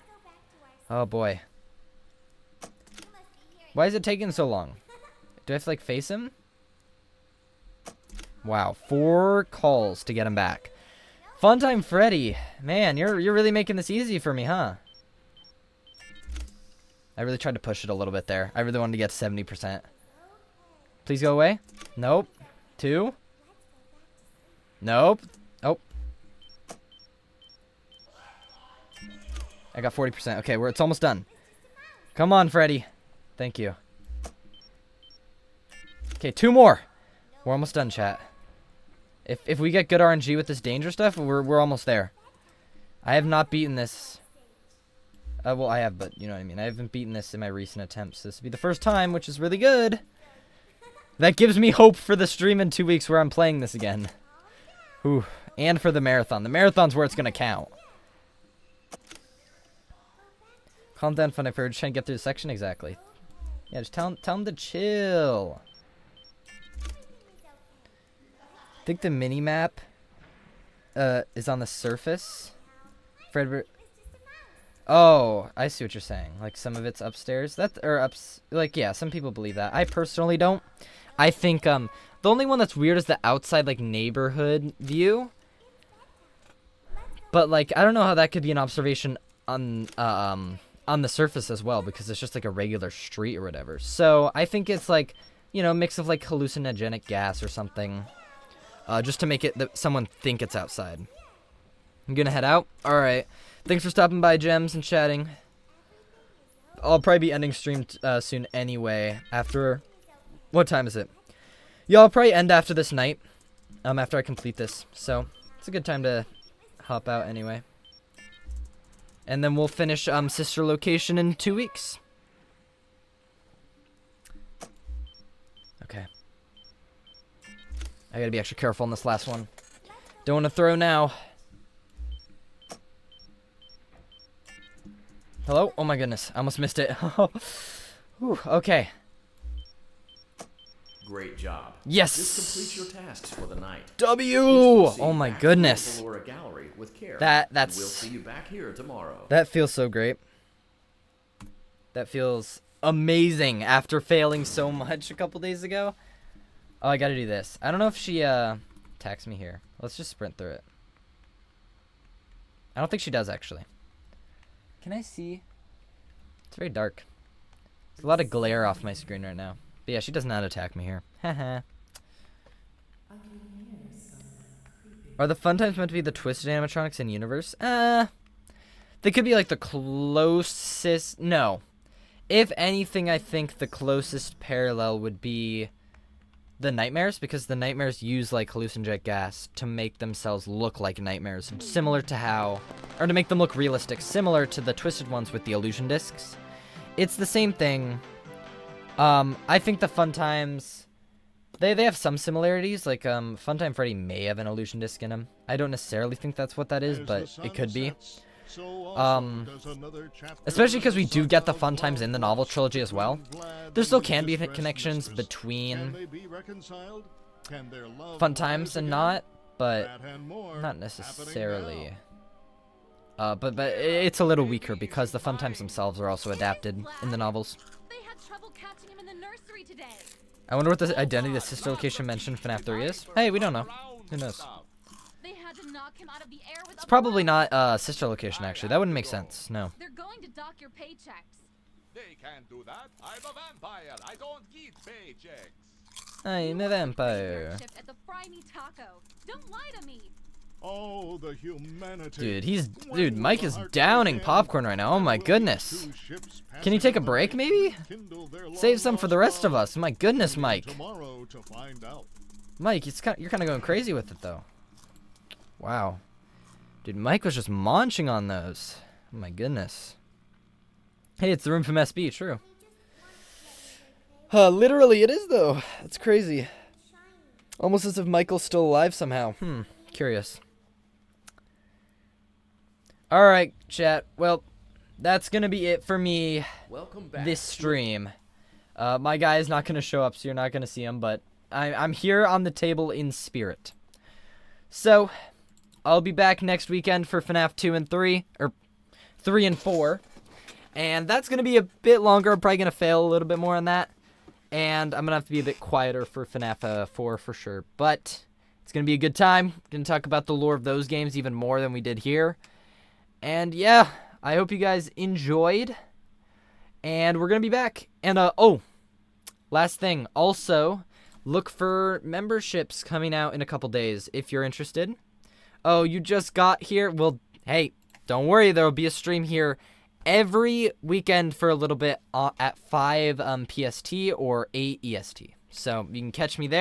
Oh boy. Why is it taking so long? Do I have to like face him? Wow, 4 calls to get him back. Funtime Freddy. Man, you're really making this easy for me, huh? I really tried to push it a little bit there. I really wanted to get 70%. Please go away. Nope. 2. Nope. Oh. I got 40%. Okay, it's almost done. Come on, Freddy. Thank you. Okay, 2 more. We're almost done, chat. If we get good RNG with this danger stuff, we're almost there. I have not beaten this. Well, I have, but you know what I mean. I haven't beaten this in my recent attempts. This will be the first time, which is really good. That gives me hope for the stream in 2 weeks where I'm playing this again. Ooh, and for the marathon. The marathon's where it's gonna count. Calm down, fun. If we're just trying to get through the section, exactly. Yeah, just tell him to chill. I think the mini-map is on the surface. Fred, oh, I see what you're saying. Like, some of it's upstairs. Like, yeah, some people believe that. I personally don't. I think, the only one that's weird is the outside, like, neighborhood view. But, like, I don't know how that could be an observation on the surface as well, because it's just, like, a regular street or whatever. So, I think it's, like, you know, a mix of, like, hallucinogenic gas or something. Just to make it someone think it's outside. I'm gonna head out. Alright. Thanks for stopping by, Gems, and chatting. I'll probably be ending stream soon anyway. After... What time is it? Yeah, I'll probably end after this night. After I complete this. So, it's a good time to hop out anyway. And then we'll finish Sister Location in 2 weeks. Okay. I gotta be extra careful on this last one. Don't want to throw now. Hello? Oh my goodness. I almost missed it. Whew, okay. Great job. Yes! This completes your tasks for the night. W! Oh my goodness. Gallery with care. That's... We'll see you back here tomorrow. That feels so great. That feels amazing after failing so much a couple days ago. Oh, I gotta do this. I don't know if she attacks me here. Let's just sprint through it. I don't think she does, actually. Can I see? It's very dark. There's a lot of glare off my screen right now. But yeah, she does not attack me here. Haha. Are the fun times meant to be the twisted animatronics in universe? They could be like the closest... No. If anything, I think the closest parallel would be the nightmares, because the nightmares use like hallucinogenic gas to make themselves look like nightmares, similar to how, or to make them look realistic, similar to the twisted ones with the illusion discs. It's the same thing. I think the fun times They have some similarities, like Funtime Freddy may have an illusion disc in him. I don't necessarily think that's what that is, but it could be. Especially because we do get the Funtimes in the novel trilogy as well. There still can be connections between Funtimes and not, but not necessarily. But it's a little weaker because the Funtimes themselves are also adapted in the novels. They had trouble catching him in the nursery today. I wonder what the identity of the sister location mentioned in FNAF 3 is. Hey, we don't know. Who knows? They had to knock him out of the air with It's probably not sister location, actually. That wouldn't make sense. No. They're going to dock your paychecks. They can't do that. I'm a vampire. I don't get paychecks. I'm a vampire. Shift at the Fry Me Taco. Don't lie to me. Oh, the humanity. Dude, Mike is downing popcorn right now. Oh my goodness. Can you take a break, maybe? Save some for the rest of us. My goodness, Mike. Mike, you're kind of going crazy with it, though. Wow. Dude, Mike was just munching on those. Oh my goodness. Hey, it's the room from SB, true. Literally, it is, though. That's crazy. Almost as if Michael's still alive somehow. Curious. Alright, chat. Well, that's gonna be it for me Welcome back. this stream. My guy is not gonna show up, so you're not gonna see him, but I'm here on the table in spirit. So, I'll be back next weekend for FNAF 2 and 3, or 3 and 4. And that's gonna be a bit longer. I'm probably gonna fail a little bit more on that. And I'm gonna have to be a bit quieter for FNAF 4 for sure. But it's gonna be a good time. We're gonna talk about the lore of those games even more than we did here. And yeah, I hope you guys enjoyed. And we're gonna be back. And oh, last thing. Also, look for memberships coming out in a couple days if you're interested. Oh, you just got here? Well, hey, don't worry. There will be a stream here every weekend for a little bit at 5 PST or 8 EST. So you can catch me there.